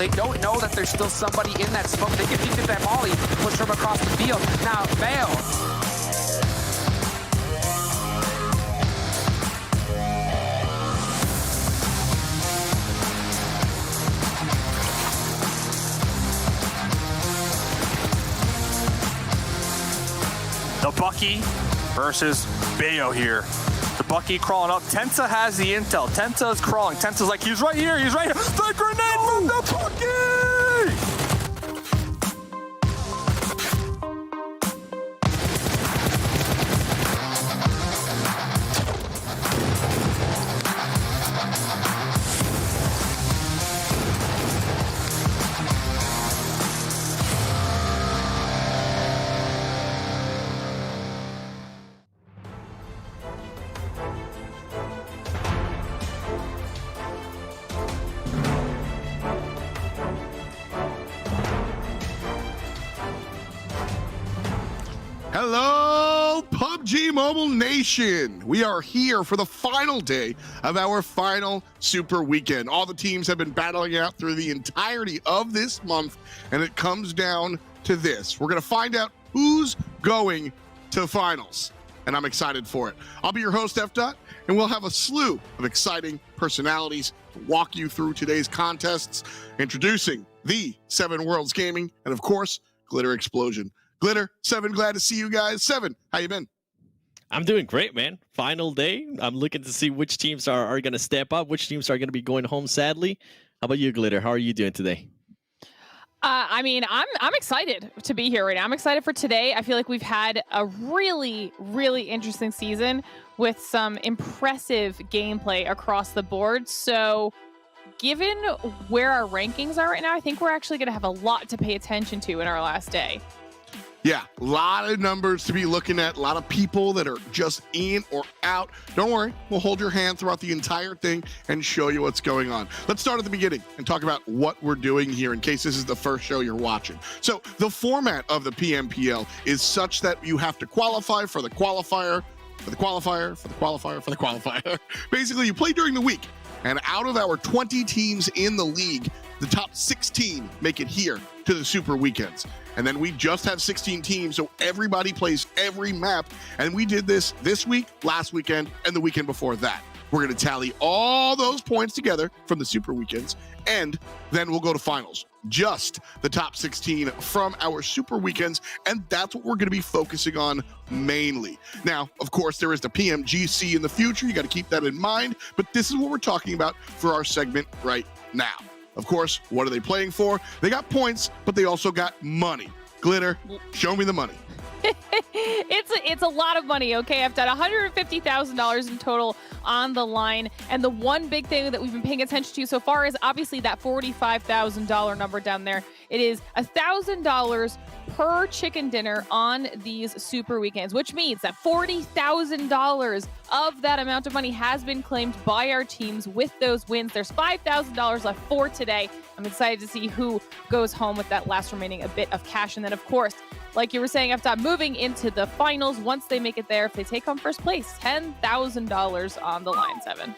They don't know that there's still somebody in that smoke. They can get that molly, push from across the field. Now, BTOWN. The Bucky versus BTOWN here. The Bucky crawling up. Tensa has the intel. Tensa is crawling. Tensa's like, he's right here. He's right here. The grenade from the Bucky! Hello, PUBG Mobile Nation. We are here for the final day of our final Super Weekend. All the teams have been battling out through the entirety of this month, and it comes down to this. We're going to find out who's going to finals, and I'm excited for it. I'll be your host, F-Dot, and we'll have a slew of exciting personalities to walk you through today's contests, introducing the Seven Worlds Gaming, and of course, Glitter Explosion. Glitter, Seven, glad to see you guys. Seven, how you been? I'm doing great, man. Final day. I'm looking to see which teams are going to step up, which teams are going to be going home, sadly. How about you, Glitter? How are you doing today? I mean, I'm excited to be here right now. I'm excited for today. I feel like we've had a really, really interesting season with some impressive gameplay across the board. So given where our rankings are right now, I think we're actually going to have a lot to pay attention to in our last day. Yeah, a lot of numbers to be looking at, a lot of people that are just in or out. Don't worry, we'll hold your hand throughout the entire thing and show you what's going on. Let's start at the beginning and talk about what we're doing here in case this is the first show you're watching. So the format of the PMPL is such that you have to qualify for the qualifier, for the qualifier, for the qualifier, for the qualifier. Basically, you play during the week. And out of our 20 teams in the league, the top 16 make it here to the Super Weekends. And then we just have 16 teams, so everybody plays every map. And we did this week, last weekend, and the weekend before that. We're going to tally all those points together from the Super Weekends, and then we'll go to finals. Just the top 16 from our Super Weekends, and that's what we're going to be focusing on mainly. Now, of course, there is the PMGC in the future. You got to keep that in mind, but this is what we're talking about for our segment right now. Of course, what are they playing for? They got points, but they also got money. Glitter, show me the money. It's a lot of money, okay? I've done $150,000 in total on the line, and the one big thing that we've been paying attention to so far is obviously that $45,000 number down there. It is $1,000 per chicken dinner on these Super Weekends, which means that $40,000 of that amount of money has been claimed by our teams with those wins. There's $5,000 left for today. I'm excited to see who goes home with that last remaining a bit of cash. And then, of course, like you were saying, F-Dot, moving into the finals, once they make it there, if they take home first place, $10,000 on the line, Seven.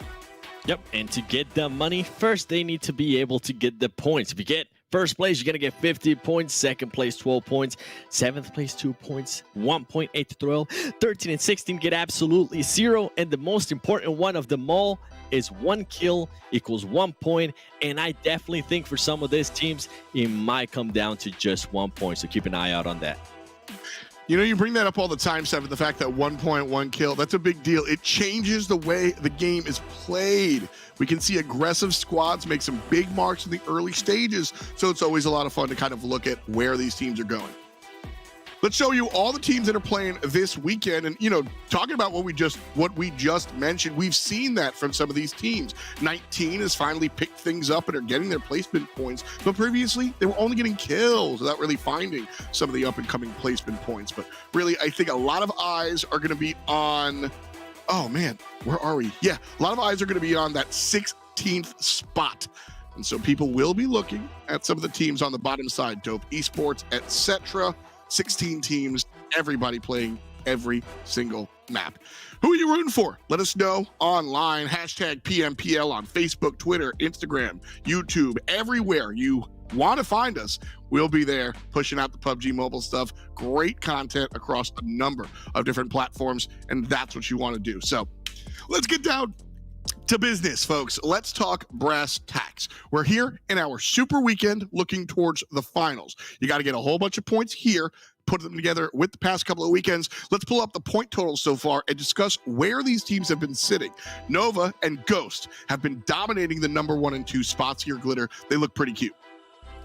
Yep, and to get the money, first they need to be able to get the points. If you get first place, you're going to get 50 points. Second place, 12 points. Seventh place, 2 points. 1 point, 8 to 12. 13 and 16 get absolutely 0. And the most important one of them all is 1 kill equals 1 point. And I definitely think for some of these teams, it might come down to just 1 point. So keep an eye out on that. You know, you bring that up all the time, Seven, the fact that 1 point, 1 kill, that's a big deal. It changes the way the game is played. We can see aggressive squads make some big marks in the early stages, so it's always a lot of fun to kind of look at where these teams are going. Let's show you all the teams that are playing this weekend. And, you know, talking about what we just mentioned, we've seen that from some of these teams. 19 has finally picked things up and are getting their placement points. But previously, they were only getting kills without really finding some of the up-and-coming placement points. But really, I think a lot of eyes are going to be on... Oh, man, where are we? Yeah, a lot of eyes are going to be on that 16th spot. And so people will be looking at some of the teams on the bottom side. Dope Esports, etc. 16 teams, everybody playing every single map. Who are you rooting for? Let us know online. Hashtag PMPL on Facebook, Twitter, Instagram, YouTube, everywhere you want to find us, we'll be there pushing out the PUBG Mobile stuff. Great content across a number of different platforms, and that's what you want to do. So let's get down to business, folks. Let's talk brass tacks. We're here in our super weekend looking towards the finals. You got to get a whole bunch of points here, put them together with the past couple of weekends. Let's pull up the point totals so far and discuss where these teams have been sitting. Nova and Ghost have been dominating the number 1 and 2 spots here, Glitter. They look pretty cute.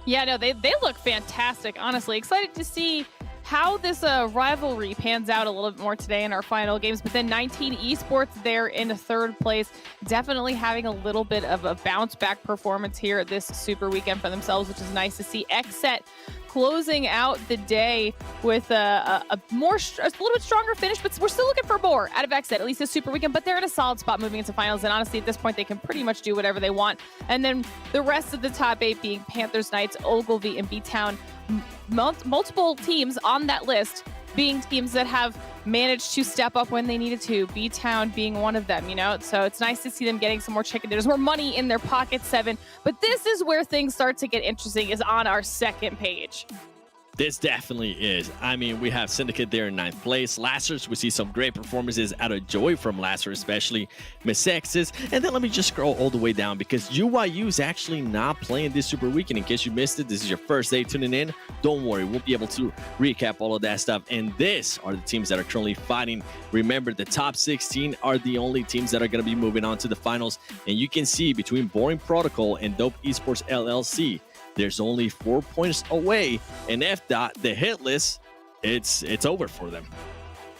Yeah, no, they look fantastic, honestly. Excited to see how this rivalry pans out a little bit more today in our final games. But then 19 Esports there in 3rd place, definitely having a little bit of a bounce back performance here this super weekend for themselves, which is nice to see. XSET closing out the day with a little bit stronger finish, but we're still looking for more out of XSET, at least this super weekend. But they're in a solid spot moving into finals, and honestly, at this point, they can pretty much do whatever they want. And then the rest of the top 8 being Panthers, Knights, Ogilvy, and BTOWN. Multiple teams on that list being teams that have managed to step up when they needed to, BTOWN being one of them, you know? So it's nice to see them getting some more chicken dinners, more money in their pockets, Seven. But this is where things start to get interesting, is on our 2nd page. This definitely is. I mean, we have Syndicate there in 9th place. Lazarus, we see some great performances out of Joy from Lazarus, especially Mezexis. And then let me just scroll all the way down because UYU is actually not playing this super weekend. In case you missed it, this is your first day tuning in. Don't worry, we'll be able to recap all of that stuff. And this are the teams that are currently fighting. Remember, the top 16 are the only teams that are going to be moving on to the finals. And you can see between Boring Protocol and Dope Esports LLC, there's only 4 points away, and the hit list, it's over for them.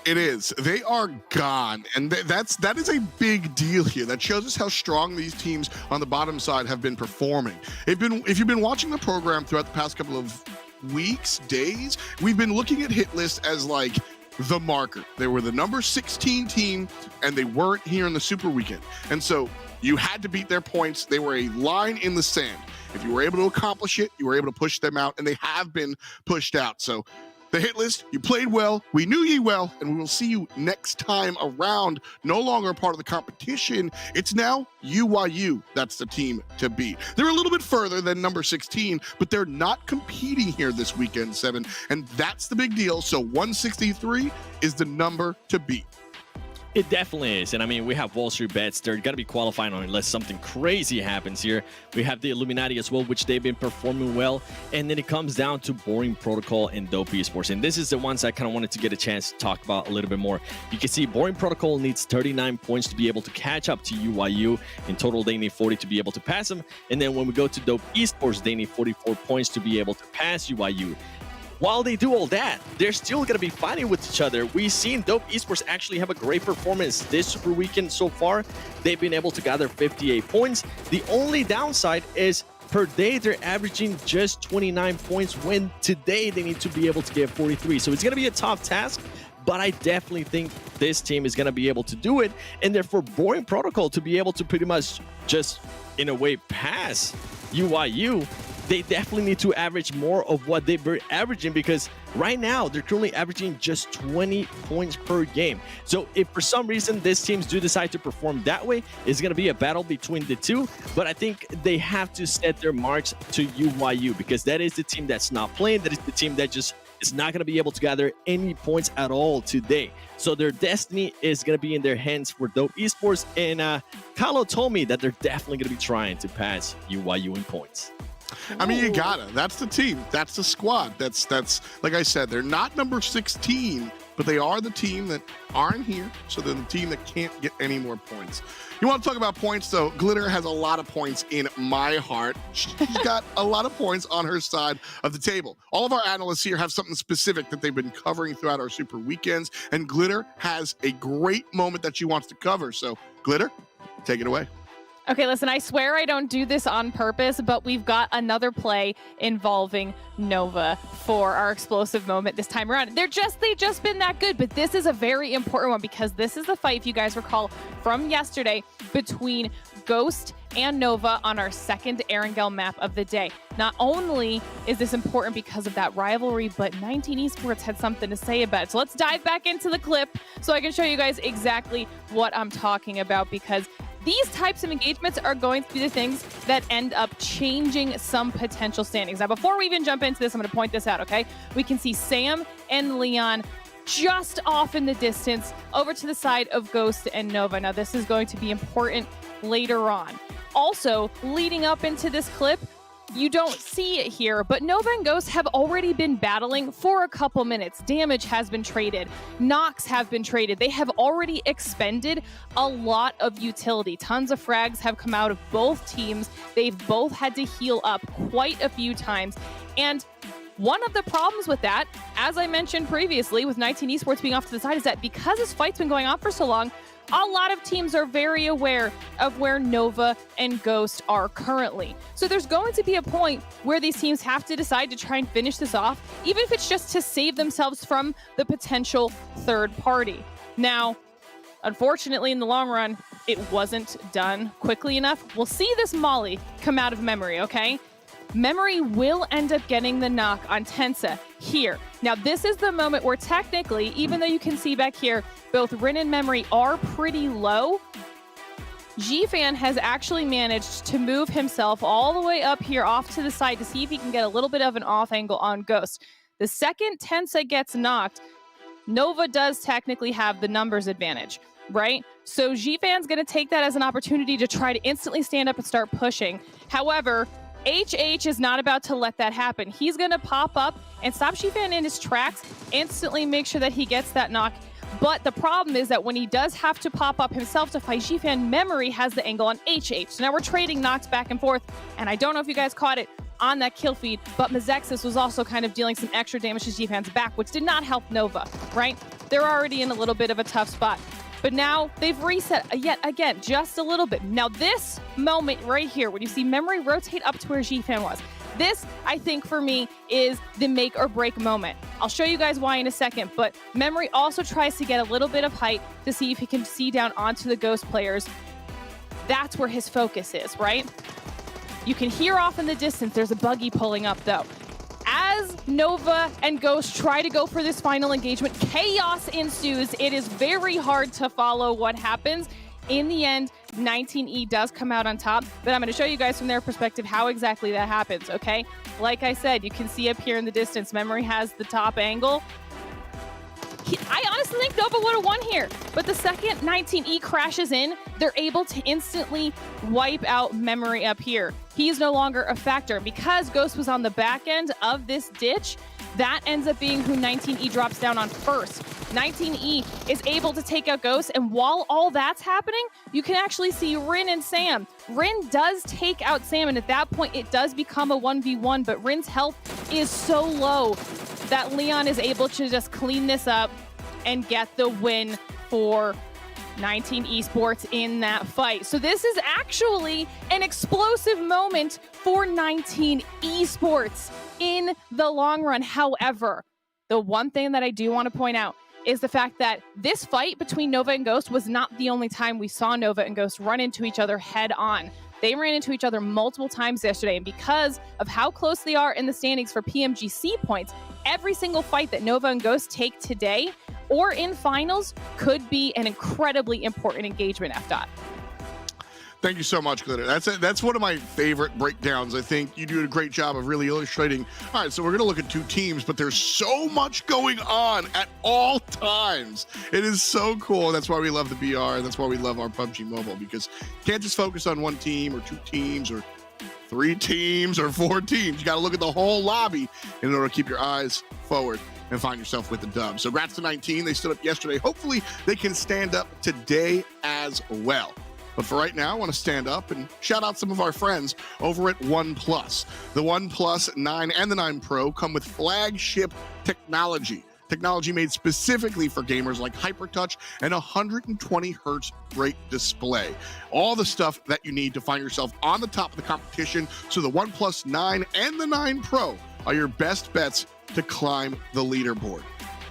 It is. They are gone, and that is a big deal here. That shows us how strong these teams on the bottom side have been performing. If you've been watching the program throughout the past couple of weeks, days, we've been looking at hit list as like the marker. They were the number 16 team, and they weren't here in the super weekend, and so you had to beat their points. They were a line in the sand. If you were able to accomplish it, you were able to push them out, and they have been pushed out. So the hit list, you played well, we knew ye well, and we will see you next time around. No longer a part of the competition. It's now UYU. That's the team to beat. They're a little bit further than number 16, but they're not competing here this weekend, Seven, and that's the big deal. So 163 is the number to beat. It definitely is. And I mean, we have WallStreetBets. They're going to be qualifying on unless something crazy happens here. We have the Illuminati as well, which they've been performing well. And then it comes down to Boring Protocol and Dope Esports. And this is the ones I kind of wanted to get a chance to talk about a little bit more. You can see Boring Protocol needs 39 points to be able to catch up to UYU. In total, they need 40 to be able to pass them. And then when we go to Dope Esports, they need 44 points to be able to pass UYU. While they do all that, they're still going to be fighting with each other. We've seen Dope Esports actually have a great performance this super weekend so far. They've been able to gather 58 points. The only downside is per day, they're averaging just 29 points when today they need to be able to get 43. So it's going to be a tough task, but I definitely think this team is going to be able to do it. And therefore, Boring Protocol to be able to pretty much just, in a way, pass UYU, they definitely need to average more of what they were averaging, because right now they're currently averaging just 20 points per game. So if for some reason these teams do decide to perform that way, it's going to be a battle between the two. But I think they have to set their marks to UYU, because that is the team that's not playing. That is the team that just is not going to be able to gather any points at all today. So their destiny is going to be in their hands for Dope Esports. And Carlo told me that they're definitely going to be trying to pass UYU in points. I mean, you gotta. That's the team. That's the squad. That's like I said, they're not number 16, but they are the team that aren't here. So they're the team that can't get any more points. You want to talk about points, though? Glitter has a lot of points in my heart. She's got a lot of points on her side of the table. All of our analysts here have something specific that they've been covering throughout our super weekends, and Glitter has a great moment that she wants to cover. So, Glitter, take it away. Okay, listen, I swear I don't do this on purpose, but we've got another play involving Nova for our explosive moment this time around. They've just been that good, but this is a very important one, because this is the fight, if you guys recall, from yesterday between Ghost and Nova on our second Erangel map of the day. Not only is this important because of that rivalry, but 19 Esports had something to say about it. So let's dive back into the clip so I can show you guys exactly what I'm talking about, because these types of engagements are going to be the things that end up changing some potential standings. Now, before we even jump into this, I'm going to point this out, okay? We can see Sam and Leon just off in the distance over to the side of Ghost and Nova. Now, this is going to be important later on. Also, leading up into this clip, you don't see it here, but Nova and Ghost have already been battling for a couple minutes. Damage has been traded. Knocks have been traded. They have already expended a lot of utility. Tons of frags have come out of both teams. They've both had to heal up quite a few times. And one of the problems with that, as I mentioned previously with 19 Esports being off to the side, is that because this fight's been going on for so long, a lot of teams are very aware of where Nova and Ghost are currently. So there's going to be a point where these teams have to decide to try and finish this off, even if it's just to save themselves from the potential third party. Now, unfortunately, in the long run, it wasn't done quickly enough. We'll see this Molly come out of Memory, okay? Memory will end up getting the knock on Tensa here. Now, this is the moment where technically, even though you can see back here, both Rin and Memory are pretty low, G-Fan has actually managed to move himself all the way up here off to the side to see if he can get a little bit of an off angle on Ghost. The second Tensa gets knocked, Nova does technically have the numbers advantage, right? So G-Fan's going to take that as an opportunity to try to instantly stand up and start pushing. However, HH is not about to let that happen. He's going to pop up and stop G-Fan in his tracks, instantly make sure that he gets that knock. But the problem is that when he does have to pop up himself to fight G-Fan, Memory has the angle on HH. So now we're trading knocks back and forth. And I don't know if you guys caught it on that kill feed, but Mezexis was also kind of dealing some extra damage to G-Fan's back, which did not help Nova, right? They're already in a little bit of a tough spot. But now they've reset yet again, just a little bit. Now this moment right here, when you see Memory rotate up to where G-Fan was, this, I think for me, is the make or break moment. I'll show you guys why in a second, but Memory also tries to get a little bit of height to see if he can see down onto the Ghost players. That's where his focus is, right? You can hear off in the distance, there's a buggy pulling up though. As Nova and Ghost try to go for this final engagement, chaos ensues. It is very hard to follow what happens. In the end, 19E does come out on top, but I'm going to show you guys from their perspective how exactly that happens, okay? Like I said, you can see up here in the distance, Memory has the top angle. I honestly think Nova would have won here, but the second 19E crashes in, they're able to instantly wipe out Memory up here. He is no longer a factor. Because Ghost was on the back end of this ditch, that ends up being who 19E drops down on first. 19E is able to take out Ghost, and while all that's happening, you can actually see Rin and Sam. Rin does take out Sam, and at that point, it does become a 1v1, but Rin's health is so low that Leon is able to just clean this up and get the win for 19 Esports in that fight. So this is actually an explosive moment for 19 Esports in the long run. However, the one thing that I do want to point out is the fact that this fight between Nova and Ghost was not the only time we saw Nova and Ghost run into each other head on. They ran into each other multiple times yesterday, and because of how close they are in the standings for PMGC points, every single fight that Nova and Ghost take today or in finals could be an incredibly important engagement, FDOT. Thank you so much, Glitter. That's one of my favorite breakdowns. I think you do a great job of really illustrating. All right, so we're going to look at two teams, but there's so much going on at all times. It is so cool. That's why we love the BR, and that's why we love our PUBG Mobile, because you can't just focus on one team or two teams or three teams or four teams. You got to look at the whole lobby in order to keep your eyes forward and find yourself with the dub. So congrats to 19. They stood up yesterday. Hopefully they can stand up today as well. But for right now, I want to stand up and shout out some of our friends over at OnePlus. The OnePlus 9 and the 9 Pro come with flagship technology. Technology made specifically for gamers like HyperTouch and 120 hertz great display. All the stuff that you need to find yourself on the top of the competition. So the OnePlus 9 and the 9 Pro are your best bets to climb the leaderboard.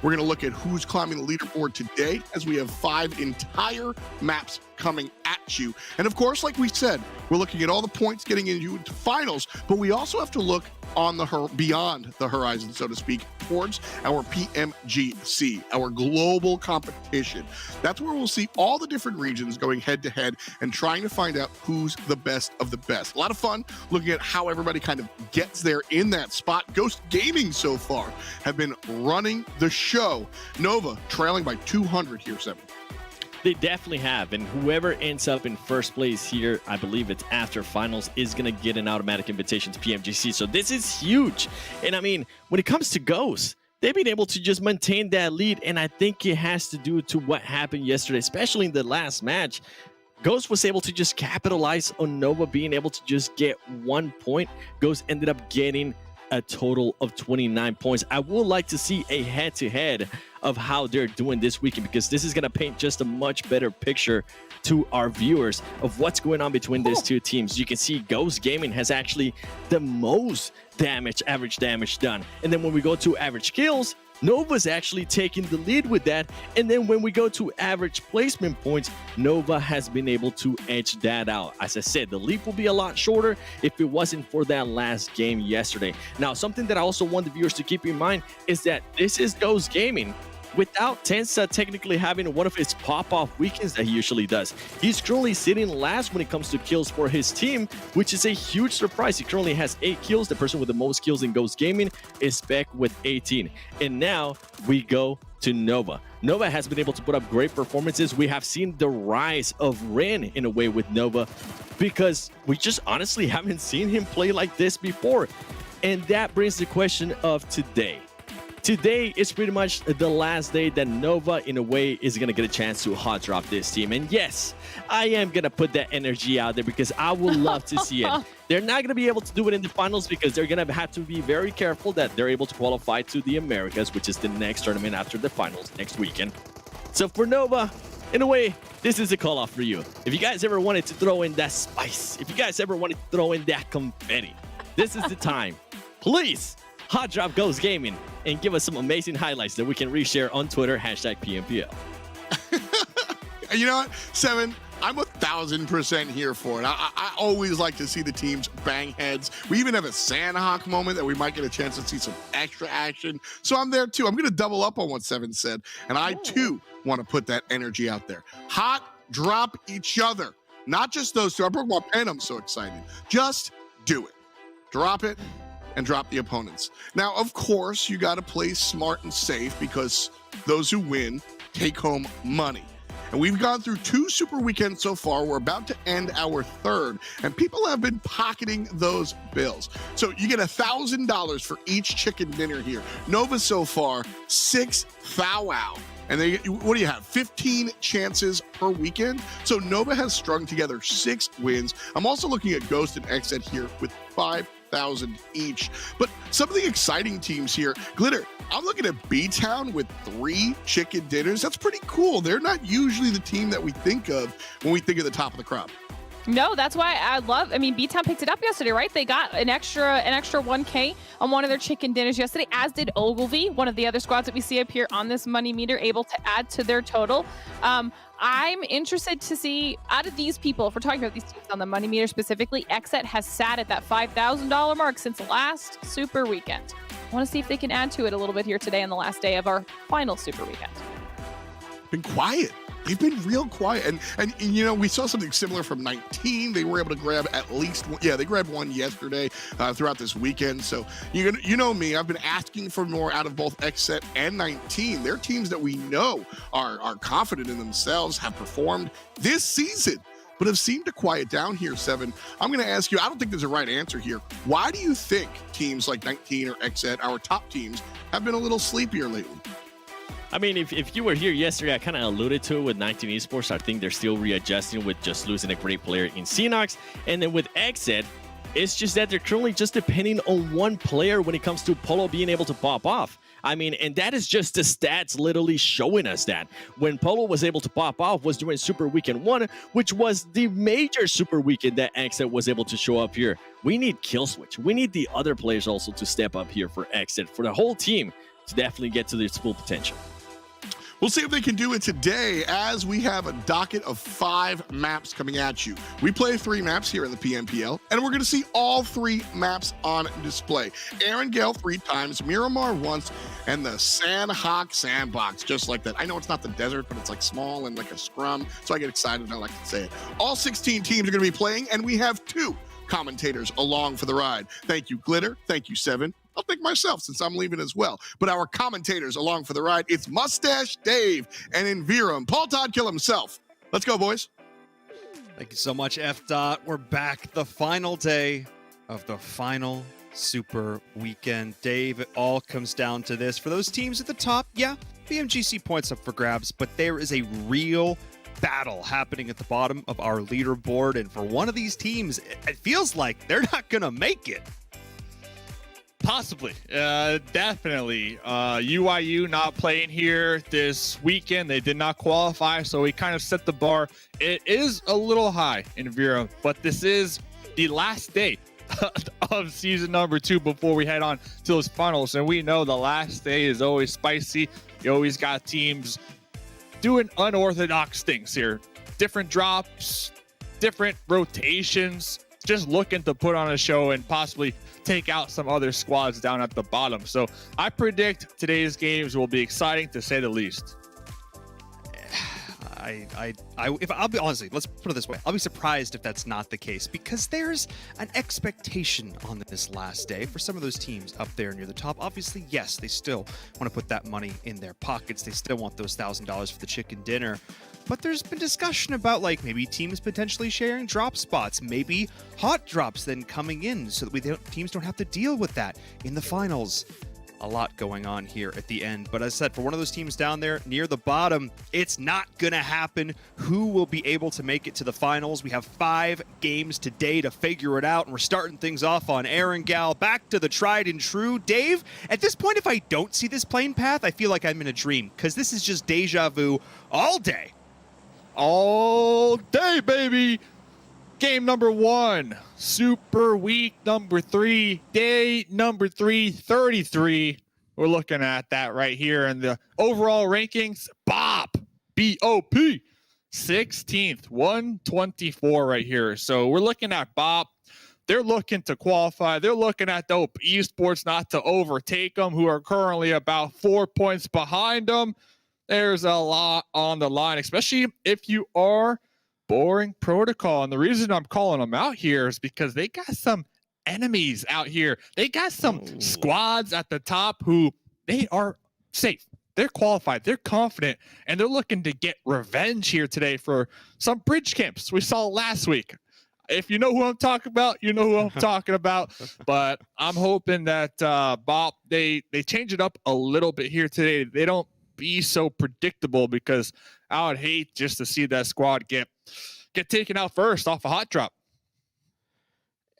We're going to look at who's climbing the leaderboard today, as we have 5 entire maps coming at you. And of course, like we said, we're looking at all the points getting into finals, but we also have to look on the beyond the horizon, so to speak, towards our PMGC, our global competition. That's where we'll see all the different regions going head to head and trying to find out who's the best of the best. A lot of fun looking at how everybody kind of gets there in that spot. Ghost Gaming so far have been running the show. Nova trailing by 200 here, 7. They definitely have, and whoever ends up in first place here, I believe it's after finals, is going to get an automatic invitation to PMGC. So this is huge. And I mean, when it comes to Ghosts, they've been able to just maintain that lead, and I think it has to do to what happened yesterday, especially in the last match. Ghost was able to just capitalize on Nova being able to just get 1 point. Ghost ended up getting a total of 29 points. I would like to see a head-to-head of how they're doing this weekend, because this is going to paint just a much better picture to our viewers of what's going on between these two teams. You can see Ghost Gaming has actually the most average damage done. And then when we go to average kills, Nova's actually taking the lead with that. And then when we go to average placement points, Nova has been able to edge that out. As I said, the lead will be a lot shorter if it wasn't for that last game yesterday. Now, something that I also want the viewers to keep in mind is that this is Ghost Gaming without Tensa technically having one of his pop-off weekends that he usually does. He's currently sitting last when it comes to kills for his team, which is a huge surprise. He currently has 8 kills. The person with the most kills in Ghost Gaming is Spec with 18. And now we go to Nova. Nova has been able to put up great performances. We have seen the rise of Ren in a way with Nova, because we just honestly haven't seen him play like this before. And that brings the question of today. Today is pretty much the last day that Nova, in a way, is going to get a chance to hot drop this team. And yes, I am going to put that energy out there because I would love to see it. They're not going to be able to do it in the finals because they're going to have to be very careful that they're able to qualify to the Americas, which is the next tournament after the finals next weekend. So for Nova, in a way, this is a call-off for you. If you guys ever wanted to throw in that spice, if you guys ever wanted to throw in that confetti, this is the time. Please hot drop Ghost Gaming and give us some amazing highlights that we can reshare on Twitter, #PMPL. You know what, 7, I'm 1,000% here for it. I always like to see the teams bang heads. We even have a Sanhok moment that we might get a chance to see some extra action. So I'm there too. I'm going to double up on what 7 said. And I too want to put that energy out there. Hot drop each other. Not just those two. I broke my pen. I'm so excited. Just do it. Drop it and drop the opponents. Now, of course, you got to play smart and safe because those who win take home money. And we've gone through 2 super weekends so far. We're about to end our 3rd, and people have been pocketing those bills. So you get $1,000 for each chicken dinner here. Nova so far, 6 thou-wow. And they, what do you have, 15 chances per weekend? So Nova has strung together 6 wins. I'm also looking at Ghost and XSET here with 5,000 each. But some of the exciting teams here, Glitter, I'm looking at BTOWN with 3 chicken dinners. That's pretty cool. They're not usually the team that we think of when we think of the top of the crop. No, that's why I mean, BTOWN picked it up yesterday, right? They got an extra 1K on one of their chicken dinners yesterday, as did Ogilvy, one of the other squads that we see up here on this money meter, able to add to their total. I'm interested to see, out of these people, if we're talking about these teams on the money meter specifically, XSET has sat at that $5,000 mark since last super weekend. I want to see if they can add to it a little bit here today on the last day of our final super weekend. Been quiet. They've been real quiet. And you know, we saw something similar from 19. They were able to grab at least one. Yeah, they grabbed one yesterday throughout this weekend. So you know me, I've been asking for more out of both XSET and 19. They're teams that we know are confident in themselves, have performed this season, but have seemed to quiet down here, 7. I'm going to ask you, I don't think there's a right answer here. Why do you think teams like 19 or XSET, our top teams, have been a little sleepier lately? I mean, if you were here yesterday, I kind of alluded to it with 19 Esports. I think they're still readjusting with just losing a great player in Syndicate. And then with XSET, it's just that they're currently just depending on one player when it comes to Polo being able to pop off. I mean, and that is just the stats literally showing us that. When Polo was able to pop off was during Super Weekend 1, which was the major Super Weekend that XSET was able to show up here. We need kill switch. We need the other players also to step up here for XSET, for the whole team to definitely get to their full potential. We'll see if they can do it today as we have a docket of 5 maps coming at you. We play 3 maps here in the PMPL, and we're going to see all 3 maps on display. Erangel 3 times, Miramar once, and the Sanhok sandbox, just like that. I know it's not the desert, but it's like small and like a scrum, so I get excited and I like to say it. All 16 teams are going to be playing, and we have 2 commentators along for the ride. Thank you, Glitter. Thank you, Seven. I'll thank myself since I'm leaving as well. But our commentators along for the ride, it's Mustache Dave and Invirum. Paul Todd Kill himself. Let's go, boys. Thank you so much, F. We're back. The final day of the final Super Weekend. Dave, it all comes down to this. For those teams at the top, yeah, BMGC points up for grabs, but there is a real battle happening at the bottom of our leaderboard. And for one of these teams, it feels like they're not going to make it. Possibly. Definitely. UIU not playing here this weekend. They did not qualify, so we kind of set the bar. It is a little high in Vera, but this is the last day of season number 2 before we head on to those finals. And we know the last day is always spicy. You always got teams doing unorthodox things here. Different drops, different rotations, just looking to put on a show and possibly take out some other squads down at the bottom. So I predict today's games will be exciting to say the least. If I'll be honestly, let's put it this way. I'll be surprised if that's not the case, because there's an expectation on this last day for some of those teams up there near the top. Obviously, yes, they still want to put that money in their pockets. They still want those $1,000 for the chicken dinner. But there's been discussion about like maybe teams potentially sharing drop spots, maybe hot drops then coming in so that teams don't have to deal with that in the finals. A lot going on here at the end. But as I said, for one of those teams down there near the bottom, it's not going to happen. Who will be able to make it to the finals? We have 5 games today to figure it out, and we're starting things off on Erangel. Back to the tried and true. Dave, at this point, if I don't see this playing path, I feel like I'm in a dream, because this is just deja vu all day. All day, baby. Game number 1, Super Week number 3, day number 333. We're looking at that right here in the overall rankings. BOP, B-O-P, 16th, 124 right here. So we're looking at BOP. They're looking to qualify. They're looking at Dope Esports not to overtake them, who are currently about 4 points behind them. There's a lot on the line, especially if you are Boring Protocol. And the reason I'm calling them out here is because they got some enemies out here. They got some squads at the top who they are safe. They're qualified. They're confident. And they're looking to get revenge here today for some bridge camps we saw last week. If you know who I'm talking about, you know who I'm talking about. But I'm hoping that BOP, they change it up a little bit here today. They don't be so predictable, because I would hate just to see that squad get taken out first off a hot drop.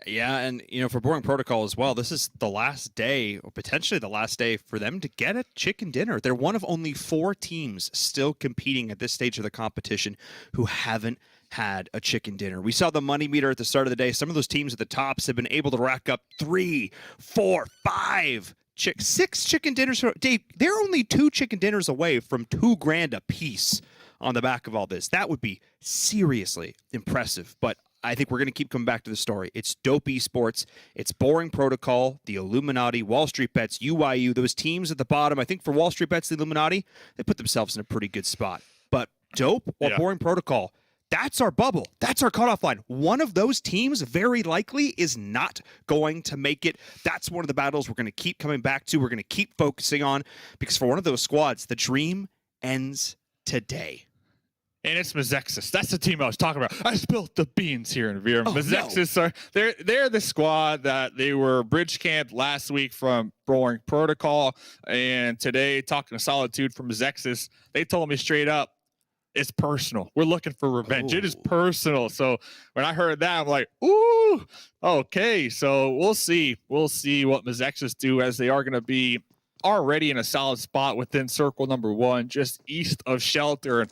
Yeah, and for Boring Protocol as well, this is the last day, or potentially the last day, for them to get a chicken dinner. They're one of only 4 teams still competing at this stage of the competition who haven't had a chicken dinner. We saw the money meter at the start of the day. Some of those teams at the tops have been able to rack up 3, 4, 5, 6 chicken dinners. Dave, they're only 2 chicken dinners away from $2,000 a piece on the back of all this. That would be seriously impressive. But I think we're going to keep coming back to the story. It's Dope Esports, it's Boring Protocol, the Illuminati, WallStreetBets, UIU, those teams at the bottom. I think for WallStreetBets, the Illuminati, they put themselves in a pretty good spot. But Dope or Boring Protocol, that's our bubble. That's our cutoff line. One of those teams very likely is not going to make it. That's one of the battles we're going to keep coming back to. We're going to keep focusing on, because for one of those squads, the dream ends today. And it's Mezexis. That's the team I was talking about. I spilled the beans here in Vera. Mezexis are they're the squad that they were bridge camped last week from Boring Protocol, and today talking to Solitude from Mezexis, they told me straight up, it's personal. We're looking for revenge. It is personal. So when I heard that, I'm like, ooh, okay. So we'll see. We'll see what Mezexis do, as they are going to be already in a solid spot within circle number 1, just east of Shelter. And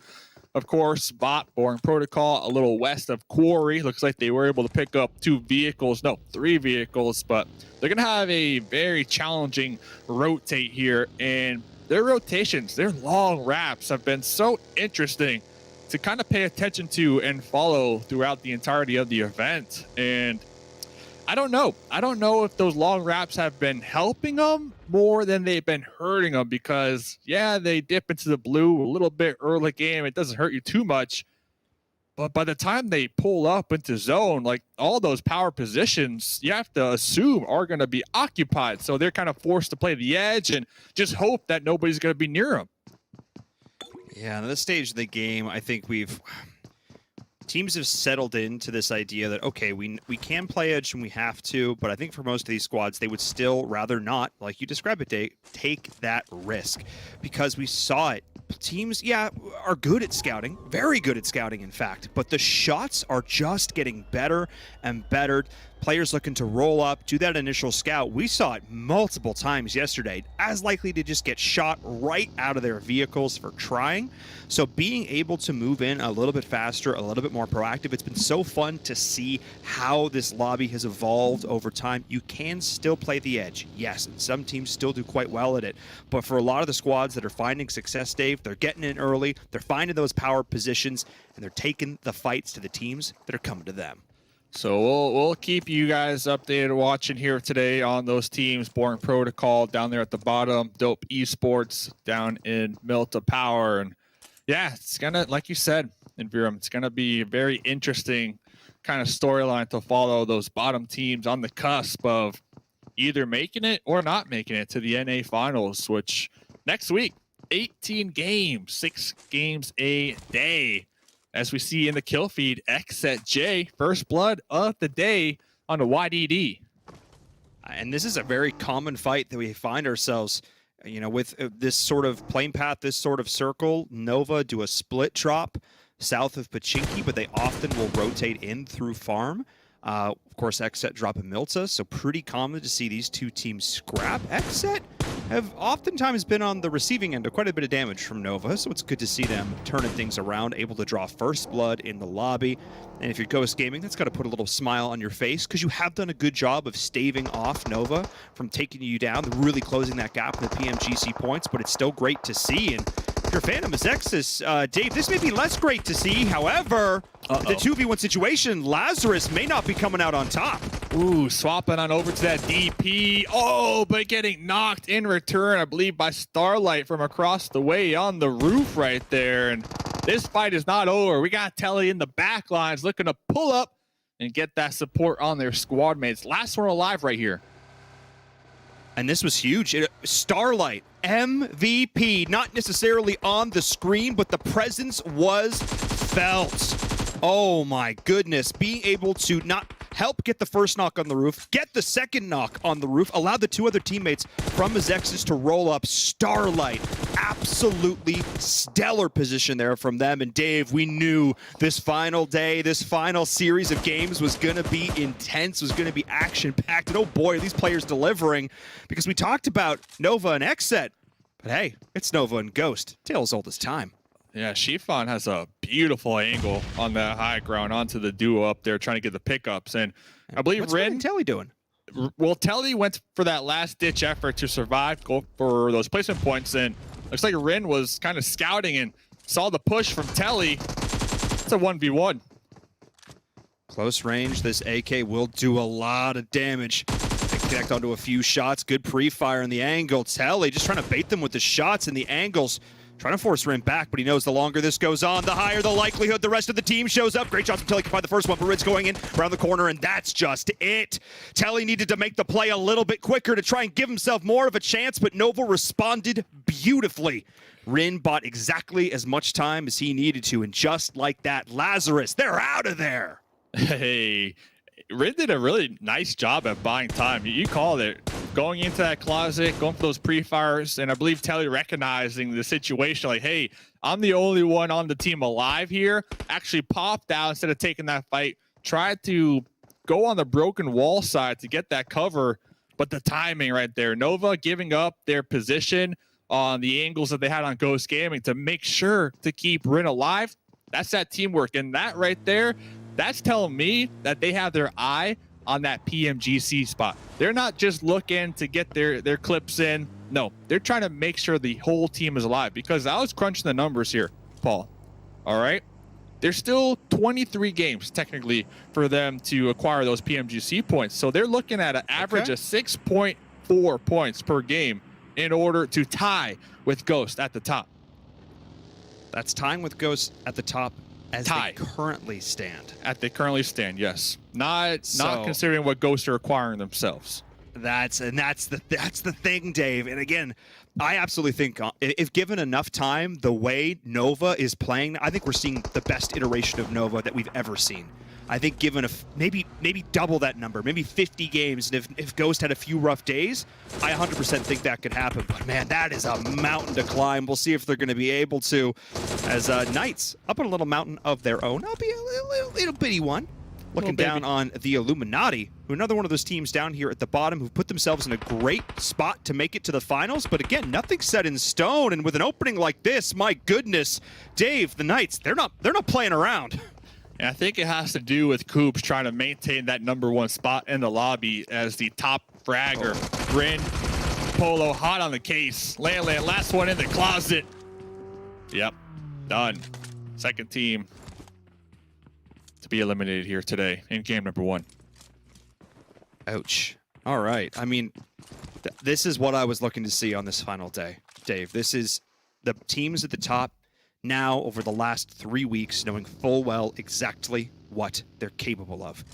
of course, BOP, Boring Protocol, a little west of Quarry. Looks like they were able to pick up 3 vehicles, but they're going to have a very challenging rotate here. And their rotations, their long wraps have been so interesting to kind of pay attention to and follow throughout the entirety of the event. And I don't know if those long wraps have been helping them more than they've been hurting them, because yeah, they dip into the blue a little bit early game. It doesn't hurt you too much. But by the time they pull up into zone, like all those power positions, you have to assume are going to be occupied. So they're kind of forced to play the edge and just hope that nobody's going to be near them. Yeah, at this stage of the game, I think teams have settled into this idea that, okay, we can play edge when we have to, but I think for most of these squads, they would still rather not, like you described it, Dave, take that risk, because we saw it. Teams, yeah, are good at scouting, very good at scouting, in fact, but the shots are just getting better and better. Players looking to roll up, do that initial scout. We saw it multiple times yesterday, as likely to just get shot right out of their vehicles for trying. So being able to move in a little bit faster, a little bit more proactive, it's been so fun to see how this lobby has evolved over time. You can still play the edge, yes, and some teams still do quite well at it. But for a lot of the squads that are finding success, Dave, they're getting in early, they're finding those power positions, and they're taking the fights to the teams that are coming to them. So we'll keep you guys updated watching here today on those teams. Boring Protocol down there at the bottom, Dope Esports down in Milta Power. And yeah, it's gonna, like you said, in Virum, it's gonna be a very interesting kind of storyline to follow those bottom teams on the cusp of either making it or not making it to the NA finals, which next week, 18 games, 6 games a day. As we see in the kill feed, XSET J, first blood of the day on the YDD. And this is a very common fight that we find ourselves, you know, with this sort of plane path, this sort of circle. Nova do a split drop south of Pachinki, but they often will rotate in through farm. Of course, XSET drop in Milta, so pretty common to see these two teams scrap. XSET have oftentimes been on the receiving end of quite a bit of damage from Nova, so it's good to see them turning things around, able to draw first blood in the lobby. And if you're Ghost Gaming, that's got to put a little smile on your face, because you have done a good job of staving off Nova from taking you down, really closing that gap in the PMGC points, but it's still great to see. And if you're a fan of Mezexis, Dave, this may be less great to see. However, the 2v1 situation, Lazarus may not be coming out on top. Ooh, swapping on over to that DP. Oh, but getting knocked in return, I believe, by Starlight from across the way on the roof right there. And this fight is not over. We got Telly in the back lines looking to pull up and get that support on their squad mates. Last one alive right here. And this was huge. Starlight, MVP, not necessarily on the screen, but the presence was felt. Oh my goodness, being able to not help get the first knock on the roof, get the second knock on the roof, allow the two other teammates from Mezexis to roll up. Starlight, absolutely stellar position there from them. And Dave, we knew this final day, this final series of games was going to be intense, was going to be action-packed. And oh boy, are these players delivering, because we talked about Nova and XSET, but hey, it's Nova and Ghost. Tale's old as time. Yeah, Shifan has a beautiful angle on the high ground onto the duo up there, trying to get the pickups. And I believe What's Rin... Telly doing? Well, Telly went for that last-ditch effort to survive, go for those placement points, and looks like Rin was kind of scouting and saw the push from Telly. It's a 1v1. Close range, this AK will do a lot of damage. They connect onto a few shots, good pre-fire in the angle. Telly just trying to bait them with the shots and the angles. Trying to force Rin back, but he knows the longer this goes on, the higher the likelihood the rest of the team shows up. Great shots from Telly, can find the first one, but Rin's going in around the corner, and that's just it. Telly needed to make the play a little bit quicker to try and give himself more of a chance, but Nova responded beautifully. Rin bought exactly as much time as he needed to, and just like that, Lazarus, they're out of there. Hey, Rin did a really nice job at buying time. You called it. Going into that closet, going for those pre-fires, and I believe Telly recognizing the situation, like, hey, I'm the only one on the team alive here, actually popped out instead of taking that fight, tried to go on the broken wall side to get that cover, but the timing right there, Nova giving up their position on the angles that they had on Ghost Gaming to make sure to keep Rin alive. That's that teamwork, and that right there, that's telling me that they have their eye on that PMGC spot. They're not just looking to get their clips in No, they're trying to make sure the whole team is alive, because I was crunching the numbers here, Paul. All right. There's still 23 games technically for them to acquire those PMGC points. So they're looking at an average of 6.4 points per game in order to tie with Ghost at the top. That's tying with Ghost at the top as they currently stand. They currently stand, yes. Not considering what Ghosts are acquiring themselves. That's the thing, Dave. And again, I absolutely think if given enough time, the way Nova is playing, I think we're seeing the best iteration of Nova that we've ever seen. I think given maybe double that number, maybe 50 games, and if Ghost had a few rough days, I 100% think that could happen. But man, that is a mountain to climb. We'll see if they're going to be able to, as Knights up on a little mountain of their own. I'll be a little bitty one. Looking down on the Illuminati, who another one of those teams down here at the bottom who put themselves in a great spot to make it to the finals. But again, nothing set in stone. And with an opening like this, my goodness, Dave, the Knights, they're not playing around. And I think it has to do with Coops trying to maintain that #1 spot in the lobby as the top fragger. Rin, Polo, hot on the case. Land, last one in the closet. Yep, done. Second team to be eliminated here today in game #1. Ouch. All right. I mean, this is what I was looking to see on this final day, Dave. This is the teams at the top now over the last 3 weeks knowing full well exactly what they're capable of.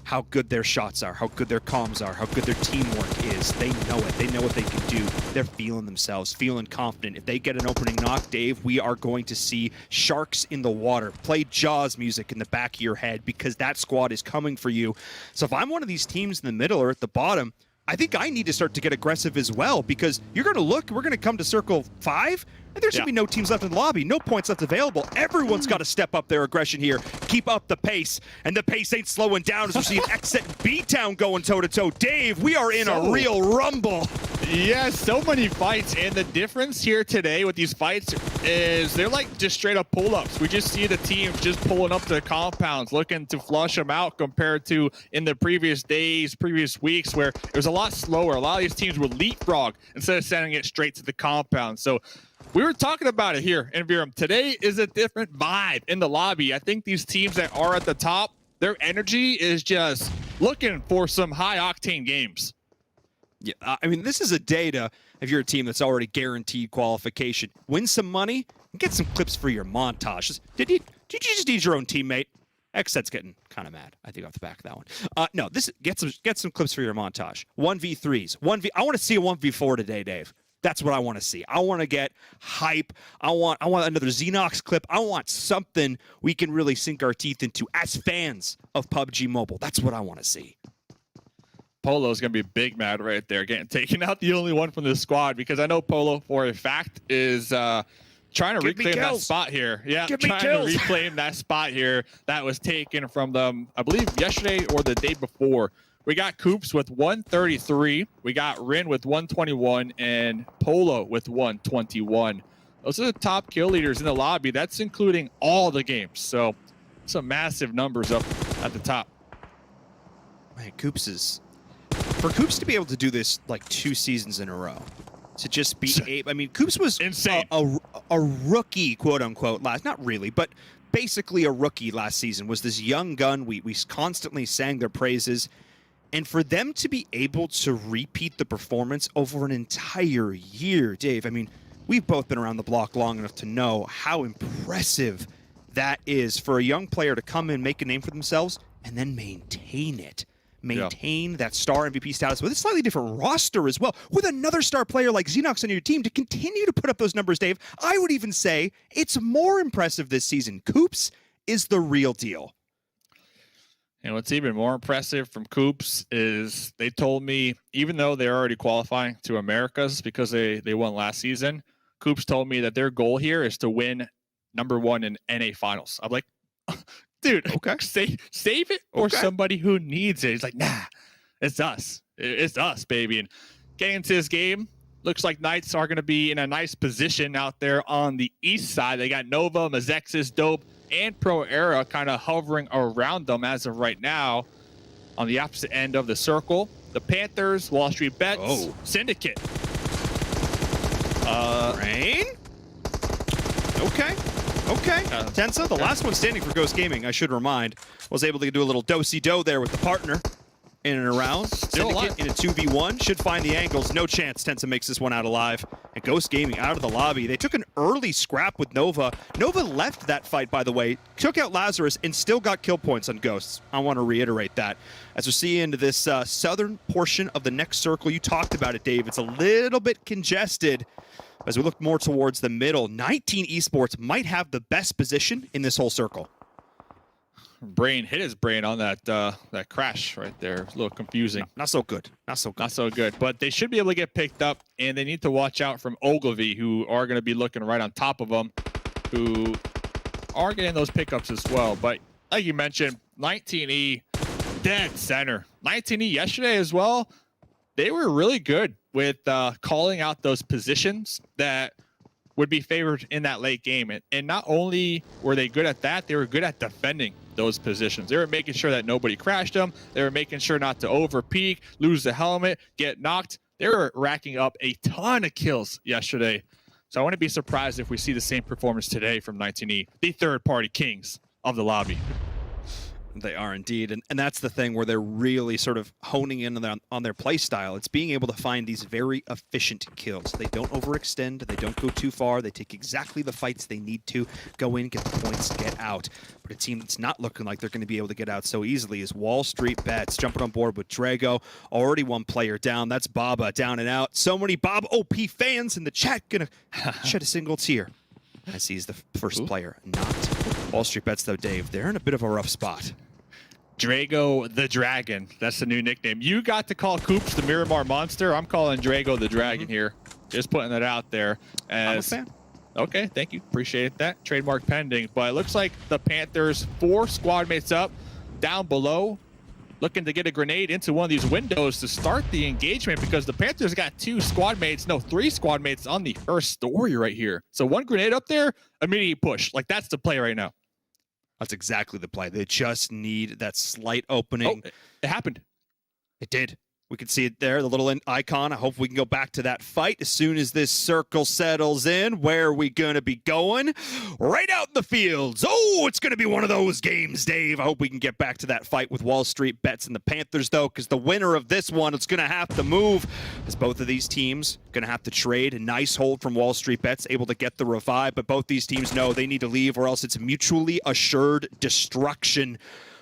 How good their shots are, how good their comms are, how good their teamwork is. They know it. They know what they can do. They're feeling themselves, feeling confident. If they get an opening knock, Dave, we are going to see sharks in the water. Play Jaws music in the back of your head because that squad is coming for you. So if I'm one of these teams in the middle or at the bottom, I think I need to start to get aggressive as well, because you're going to look, we're going to come to circle 5, and there should be no teams left in the lobby, no points left available. Everyone's got to step up their aggression here, keep up the pace, and the pace ain't slowing down as we're seeing XSET and BTOWN going toe-to-toe. Dave, we are in a real rumble. Yeah, so many fights, and the difference here today with these fights is they're like just straight up pull-ups. We just see the teams just pulling up to the compounds, looking to flush them out compared to in the previous days, previous weeks, where it was a lot slower. A lot of these teams would leapfrog instead of sending it straight to the compound. So we were talking about it here in Virum. Today is a different vibe in the lobby. I think these teams that are at the top, their energy is just looking for some high-octane games. Yeah, I mean, this is a day to, if you're a team that's already guaranteed qualification, win some money and get some clips for your montages. Did you just need your own teammate? XSET's getting kind of mad, I think, off the back of that one. No, get some clips for your montage. 1v3s. I want to see a 1v4 today, Dave. That's what I want to see. I want to get hype. I want another Xenox clip. I want something we can really sink our teeth into as fans of PUBG Mobile. That's what I want to see. Polo's going to be big mad right there, getting taken out, the only one from this squad, because I know Polo, for a fact, is trying to reclaim that spot here. Yeah, trying to reclaim that spot here that was taken from them, I believe, yesterday or the day before. We got Coops with 133. We got Rin with 121 and Polo with 121. Those are the top kill leaders in the lobby. That's including all the games. So some massive numbers up at the top. Man, for Coops to be able to do this like 2 seasons in a row, to just be able, I mean, Coops was insane. A rookie, quote unquote, not really, but basically a rookie last season, was this young gun. We constantly sang their praises. And for them to be able to repeat the performance over an entire year, Dave, I mean, we've both been around the block long enough to know how impressive that is for a young player to come in, make a name for themselves, and then maintain it. Maintain that star MVP status with a slightly different roster as well, with another star player like Xenox on your team to continue to put up those numbers, Dave. I would even say it's more impressive this season. Coops is the real deal. And what's even more impressive from Coops is they told me, even though they're already qualifying to Americas because they won last season, Coops told me that their goal here is to win #1 in NA finals. I'm like, dude, okay, save it for somebody who needs it. He's like, nah, it's us. It's us, baby. And getting into this game, looks like Knights are going to be in a nice position out there on the east side. They got Nova, Mezexis, Dope, and Pro Era kind of hovering around them as of right now. On the opposite end of the circle, the Panthers, WallStreetBets, Syndicate. Rain? Okay. Okay. Tensa, the last one standing for Ghost Gaming, I should remind, was able to do a little do-si-do there with the partner in and around. Still alive. In a 2v1, should find the angles. No chance Tensa makes this one out alive. And Ghost Gaming out of the lobby. They took an early scrap with Nova. Nova left that fight, by the way, took out Lazarus, and still got kill points on Ghosts. I want to reiterate that. As we see into this southern portion of the next circle, you talked about it, Dave. It's a little bit congested. As we look more towards the middle, 19 Esports might have the best position in this whole circle. Brain hit his brain on that that crash right there. It's a little confusing. Not so good. Not so good. Not so good. But they should be able to get picked up, and they need to watch out from Ogilvy, who are going to be looking right on top of them, who are getting those pickups as well. But like you mentioned, 19E dead center. 19E yesterday as well. They were really good with calling out those positions that would be favored in that late game. And not only were they good at that, they were good at defending those positions. They were making sure that nobody crashed them. They were making sure not to over peak, lose the helmet, get knocked. They were racking up a ton of kills yesterday. So I wouldn't be surprised if we see the same performance today from 19E, the third-party kings of the lobby. They are indeed, and that's the thing where they're really sort of honing in on their play style. It's being able to find these very efficient kills. They don't overextend, they don't go too far, they take exactly the fights they need to go in, get the points, get out. But a team that's not looking like they're going to be able to get out so easily is WallStreetBets, jumping on board with Drago. Already one player down, that's Baba, down and out. So many Bob OP fans in the chat gonna shed a single tear as he's the first player not. WallStreetBets though, Dave, they're in a bit of a rough spot. Drago the Dragon. That's the new nickname. You got to call Coops the Miramar Monster. I'm calling Drago the Dragon here. Just putting that out there. As, I'm a fan. Okay, thank you. Appreciate that. Trademark pending. But it looks like the Panthers, 4 squad mates up, down below, looking to get a grenade into one of these windows to start the engagement, because the Panthers got 3 squad mates on the first story right here. So 1 grenade up there, immediate push. Like, that's the play right now. That's exactly the play. They just need that slight opening. Oh, it happened. It did. We can see it there, the little icon. I hope we can go back to that fight as soon as this circle settles in. Where are we going to be going? Right out in the fields. Oh, it's going to be one of those games, Dave. I hope we can get back to that fight with WallStreetBets and the Panthers, though, because the winner of this one is going to have to move, as both of these teams going to have to trade. A nice hold from WallStreetBets, able to get the revive, but both these teams know they need to leave, or else it's mutually assured destruction.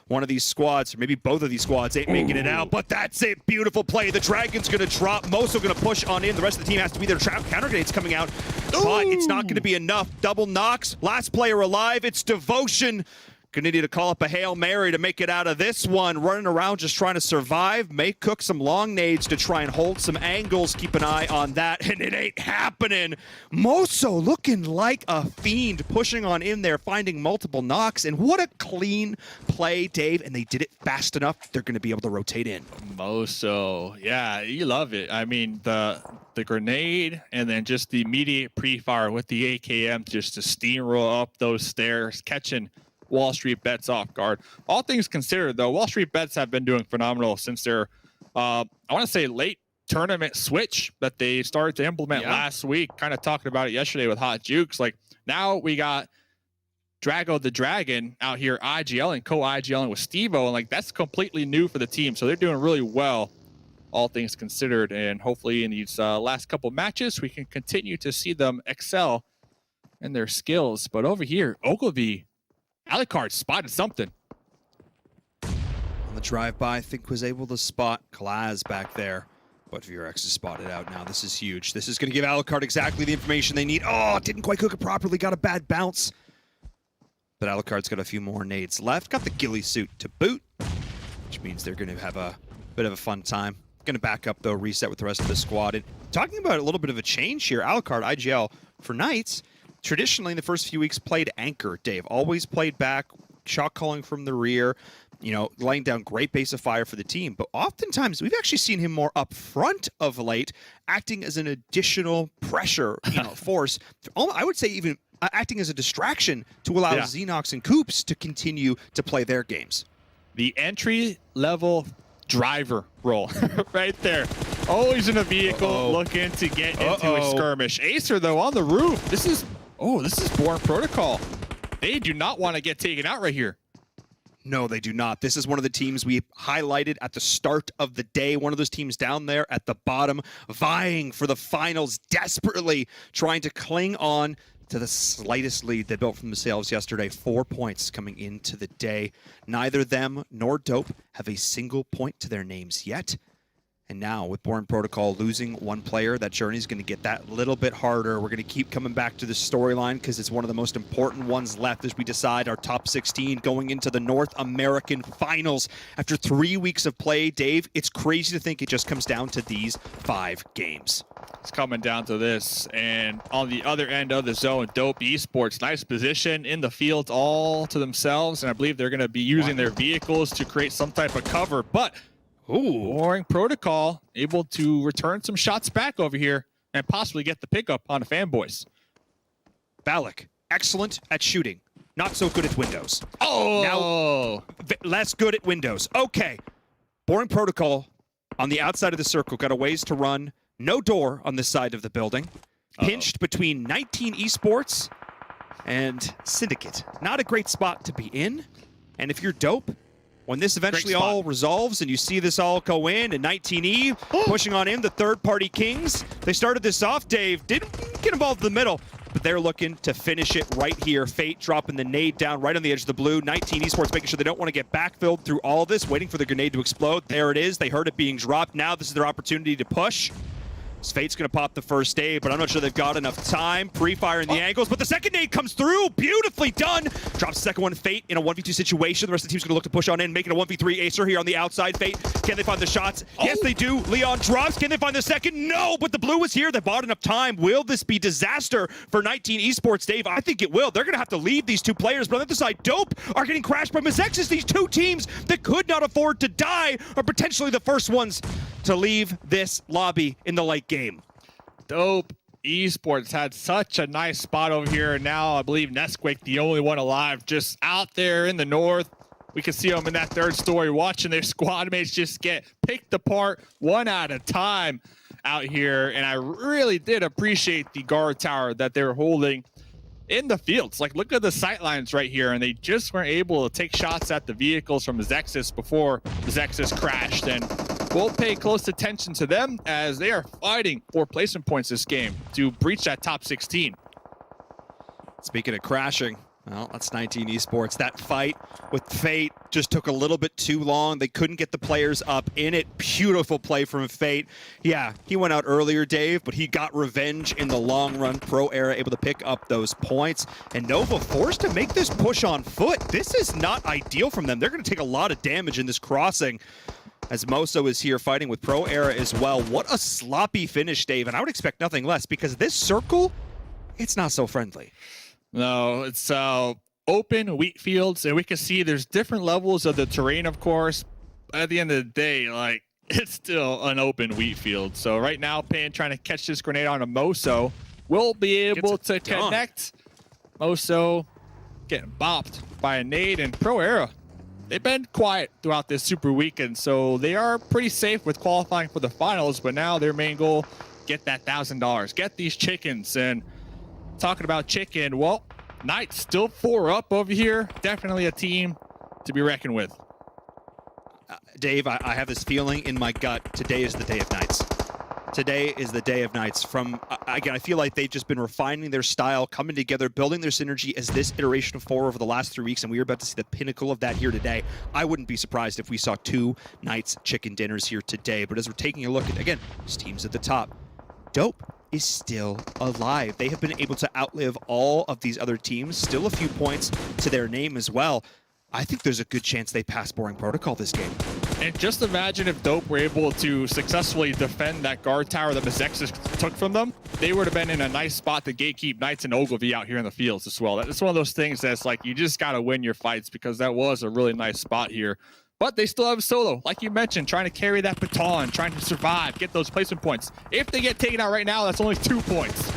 One of these squads, or maybe both of these squads, ain't making it out, but that's it. Beautiful play. The Dragon's going to drop. Moso going to push on in. The rest of the team has to be there. Counter grenades coming out, but it's not going to be enough. Double knocks. Last player alive. It's Devotion. Going to need to call up a Hail Mary to make it out of this one. Running around just trying to survive. May cook some long nades to try and hold some angles. Keep an eye on that, and it ain't happening. Moso looking like a fiend, pushing on in there, finding multiple knocks, and what a clean play, Dave, and they did it fast enough. They're going to be able to rotate in. Moso, yeah, you love it. I mean, the grenade and then just the immediate pre-fire with the AKM just to steamroll up those stairs, catching WallStreetBets off guard. All things considered, though, WallStreetBets have been doing phenomenal since their, I want to say, late tournament switch that they started to implement last week. Kind of talking about it yesterday with Hot Jukes. Like, now we got Drago the Dragon out here IGL and co-IGLing with Stevo, and like that's completely new for the team. So they're doing really well, all things considered. And hopefully in these last couple matches, we can continue to see them excel in their skills. But over here, Ogilvy, Alucard spotted something. On the drive-by, I think was able to spot Kalaz back there. But Vurex is spotted out now. This is huge. This is going to give Alucard exactly the information they need. Oh, didn't quite cook it properly. Got a bad bounce. But Alucard's got a few more nades left. Got the ghillie suit to boot, which means they're going to have a bit of a fun time. Going to back up, though, reset with the rest of the squad. And talking about a little bit of a change here, Alucard, IGL, for Knights, traditionally in the first few weeks played anchor, Dave. Always played back, shot calling from the rear, you know, laying down great base of fire for the team. But oftentimes, we've actually seen him more up front of late, acting as an additional pressure, force. I would say even acting as a distraction to allow Xenox and Coops to continue to play their games. The entry-level driver role right there. Always in a vehicle, looking to get into a skirmish. Acer, though, on the roof. This is Born Protocol. They do not want to get taken out right here. No, they do not. This is one of the teams we highlighted at the start of the day. One of those teams down there at the bottom, vying for the finals, desperately trying to cling on to the slightest lead they built for themselves yesterday. 4 points coming into the day. Neither them nor Dope have a single point to their names yet. And now, with Born Protocol losing one player, that journey is going to get that little bit harder. We're going to keep coming back to the storyline because it's one of the most important ones left as we decide our top 16 going into the North American Finals. After 3 weeks of play, Dave, it's crazy to think it just comes down to these 5 games. It's coming down to this. And on the other end of the zone, Dope Esports, nice position in the field all to themselves. And I believe they're going to be using their vehicles to create some type of cover. But Born Protocol able to return some shots back over here and possibly get the pickup on the fanboys. Balak, excellent at shooting. Not so good at windows. Oh! Now, less good at windows. Okay. Born Protocol on the outside of the circle. Got a ways to run. No door on this side of the building. Pinched between 19 Esports and Syndicate. Not a great spot to be in. And if you're Dope, when this eventually all resolves and you see this all go in, and 19E pushing on in, the third-party Kings, they started this off, Dave, didn't get involved in the middle, but they're looking to finish it right here. Fate dropping the nade down right on the edge of the blue. 19 Esports making sure they don't want to get backfilled through all this, waiting for the grenade to explode. There it is. They heard it being dropped. Now this is their opportunity to push. Fate's going to pop the first nade, but I'm not sure they've got enough time. Pre-firing the angles, but the second nade comes through. Beautifully done. Drops the second one. Fate in a 1v2 situation. The rest of the team's going to look to push on in, making a 1v3. Acer here on the outside. Fate, can they find the shots? Yes, they do. Leon drops. Can they find the second? No, but the blue is here. They bought enough time. Will this be disaster for 19 Esports, Dave? I think it will. They're going to have to leave these two players, but on the other side, Dope are getting crashed by Mezexis. These two teams that could not afford to die are potentially the first ones to leave this lobby in the late game. Dope Esports had such a nice spot over here, and now I believe Nesquake, the only one alive, just out there in the north. We can see them in that third story watching their squad mates just get picked apart one at a time out here, and I really did appreciate the guard tower that they were holding in the fields. Like, look at the sight lines right here, and they just weren't able to take shots at the vehicles from Mezexis before Mezexis crashed, and we'll pay close attention to them as they are fighting for placement points this game to breach that top 16. Speaking of crashing, well, that's 19 Esports. That fight with Fate just took a little bit too long. They couldn't get the players up in it. Beautiful play from Fate. Yeah, he went out earlier, Dave, but he got revenge in the long run. Pro Era able to pick up those points. And Nova forced to make this push on foot. This is not ideal from them. They're going to take a lot of damage in this crossing, as Moso is here fighting with Pro Era as well. What a sloppy finish, Dave, and I would expect nothing less because this circle, it's not so friendly. No, it's open wheat fields, and we can see there's different levels of the terrain, of course. At the end of the day, like, it's still an open wheat field. So right now, Pan trying to catch this grenade on a Moso will be able to connect. Moso getting bopped by a nade, and Pro Era, they've been quiet throughout this super weekend, so they are pretty safe with qualifying for the finals, but now their main goal, get that $1,000, get these chickens. And talking about chicken, well, Knights still 4 up over here. Definitely a team to be reckoned with. Dave, I have this feeling in my gut. Today is the day of Knights. Today is the day of Knights. From, again, I feel like they've just been refining their style, coming together, building their synergy as this iteration of 4 over the last 3 weeks, and we are about to see the pinnacle of that here today. I wouldn't be surprised if we saw 2 Knights chicken dinners here today. But as we're taking a look at, again, these teams at the top, Dope is still alive. They have been able to outlive all of these other teams. Still a few points to their name as well. I think there's a good chance they pass Boring Protocol this game. And just imagine if Dope were able to successfully defend that guard tower that Mezexis took from them. They would have been in a nice spot to gatekeep Knights and Ogilvy out here in the fields as well. That's one of those things that's like, you just got to win your fights, because that was a really nice spot here. But they still have Solo, like you mentioned, trying to carry that baton, trying to survive, get those placement points. If they get taken out right now, that's only 2 points.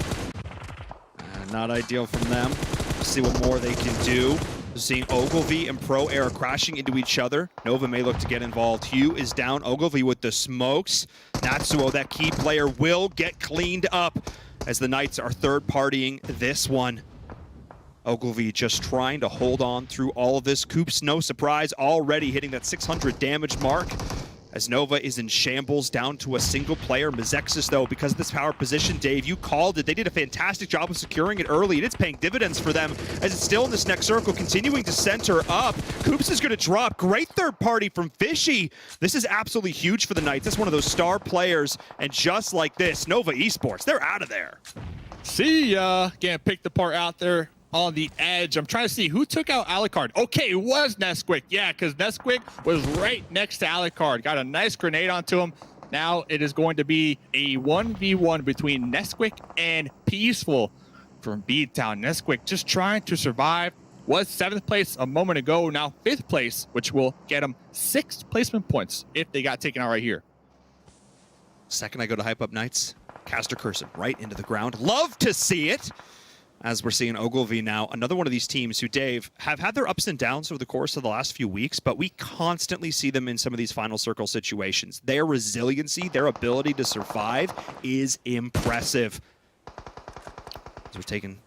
Not ideal from them. See what more they can do. Seeing Ogilvy and Pro Air crashing into each other. Nova may look to get involved. Hugh is down. Ogilvy with the smokes. Natsuo, that key player, will get cleaned up as the Knights are third-partying this one. Ogilvy just trying to hold on through all of this. Coops, no surprise, already hitting that 600 damage mark. As Nova is in shambles, down to a single player. Mezexis, though, because of this power position, Dave, you called it. They did a fantastic job of securing it early, and it's paying dividends for them as it's still in this next circle, continuing to center up. Coops is going to drop. Great third party from Fishy. This is absolutely huge for the Knights. That's one of those star players, and just like this, Nova Esports, they're out of there. See ya. Getting picked apart out there on the edge. I'm trying to see who took out Alucard. Okay, it was Nesquik. Yeah, because Nesquik was right next to Alucard. Got a nice grenade onto him. Now it is going to be a 1v1 between Nesquik and Peaceful from BTOWN. Nesquik just trying to survive. Was 7th place a moment ago. Now 5th place, which will get him 6 placement points if they got taken out right here. Second I go to hype up Knights. Caster Curson right into the ground. Love to see it. As we're seeing Ogilvy now, another one of these teams who, Dave, have had their ups and downs over the course of the last few weeks, but we constantly see them in some of these final circle situations. Their resiliency, their ability to survive is impressive. As we're taking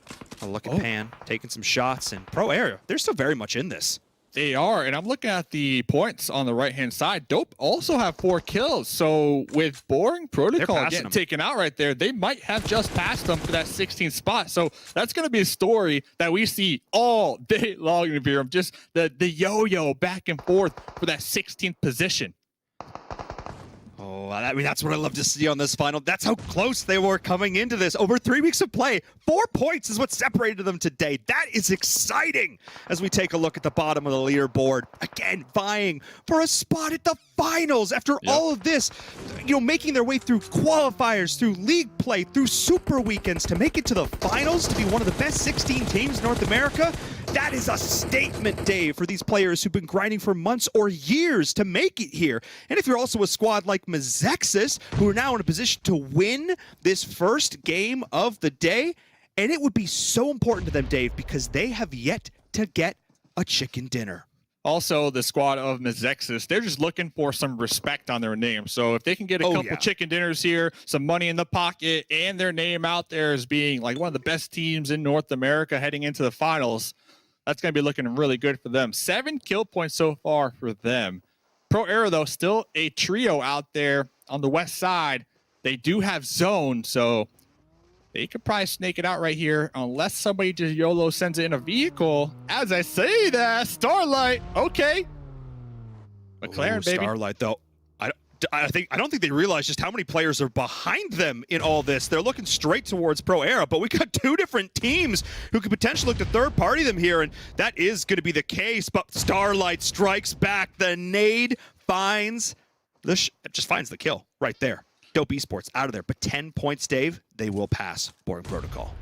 a look at Pan, taking some shots, and Pro Air, they're still very much in this. They are, and I'm looking at the points on the right-hand side. Dope also have 4 kills, so with Boring Protocol getting taken out right there, they might have just passed them for that 16th spot. So that's going to be a story that we see all day long in Miramar, just the yo-yo back and forth for that 16th position. Oh, I mean, that's what I love to see on this final. That's how close they were coming into this. Over 3 weeks of play, 4 points is what separated them today. That is exciting as we take a look at the bottom of the leaderboard. Again, vying for a spot at the finals after all of this, you know, making their way through qualifiers, through league play, through super weekends to make it to the finals, to be one of the best 16 teams in North America. That is a statement, Dave, for these players who've been grinding for months or years to make it here. And if you're also a squad like Mezexis, who are now in a position to win this first game of the day, and it would be so important to them, Dave, because they have yet to get a chicken dinner. Also, the squad of Mezexis, they're just looking for some respect on their name. So if they can get a couple chicken dinners here, some money in the pocket, and their name out there as being like one of the best teams in North America heading into the finals, that's going to be looking really good for them. 7 kill points so far for them. Pro Air, though, still a trio out there on the west side. They do have zone, so they could probably snake it out right here unless somebody just YOLO sends it in a vehicle. As I say that, Starlight, okay. McLaren, baby. Starlight, though. I don't think they realize just how many players are behind them in all this. They're looking straight towards Pro Era, but we got 2 different teams who could potentially look to third party them here, and that is going to be the case. But Starlight strikes back. The nade finds just finds the kill right there. Dope Esports out of there, but 10 points, Dave. They will pass Boring Protocol.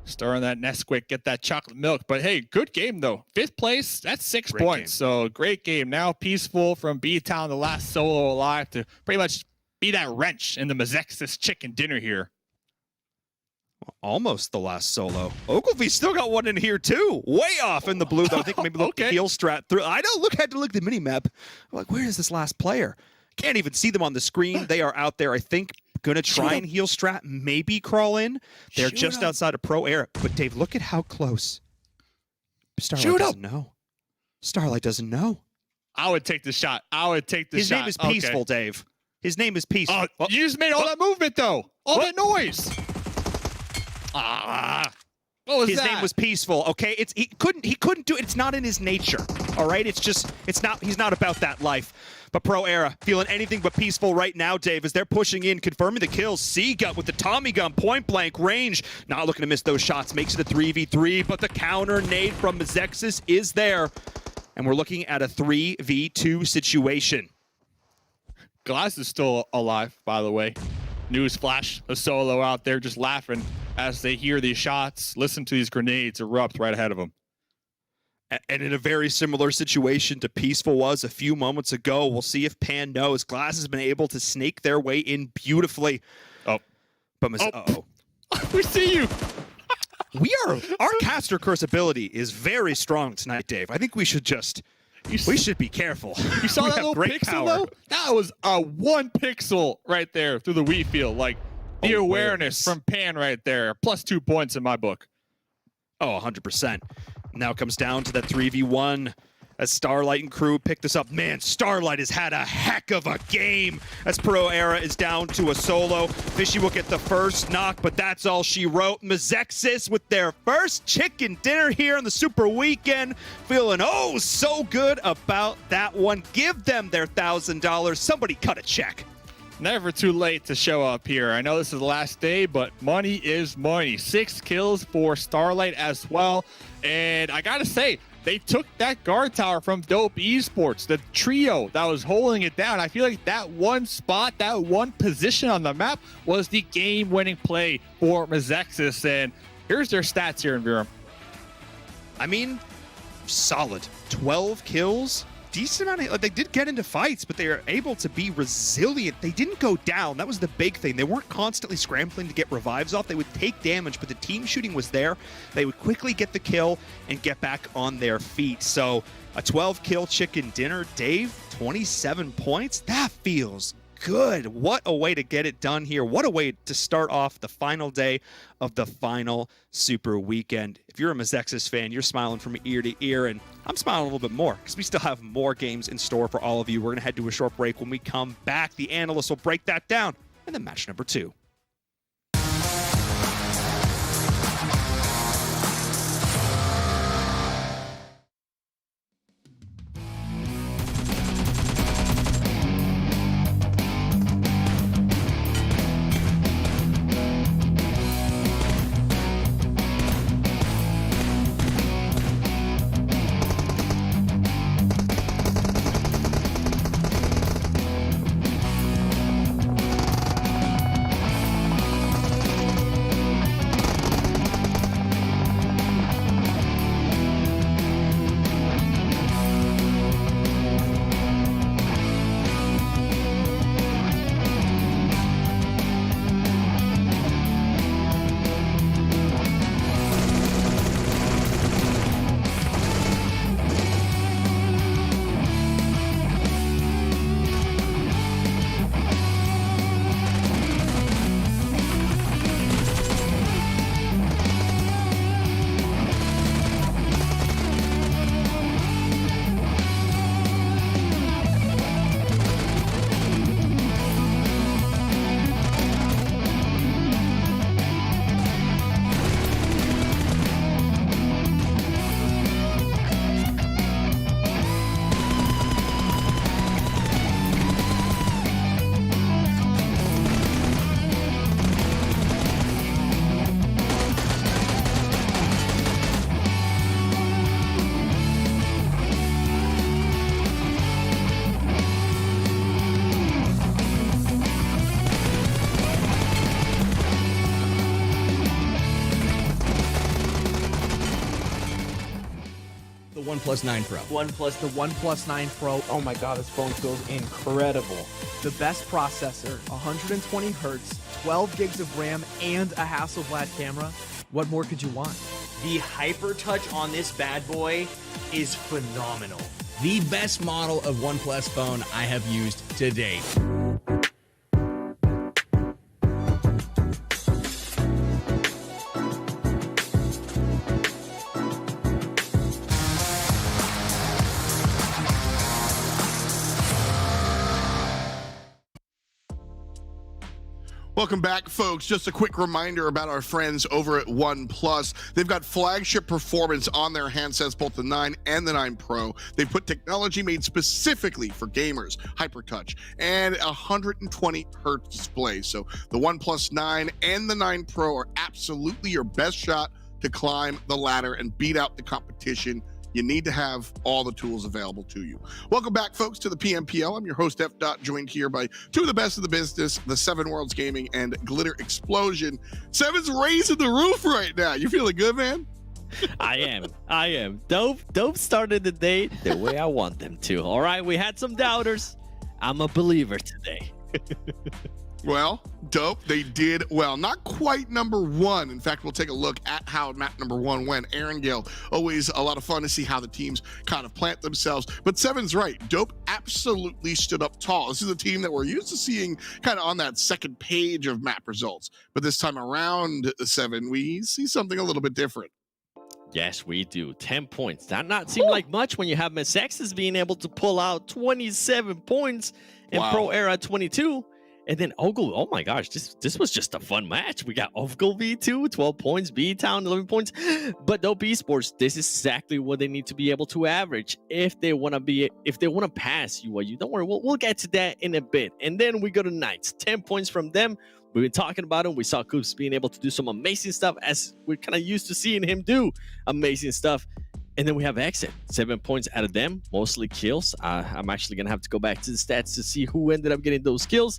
Stir on that Nesquik, get that chocolate milk. But hey, good game though. 5th place, that's 6 points. So great game. Now Peaceful from BTOWN, the last solo alive, to pretty much be that wrench in the Mezexis chicken dinner here. Almost the last solo. Ogilvy still got one in here too. Way off in the blue though. I think maybe look heel strat through. I don't had to look at the mini map. I'm like, where is this last player? Can't even see them on the screen. They are out there, I think. Gonna try and heel strat, maybe crawl in. They're just outside of Pro Air. But Dave, look at how close. Starlight doesn't know. Starlight doesn't know. I would take the shot. I would take the shot. His name is Peaceful, Dave. His name is Peaceful. You just made all that movement though. All that noise. What was his that? name was Peaceful. Okay, he couldn't do it. It's not in his nature. All right, he's not about that life. But Pro Era feeling anything but peaceful right now, Dave, as they're pushing in, confirming the kills. C-Gut with the Tommy gun, point blank range. Not looking to miss those shots. Makes it a 3v3, but the counter nade from Mezexis is there. And we're looking at a 3v2 situation. Glass is still alive, by the way. Newsflash, a solo out there just laughing as they hear these shots, listen to these grenades erupt right ahead of them. And in a very similar situation to Peaceful was a few moments ago. We'll see if Pan knows. Glass has been able to snake their way in beautifully. Oh. But We see you. Our caster curse ability is very strong tonight, Dave. I think we should we should be careful. You saw We that have little great pixel power. though? That was a 1 pixel right there through the wheat field. Like the awareness from Pan right there. Plus 2 points in my book. Oh, 100%. Now it comes down to that 3v1 as Starlight and crew pick this up. Man, Starlight has had a heck of a game as Pro Era is down to a solo. Fishy will get the first knock, but that's all she wrote. Mezexis with their first chicken dinner here on the Super Weekend. Feeling oh so good about that one. Give them their $1,000. Somebody cut a check. Never too late to show up here. I know this is the last day, but money is money. 6 kills for Starlight as well. And I gotta say, they took that guard tower from Dope Esports, the trio that was holding it down. I feel like that one spot, that one position on the map was the game-winning play for Mezexis. And here's their stats here in Miramar. I mean, solid. 12 kills. Decent amount of, like, they did get into fights, but they are able to be resilient. They didn't go down. That was the big thing. They weren't constantly scrambling to get revives off. They would take damage, but the team shooting was there. They would quickly get the kill and get back on their feet. So a 12-kill chicken dinner. Dave, 27 points. That feels good. What a way to get it done here. What a way to start off the final day of the final Super Weekend. If you're a Mezexis fan, you're smiling from ear to ear, and I'm smiling a little bit more because we still have more games in store for all of you. We're going to head to a short break. When we come back, the analysts will break that down, and then match number 2. OnePlus 9 Pro. The OnePlus 9 Pro. Oh my god, this phone feels incredible. The best processor, 120 hertz, 12 gigs of RAM, and a Hasselblad camera. What more could you want? The HyperTouch on this bad boy is phenomenal. The best model of OnePlus phone I have used to date. Welcome back, folks. Just a quick reminder about our friends over at OnePlus. They've got flagship performance on their handsets, both the 9 and the 9 Pro. They put technology made specifically for gamers, HyperTouch, and 120 hertz display. So the OnePlus 9 and the 9 Pro are absolutely your best shot to climb the ladder and beat out the competition. You need to have all the tools available to you. Welcome back, folks, to the PMPL. I'm your host, F. Joined here by two of the best of the business, the Seven Worlds Gaming and Glitter Explosion. Seven's raising the roof right now. You feeling good, man? I am. Dope started the day the way I want them to. All right, we had some doubters. I'm a believer today. Well, dope. They did well. Not quite number one. In fact, we'll take a look at how map number one went. Erangel, always a lot of fun to see how the teams kind of plant themselves. But Seven's right. Dope absolutely stood up tall. This is a team that we're used to seeing kind of on that second page of map results. But this time around, Seven, we see something a little bit different. Yes, we do. 10 points. That not seem like much when you have Mezexis being able to pull out 27 points and Pro Era 22. And then Ogilvy, oh my gosh, this was just a fun match. We got Ogilvy too, 12 points, BTOWN 11 points. But Dope Esports, this is exactly what they need to be able to average if they want to pass UIU. Don't worry, we'll get to that in a bit. And then we go to Knights, 10 points from them. We've been talking about him. We saw Coops being able to do some amazing stuff, as we're kind of used to seeing him do amazing stuff. And then we have XSET, 7 points out of them, mostly kills. I'm actually going to have to go back to the stats to see who ended up getting those kills.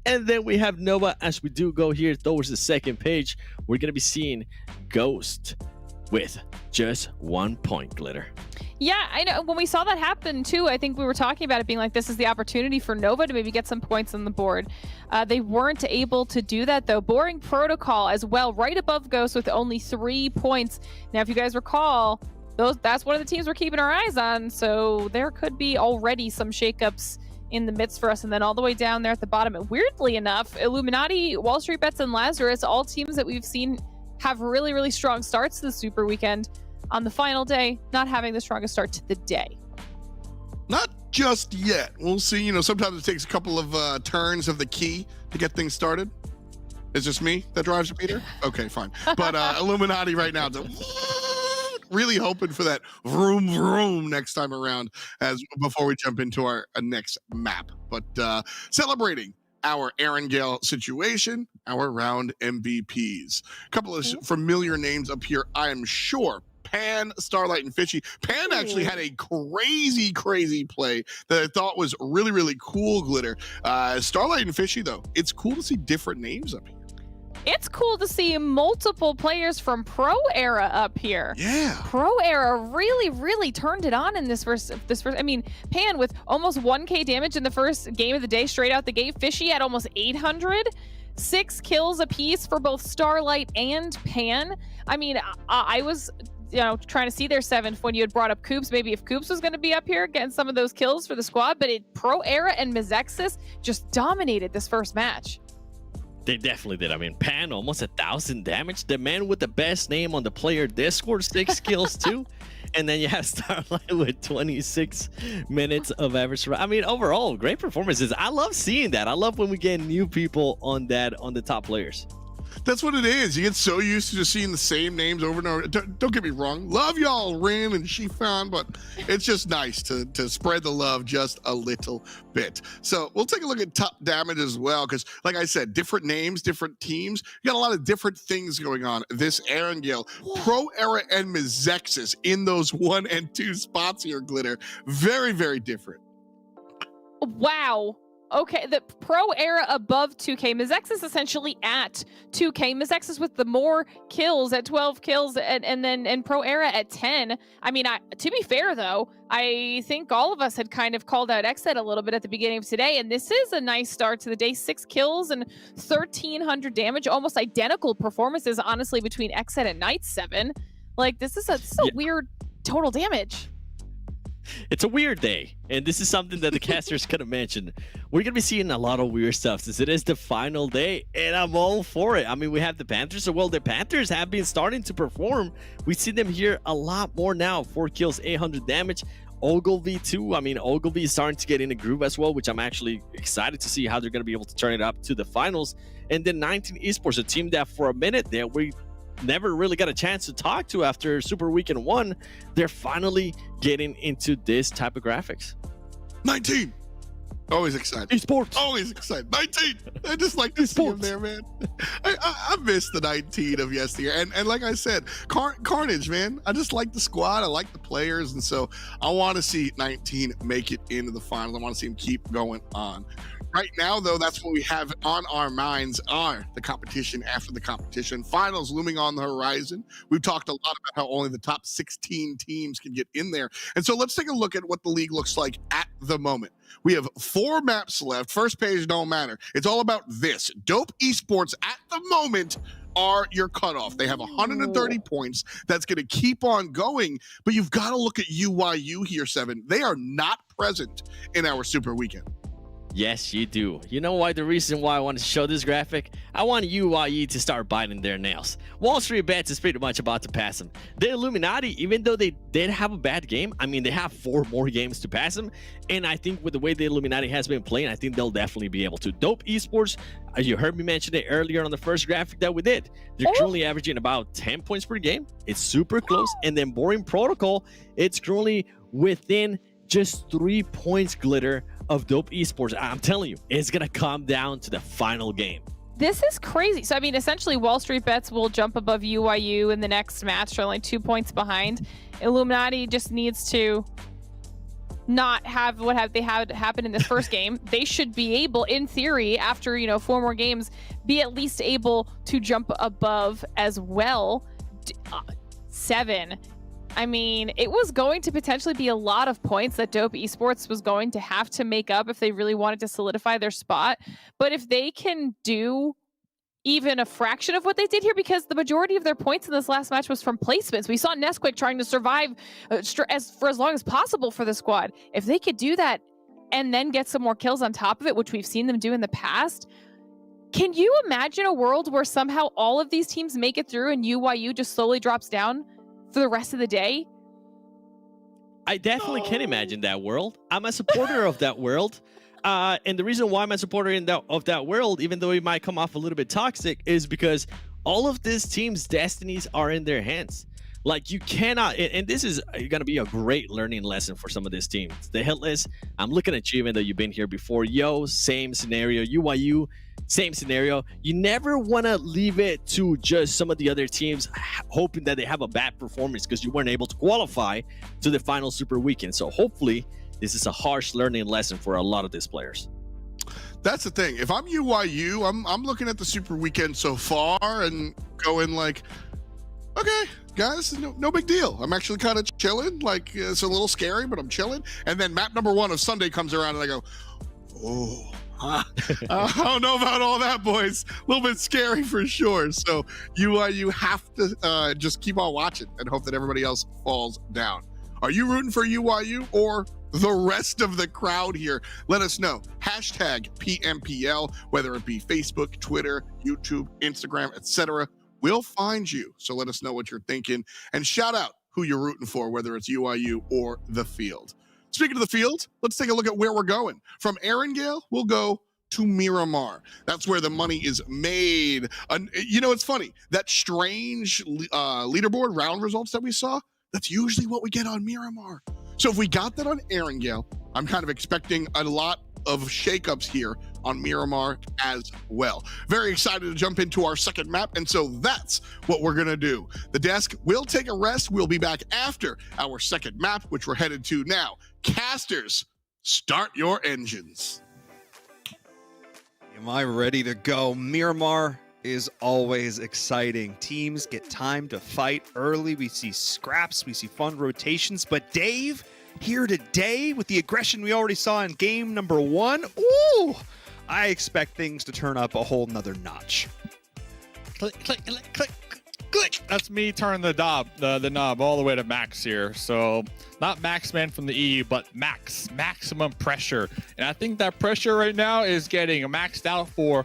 And then we have Nova. As we do go here towards the second page, we're going to be seeing Ghost with just 1 point, Glitter. Yeah, I know. When we saw that happen too, I think we were talking about it being like, this is the opportunity for Nova to maybe get some points on the board. They weren't able to do that though. Boring Protocol as well, right above Ghost with only 3 points. Now, if you guys recall, that's one of the teams we're keeping our eyes on. So there could be already some shakeups in the midst for us. And then all the way down there at the bottom, and weirdly enough, Illuminati, WallStreetBets, and Lazarus, all teams that we've seen have really, really strong starts to the Super Weekend. On the final day, not having the strongest start to the day. Not just yet. We'll see. You know, sometimes it takes a couple of turns of the key to get things started. It's just me that drives it, Peter? Okay, fine. But Illuminati right now, really hoping for that vroom vroom next time around before we jump into our next map. But celebrating our Erangel situation, our round MVPs. A couple of familiar names up here, I am sure. Pan, Starlight, and Fishy. Pan actually had a crazy play that I thought was really, really cool, Glitter. Starlight and Fishy, though, it's cool to see different names up here. It's cool to see multiple players from Pro Era up here. Yeah. Pro Era really turned it on in this first. I mean, Pan with almost 1K damage in the first game of the day straight out the gate. Fishy had almost 800. 6 kills apiece for both Starlight and Pan. I mean, I was trying to see their 7th when you had brought up Coops. Maybe if Coops was going to be up here getting some of those kills for the squad, but Pro Era and Mezexis just dominated this first match. They definitely did. I mean, Pan almost 1,000 damage. The man with the best name on the player Discord, 6 kills too. And then you have Starlight with 26 minutes of average. I mean, overall, great performances. I love seeing that. I love when we get new people on the top players. That's what it is. You get so used to just seeing the same names over and over. Don't get me wrong. Love y'all, Rin and Shifan, but it's just nice to spread the love just a little bit. So we'll take a look at top damage as well, because like I said, different names, different teams. You got a lot of different things going on. This Erangel, Pro Era, and Mezexis in those 1 and 2 spots here, Glitter. Very different. Wow. Okay, the Pro Era above 2K. Mezexis essentially at 2K. Mezexis with the more kills at 12 kills, and Pro Era at 10. I mean, to be fair though, I think all of us had kind of called out XSET a little bit at the beginning of today, and this is a nice start to the day. 6 kills and 1,300 damage, almost identical performances, honestly, between XSET and Knights 7. Like, this is a weird total damage. It's a weird day, and this is something that the casters could have mentioned. We're going to be seeing a lot of weird stuff since it is the final day, and I'm all for it. I mean, we have the Panthers. So, well, the Panthers have been starting to perform. We see them here a lot more now. 4 kills, 800 damage. Ogilvy, too. I mean, Ogilvy is starting to get in a groove as well, which I'm actually excited to see how they're going to be able to turn it up to the finals. And then 19 Esports, a team that for a minute there, we never really got a chance to talk to after Super Weekend 1. They're finally getting into this type of graphics. 19. Always excited. Esports. Always excited. 19. I just like to see him there, man. I miss the 19 of yesteryear. And like I said, Carnage, man. I just like the squad. I like the players. And so I want to see 19 make it into the finals. I want to see him keep going on. Right now, though, that's what we have on our minds are the competition after the competition. Finals looming on the horizon. We've talked a lot about how only the top 16 teams can get in there. And so let's take a look at what the league looks like at the moment. We have 4 maps left. First page don't matter. It's all about this. Dope Esports at the moment are your cutoff. They have 130 points. That's going to keep on going, but you've got to look at UYU here, Seven. They are not present in our Super Weekend. Yes, you do. You know why? The reason why I wanted to show this graphic? I want UYE to start biting their nails. WallStreetBets is pretty much about to pass them. The Illuminati, even though they did have a bad game, I mean, they have 4 more games to pass them. And I think with the way the Illuminati has been playing, I think they'll definitely be able to. Dope Esports, you heard me mention it earlier on the first graphic that we did. They're currently averaging about 10 points per game. It's super close. And then Boring Protocol, it's currently within just 3 points, Glitter, of Dope Esports. I'm telling you, it's going to come down to the final game. This is crazy. So, I mean, essentially, WallStreetBets will jump above UYU in the next match. They're only 2 points behind. Illuminati just needs to not have what they had happen in this first game. They should be able, in theory, after 4 more games, be at least able to jump above as well. 7. I mean, it was going to potentially be a lot of points that Dope Esports was going to have to make up if they really wanted to solidify their spot. But if they can do even a fraction of what they did here, because the majority of their points in this last match was from placements. We saw Nesquik trying to survive for as long as possible for the squad. If they could do that and then get some more kills on top of it, which we've seen them do in the past, can you imagine a world where somehow all of these teams make it through and UYU just slowly drops down for the rest of the day? I definitely can imagine that world. I'm a supporter of that world. And the reason why I'm a supporter of that world, even though it might come off a little bit toxic, is because all of these teams' destinies are in their hands. Like, you cannot, and this is going to be a great learning lesson for some of these teams. The Hitless, I'm looking at you, even though you've been here before. Yo, same scenario. UYU, same scenario. You never want to leave it to just some of the other teams hoping that they have a bad performance because you weren't able to qualify to the final Super Weekend. So hopefully this is a harsh learning lesson for a lot of these players. That's the thing. If I'm UYU, I'm looking at the Super Weekend so far and going like, okay, guys, no big deal. I'm actually kind of chilling. Like, it's a little scary, but I'm chilling. And then map number 1 of Sunday comes around and I go, oh, I don't know about all that, boys. A little bit scary for sure. So UYU have to just keep on watching and hope that everybody else falls down. Are you rooting for UYU or the rest of the crowd here? Let us know. Hashtag PMPL, whether it be Facebook, Twitter, YouTube, Instagram, etc. We'll find you. So let us know what you're thinking and shout out who you're rooting for, whether it's UYU or the field. Speaking of the field, let's take a look at where we're going. From Erangel, we'll go to Miramar. That's where the money is made. It's funny. That strange leaderboard round results that we saw, that's usually what we get on Miramar. So if we got that on Erangel, I'm kind of expecting a lot of shakeups here on Miramar as well. Very excited to jump into our second map, and so that's what we're gonna do. The desk will take a rest. We'll be back after our second map, which we're headed to now. Casters, start your engines. Am I ready to go? Miramar is always exciting. Teams get time to fight early. We see scraps, we see fun rotations, but Dave here today with the aggression we already saw in game number 1. Ooh, I expect things to turn up a whole nother notch. Click, click, click, click, click. That's me turning the knob all the way to max here. So not max man from the EU, but maximum pressure. And I think that pressure right now is getting maxed out for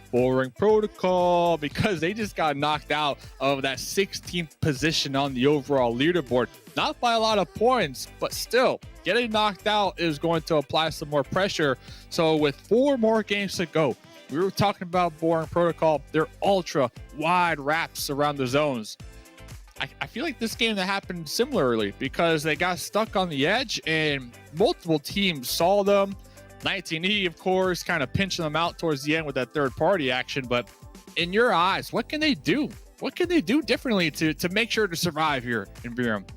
Boring Protocol because they just got knocked out of that 16th position on the overall leaderboard. Not by a lot of points, but still, getting knocked out is going to apply some more pressure. So with 4 more games to go, we were talking about Boring Protocol, their ultra wide wraps around the zones. I feel like this game that happened similarly because they got stuck on the edge and multiple teams saw them. 19E, of course, kind of pinching them out towards the end with that third-party action. But in your eyes, what can they do? What can they do differently to make sure to survive here in BRM?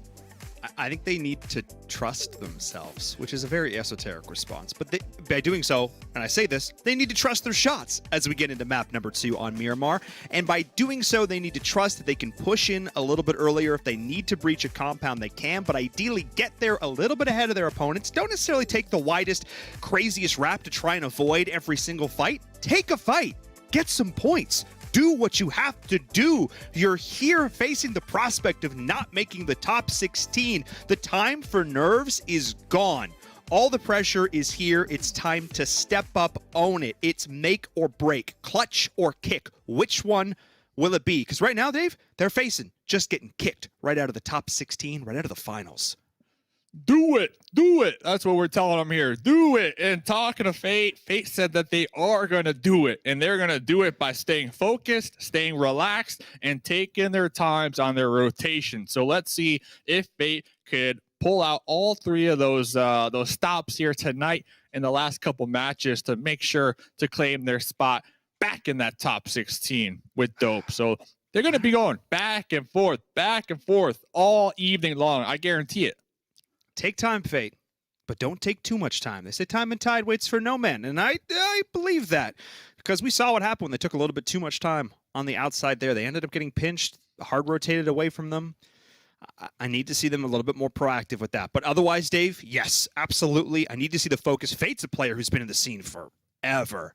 I think they need to trust themselves, which is a very esoteric response. But by doing so, and I say this, they need to trust their shots as we get into map number 2 on Miramar. And by doing so, they need to trust that they can push in a little bit earlier. If they need to breach a compound, they can, but ideally get there a little bit ahead of their opponents. Don't necessarily take the widest, craziest route to try and avoid every single fight. Take a fight. Get some points. Do what you have to do. You're here facing the prospect of not making the top 16. The time for nerves is gone. All the pressure is here. It's time to step up, own it. It's make or break, clutch or kick. Which one will it be? Because right now, Dave, they're facing just getting kicked right out of the top 16, right out of the finals. Do it. Do it. That's what we're telling them here. Do it. And talking to Fate, Fate said that they are going to do it. And they're going to do it by staying focused, staying relaxed, and taking their times on their rotation. So let's see if Fate could pull out all 3 of those stops here tonight in the last couple matches to make sure to claim their spot back in that top 16 with Dope. So they're going to be going back and forth all evening long. I guarantee it. Take time, Fate, but don't take too much time. They say time and tide waits for no man, and I believe that because we saw what happened when they took a little bit too much time on the outside there. They ended up getting pinched, hard rotated away from them. I need to see them a little bit more proactive with that. But otherwise, Dave, yes, absolutely. I need to see the focus. Fate's a player who's been in the scene forever.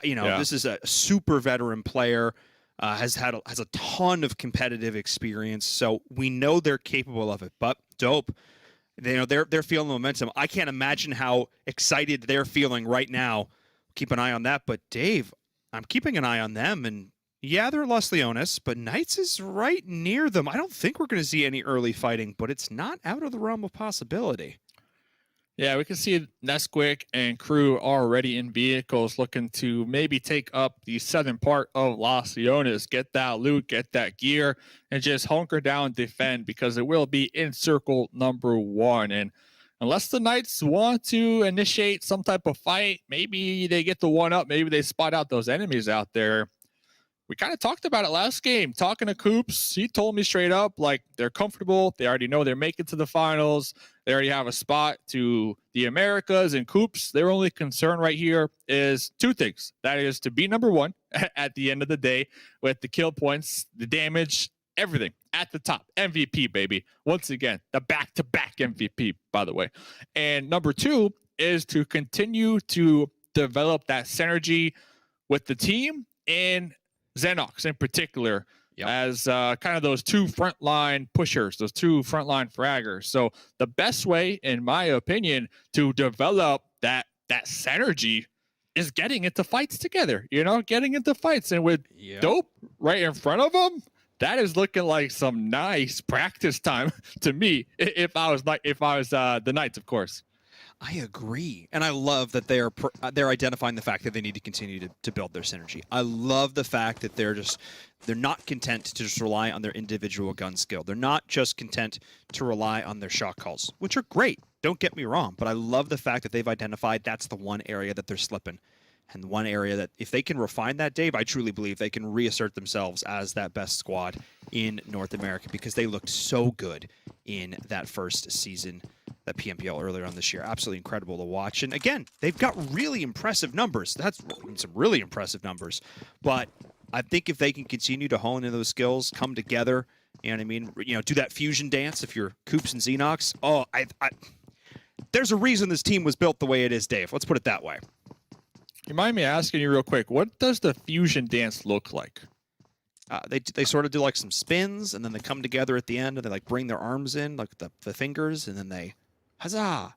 This is a super veteran player. Has a ton of competitive experience, so we know they're capable of it. But Dope. They're feeling the momentum. I can't imagine how excited they're feeling right now. Keep an eye on that. But Dave, I'm keeping an eye on them. And yeah, they're Los Leones, but Knights is right near them. I don't think we're going to see any early fighting, but it's not out of the realm of possibility. Yeah, we can see Nesquik and crew already in vehicles looking to maybe take up the southern part of Los Leones, get that loot, get that gear, and just hunker down, defend, because it will be in circle number 1. And unless the Knights want to initiate some type of fight, maybe they get the one up, maybe they spot out those enemies out there. We kind of talked about it last game. Talking to Coops, he told me straight up, like, they're comfortable. They already know they're making to the finals. They already have a spot to the Americas. And Coops, their only concern right here is 2 things. That is to be number 1 at the end of the day with the kill points, the damage, everything at the top. MVP, baby. Once again, the back-to-back MVP, by the way. And number 2 is to continue to develop that synergy with the team and Xenox in particular, as kind of those 2 frontline pushers, those 2 frontline fraggers. So the best way, in my opinion, to develop that synergy is getting into fights together, getting into fights. And with Dope right in front of them, that is looking like some nice practice time to me, if I was the Knights, of course. I agree. And I love that they're identifying the fact that they need to continue to build their synergy. I love the fact that they're not content to just rely on their individual gun skill. They're not just content to rely on their shot calls, which are great. Don't get me wrong, but I love the fact that they've identified that's the one area that they're slipping. And the one area that if they can refine that, Dave, I truly believe they can reassert themselves as that best squad in North America, because they looked so good in that first season, that PMPL earlier on this year. Absolutely incredible to watch. And again, they've got really impressive numbers. That's some really impressive numbers. But I think if they can continue to hone in those skills, come together, you know what I mean? Do that fusion dance if you're Coops and Xenox. Oh, there's a reason this team was built the way it is, Dave. Let's put it that way. You mind me asking you real quick, what does the fusion dance look like? They sort of do like some spins, and then they come together at the end, and they like bring their arms in, like the fingers, and then they, huzzah!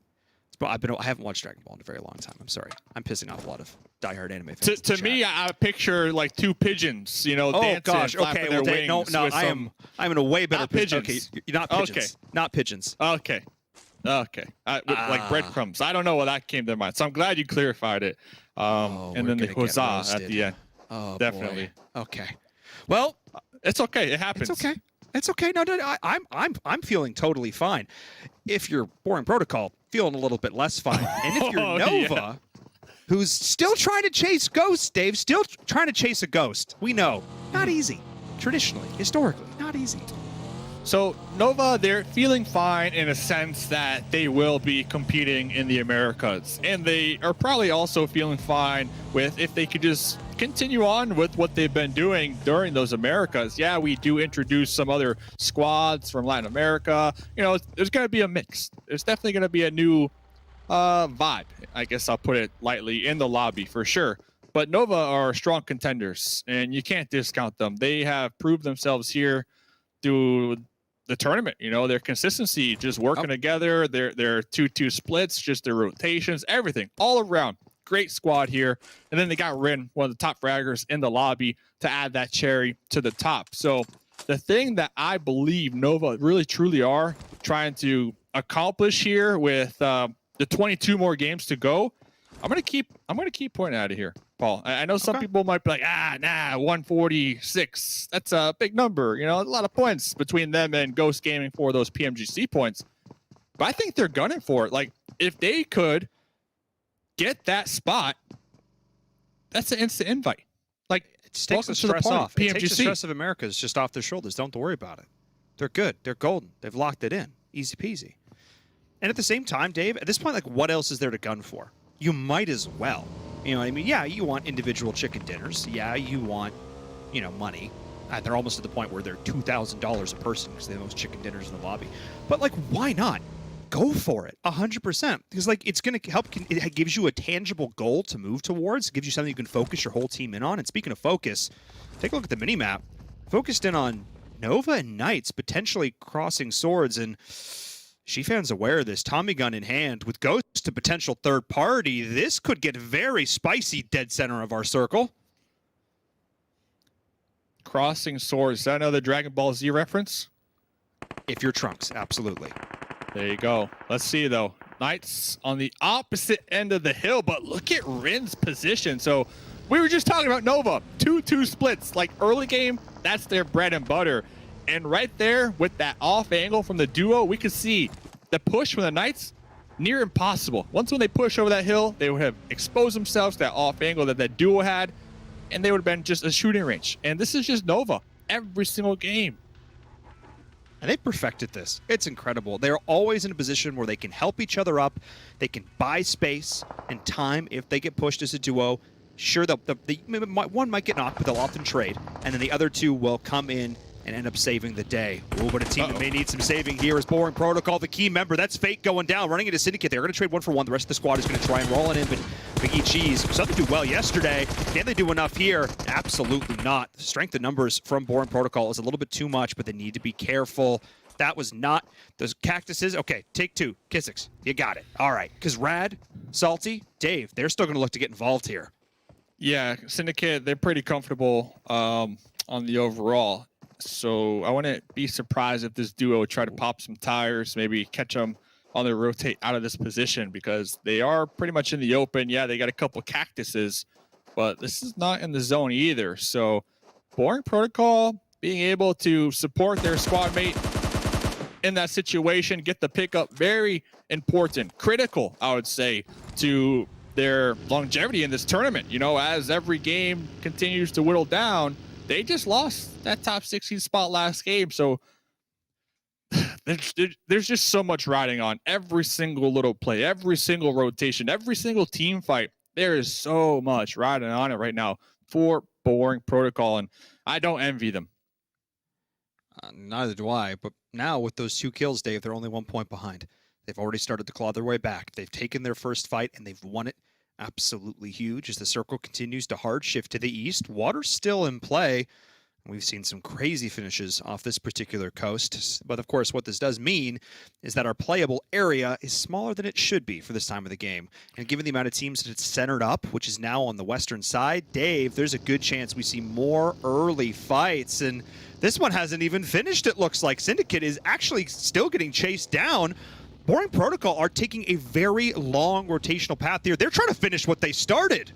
I haven't watched Dragon Ball in a very long time. I'm sorry. I'm pissing off a lot of diehard anime fans. To me, I picture like 2 pigeons, dancing, flapping their wings. No, I'm in a way better pigeons. Okay, not pigeons. Okay. Not pigeons. Okay. Like breadcrumbs. I don't know what that came to mind. So I'm glad you clarified it. And then the huzzah at the end. Oh, definitely. Boy. Okay. Well, it's okay. It happens. It's okay. It's okay. No, I'm feeling totally fine. If you're Boring Protocol, feeling a little bit less fine. And if you're Nova, who's still trying to chase ghosts, Dave, still trying to chase a ghost, we know, not easy. Traditionally, historically, not easy. So Nova, they're feeling fine in a sense that they will be competing in the Americas. And they are probably also feeling fine with if they could just continue on with what they've been doing during those Americas. Yeah, we do introduce some other squads from Latin America. You know, there's going to be a mix. There's definitely going to be a new vibe, I guess I'll put it lightly, in the lobby for sure. But Nova are strong contenders, and you can't discount them. They have proved themselves here through the tournament. You know, their consistency, just working together, their 2-2 splits, just their rotations, everything all around. Great squad here. And then they got Rin, one of the top fraggers in the lobby, to add that cherry to the top. So the thing that I believe Nova really truly are trying to accomplish here with the 22 more games to go, I'm gonna keep pointing at it here, Paul. I know some people might be like, 146. That's a big number. You know, a lot of points between them and Ghost Gaming for those PMGC points. But I think they're gunning for it. Like, if they could get that spot, that's an instant invite. Like, It just takes the stress off. It takes the stress of America's just off their shoulders. Don't worry about it. They're good. They're golden. They've locked it in. Easy peasy. And at the same time, Dave, at this point, like, what else is there to gun for? You might as well. You know what I mean? Yeah, you want individual chicken dinners. Yeah, you want, you know, money. They're almost at the point where they're $2,000 a person because they have those chicken dinners in the lobby. But, like, why not? Go for it, 100%. Because, like, it's going to help. It gives you a tangible goal to move towards. It gives you something you can focus your whole team in on. And speaking of focus, take a look at the mini-map. Focused in on Nova and Knights potentially crossing swords, and Shifan's aware of this. Tommy gun in hand with Ghost to potential third party. This could get very spicy, dead center of our circle. Crossing swords. Is that another Dragon Ball Z reference? If you're Trunks, absolutely. There you go. Let's see, though. Knights on the opposite end of the hill, but look at Rin's position. So we were just talking about Nova. 2-2 splits. Like, early game, that's their bread and butter. And right there with that off angle from the duo, we could see the push from the Knights near impossible. Once when they push over that hill, they would have exposed themselves to that off angle that that duo had, and they would have been just a shooting range. And this is just Nova every single game. And they perfected this. It's incredible. They're always in a position where they can help each other up. They can buy space and time if they get pushed as a duo. Sure, one might get knocked, but they'll often trade. And then the other two will come in and end up saving the day. Ooh, but a team that may need some saving here is Boring Protocol, the key member. That's Fate going down, running into Syndicate. They're going to trade 1-for-1. The rest of the squad is going to try and roll it in, but Big E Cheese, something do well yesterday. Can they do enough here? Absolutely not. The strength of numbers from Boring Protocol is a little bit too much, but they need to be careful. That was not those cactuses. Okay, take two. Kissix, you got it. All right, because Rad, Salty, Dave, they're still going to look to get involved here. Yeah, Syndicate, they're pretty comfortable on the overall. So I wouldn't be surprised if this duo would try to pop some tires, maybe catch them on their rotate out of this position, because they are pretty much in the open. Yeah, they got a couple cactuses, but this is not in the zone either. So Boring Protocol being able to support their squad mate in that situation, get the pickup, very important, critical, I would say, to their longevity in this tournament. You know, as every game continues to whittle down, they just lost that top 16 spot last game. So there's just so much riding on every single little play, every single rotation, every single team fight. There is so much riding on it right now for Boring Protocol, and I don't envy them. Neither do I, but now with those 2 kills, Dave, they're only 1 point behind. They've already started to claw their way back. They've taken their first fight, and they've won it. Absolutely huge as the circle continues to hard shift to the east. Water's still in play. We've seen some crazy finishes off this particular coast. But of course, what this does mean is that our playable area is smaller than it should be for this time of the game. And given the amount of teams that it's centered up, which is now on the western side, Dave, there's a good chance we see more early fights. And this one hasn't even finished, it looks like. Syndicate is actually still getting chased down. Boring Protocol are taking a very long rotational path here. They're trying to finish what they started.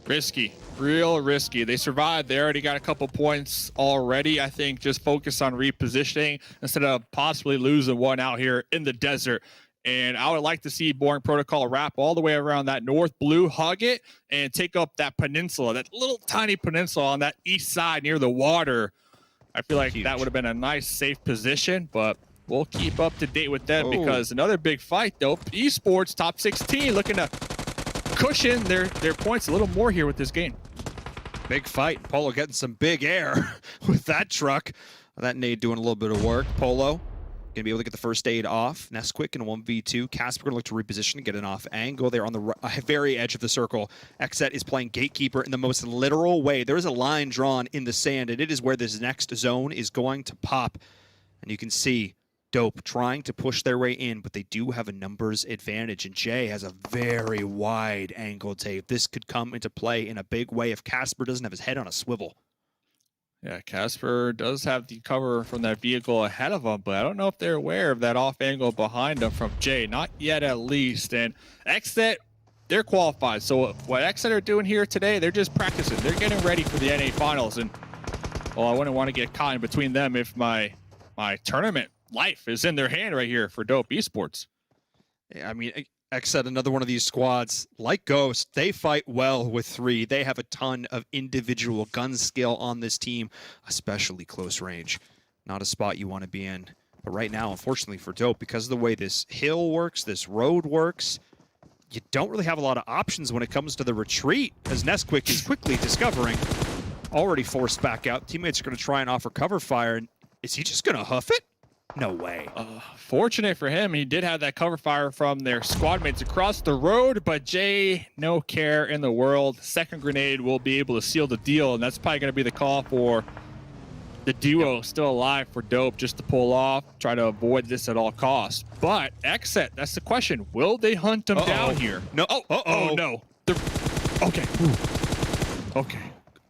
Risky, real risky. They survived. They already got a couple points already. I think just focus on repositioning instead of possibly losing one out here in the desert. And I would like to see Boring Protocol wrap all the way around that north blue, hug it, and take up that peninsula, that little tiny peninsula on that east side near the water. I feel like that would have been a nice, safe position, but we'll keep up to date with them because another big fight, though. Esports top 16 looking to cushion their points a little more here with this game. Big fight. Polo getting some big air with that truck. That nade doing a little bit of work. Polo gonna be able to get the first aid off. Nesquik in 1v2. Casper gonna look to reposition and get an off angle. They're on the very edge of the circle. XSET is playing gatekeeper in the most literal way. There is a line drawn in the sand, and it is where this next zone is going to pop. And you can see Dope trying to push their way in, but they do have a numbers advantage, and Jay has a very wide angle tape. This could come into play in a big way if Casper doesn't have his head on a swivel. Yeah, Casper does have the cover from that vehicle ahead of him, but I don't know if they're aware of that off angle behind him from Jay. Not yet, at least. And XSET, they're qualified. So what XSET are doing here today, they're just practicing. They're getting ready for the NA finals. And, well, I wouldn't want to get caught in between them if my tournament life is in their hand right here for Dope Esports. Yeah, I mean, XSET, another one of these squads, like Ghost, they fight well with 3. They have a ton of individual gun skill on this team, especially close range. Not a spot you want to be in. But right now, unfortunately for Dope, because of the way this hill works, this road works, you don't really have a lot of options when it comes to the retreat, as Nesquik is quickly discovering. Already forced back out. Teammates are going to try and offer cover fire. And is he just going to hoof it? No way. Fortunate for him, he did have that cover fire from their squad mates across the road, but Jay, no care in the world. Second grenade will be able to seal the deal, and that's probably going to be the call for the duo still alive for Dope, just to pull off, try to avoid this at all costs. But XSET, that's the question. Will they hunt him down here? No. Oh, no. Okay. Okay.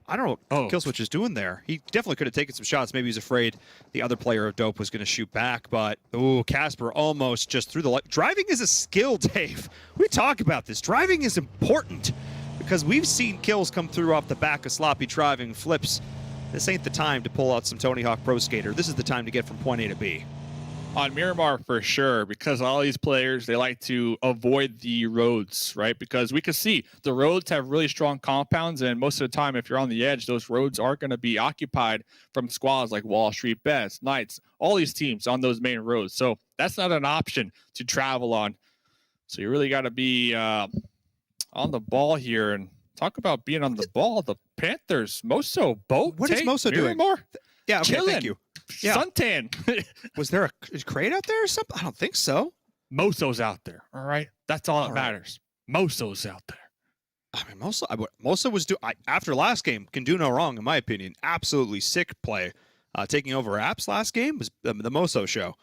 I don't know what Killswitch is doing there. He definitely could have taken some shots. Maybe he's afraid the other player of Dope was going to shoot back, but Casper almost just threw the light. Driving is a skill, Dave. We talk about this. Driving is important because we've seen kills come through off the back of sloppy driving flips. This ain't the time to pull out some Tony Hawk Pro Skater. This is the time to get from point A to B. On Miramar, for sure, because all these players, they like to avoid the roads, right? Because we can see the roads have really strong compounds, and most of the time, if you're on the edge, those roads are going to be occupied from squads like WallStreetBets, Knights, all these teams on those main roads. So that's not an option to travel on. So you really got to be on the ball here. And talk about being on the ball. The Panthers, Moso, Boat, What is Moso doing? Yeah, okay, Chilling. thank you. Yeah. Suntan. Was there a crate out there or something? I don't think so. Moso's out there. All right. That's all that matters. Moso's out there. I mean, Moso was after last game, can do no wrong, in my opinion. Absolutely sick play. Taking over Apps last game was the Moso show.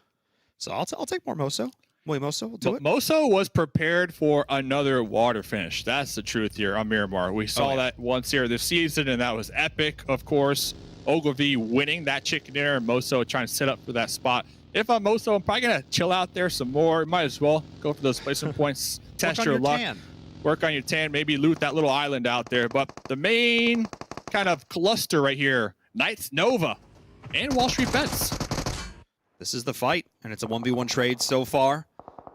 So I'll take more Moso. William Moso will do it. Moso was prepared for another water finish. That's the truth here on Miramar. We saw that once here this season, and that was epic, of course. Ogilvy winning that chicken dinner, and Moso trying to set up for that spot. If I'm Moso, I'm probably going to chill out there some more. Might as well go for those placement points, test your luck. Work on your tan, maybe loot that little island out there. But the main kind of cluster right here, Knights, Nova, and WallStreetBets. This is the fight, and it's a 1v1 trade so far.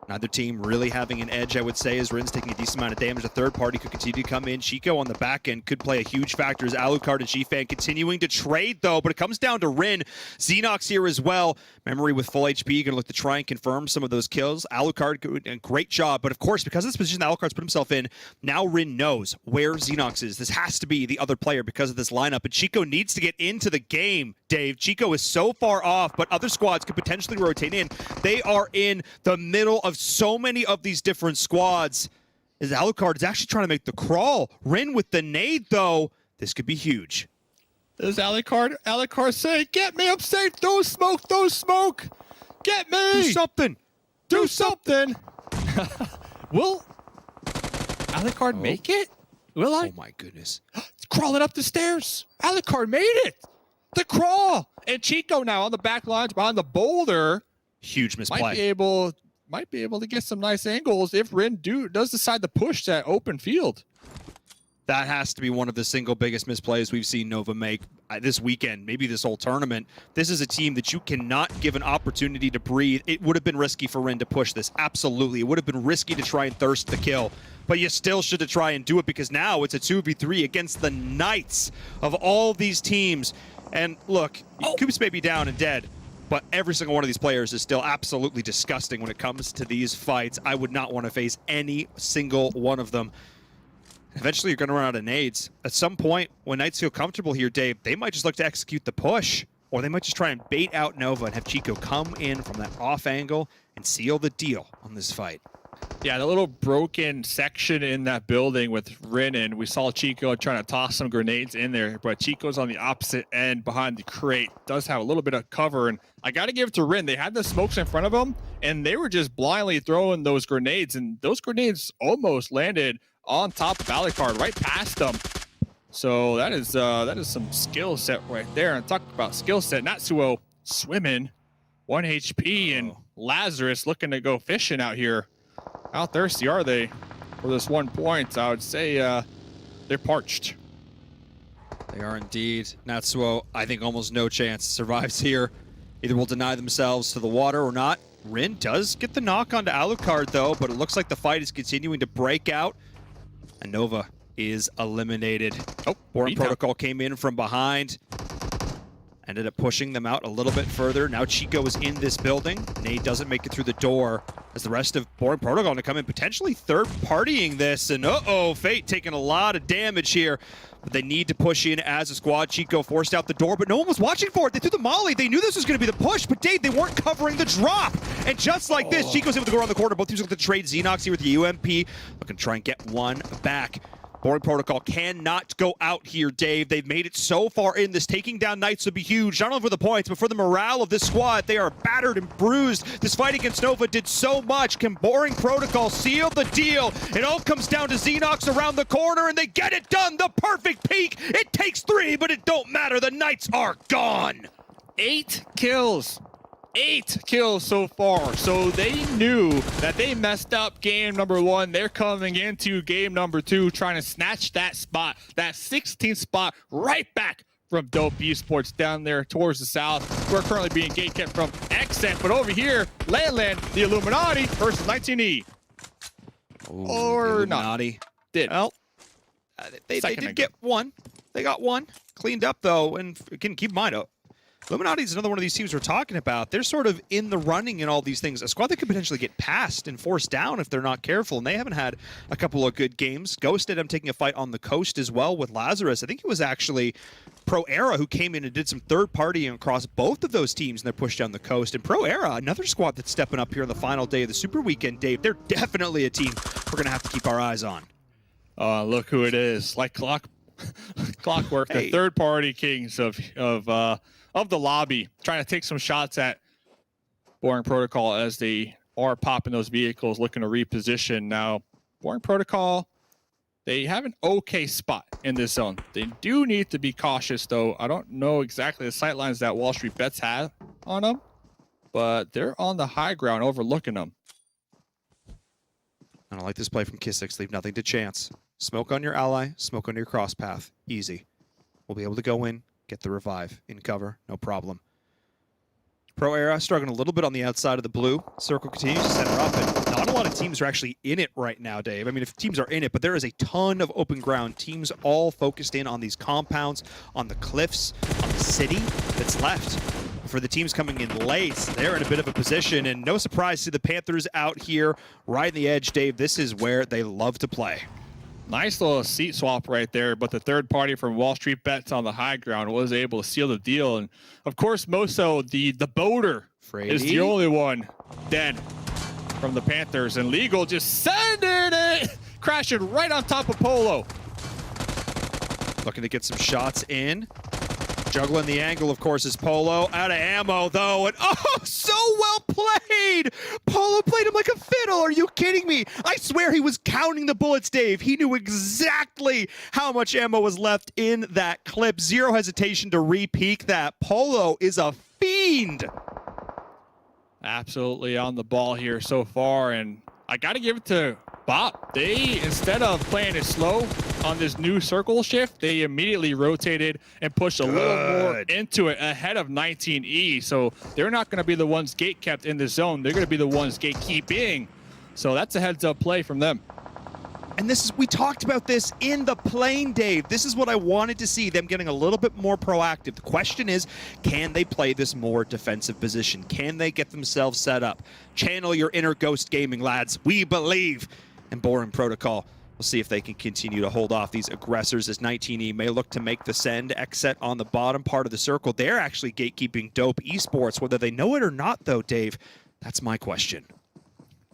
Neither team really having an edge, I would say, as Rin's taking a decent amount of damage. The third party could continue to come in. Chico on the back end could play a huge factor as Alucard and G-Fan continuing to trade, though, but it comes down to Rin. Xenox here as well. Memory with full HP, going to look to try and confirm some of those kills. Alucard, good and great job, but of course, because of this position that Alucard's put himself in, now Rin knows where Xenox is. This has to be the other player because of this lineup, and Chico needs to get into the game, Dave. Chico is so far off, but other squads could potentially rotate in. They are in the middle of so many of these different squads. As Alucard is actually trying to make the crawl. Rin with the nade, though. This could be huge. Does Alucard say, get me up safe, don't smoke, get me. Do something. Do something. Will Alucard make it? Will I? Oh my goodness. Crawling up the stairs. Alucard made it. The crawl. And Chico now on the back lines behind the boulder. Huge misplay. Might be able to get some nice angles if Rin does decide to push that open field. That has to be one of the single biggest misplays we've seen Nova make this weekend, maybe this whole tournament. This is a team that you cannot give an opportunity to breathe. It would have been risky for Rin to push this. Absolutely. It would have been risky to try and thirst the kill. But you still should have tried and do it because now it's a 2v3 against the Knights of all these teams. And look, Coops may be down and dead, but every single one of these players is still absolutely disgusting when it comes to these fights. I would not want to face any single one of them. Eventually, you're going to run out of nades. At some point, when Knights feel comfortable here, Dave, they might just look to execute the push, or they might just try and bait out Nova and have Chico come in from that off angle and seal the deal on this fight. Yeah, the little broken section in that building with Rinnan, we saw Chico trying to toss some grenades in there, but Chico's on the opposite end behind the crate. Does have a little bit of cover, and I got to give it to Rin. They had the smokes in front of them, and they were just blindly throwing those grenades, and those grenades almost landed on top of Alucard, right past them. So that is some skill set right there. And talk about skill set, Natsuo swimming, 1 HP, and Lazarus looking to go fishing out here. How thirsty are they for this 1 point? I would say they're parched. They are indeed. Natsuo, I think almost no chance survives here. Either will deny themselves to the water or not. Rin does get the knock onto Alucard though, but it looks like the fight is continuing to break out. And Nova is eliminated. Oh, Born Protocol came in from behind. Ended up pushing them out a little bit further. Now Chico is in this building. Nate doesn't make it through the door as the rest of Born Protocol to come in, potentially third-partying this. And Fate taking a lot of damage here. But they need to push in as a squad. Chico forced out the door, but no one was watching for it. They threw the molly. They knew this was going to be the push, but Dave, they weren't covering the drop. And just like this, Chico's able to go around the corner. Both teams looking to trade Xenox here with the UMP. Looking to try and get one back. Boring Protocol cannot go out here, Dave. They've made it so far in this. Taking down Knights would be huge, not only for the points, but for the morale of this squad. They are battered and bruised. This fight against Nova did so much. Can Boring Protocol seal the deal? It all comes down to Xenox around the corner, and they get it done. The perfect peak. It takes 3, but it don't matter. The Knights are gone. 8 kills. 8 kills so far. So they knew that they messed up game number 1. They're coming into game number 2 trying to snatch that spot, that 16th spot right back from Dope Esports down there towards the south. We're currently being gatekept from XSET, but over here, Land, the Illuminati versus 19E. Ooh, or Illuminati. not. Did. Well, they did get one. They got one. Cleaned up, though, and can keep in mind, Illuminati is another one of these teams we're talking about. They're sort of in the running in all these things. A squad that could potentially get passed and forced down if they're not careful, and they haven't had a couple of good games. Ghost ended up taking a fight on the coast as well with Lazarus. I think it was actually Pro Era who came in and did some third partying across both of those teams, and they're pushed down the coast. And Pro Era, another squad that's stepping up here on the final day of the Super Weekend, Dave. They're definitely a team we're going to have to keep our eyes on. Look who it is. Like clockwork, the third-party kings of the lobby, trying to take some shots at Boring Protocol as they are popping those vehicles, looking to reposition. Now, Boring Protocol, they have an okay spot in this zone. They do need to be cautious, though. I don't know exactly the sightlines that WallStreetBets have on them, but they're on the high ground overlooking them. I don't like this play from K6. Leave nothing to chance. Smoke on your ally, smoke on your cross path. Easy. We'll be able to go in, get the revive in cover, no problem. Pro Era struggling a little bit on the outside of the blue. Circle continues to center up, and not a lot of teams are actually in it right now, Dave. I mean, if teams are in it, but there is a ton of open ground. Teams all focused in on these compounds, on the cliffs, on the city that's left. For the teams coming in late, they're in a bit of a position, and no surprise to the Panthers out here right in the edge, Dave. This is where they love to play. Nice little seat swap right there, but the third party from WallStreetBets on the high ground was able to seal the deal. And of course, Moso, the boater, is the only one dead from the Panthers. And Legal just sending it, crashing right on top of Polo. Looking to get some shots in. Juggling the angle, of course, is Polo. Out of ammo, though, and oh, so well played! Polo played him like a fiddle. Are you kidding me? I swear he was counting the bullets, Dave. He knew exactly how much ammo was left in that clip. Zero hesitation to re-peek that. Polo is a fiend. Absolutely on the ball here so far, and I got to give it to Bop. They, instead of playing it slow on this new circle shift, they immediately rotated and pushed a little more into it ahead of 19E. So they're not going to be the ones gate kept in the zone. They're going to be the ones gatekeeping. So that's a heads up play from them. And this is, we talked about this in the plane, Dave. This is what I wanted to see, them getting a little bit more proactive. The question is, can they play this more defensive position? Can they get themselves set up? Channel your inner Ghost Gaming, lads. We believe in Boring Protocol. We'll see if they can continue to hold off these aggressors as 19E may look to make the send. XSET on the bottom part of the circle. They're actually gatekeeping Dope Esports. Whether they know it or not, though, Dave, that's my question.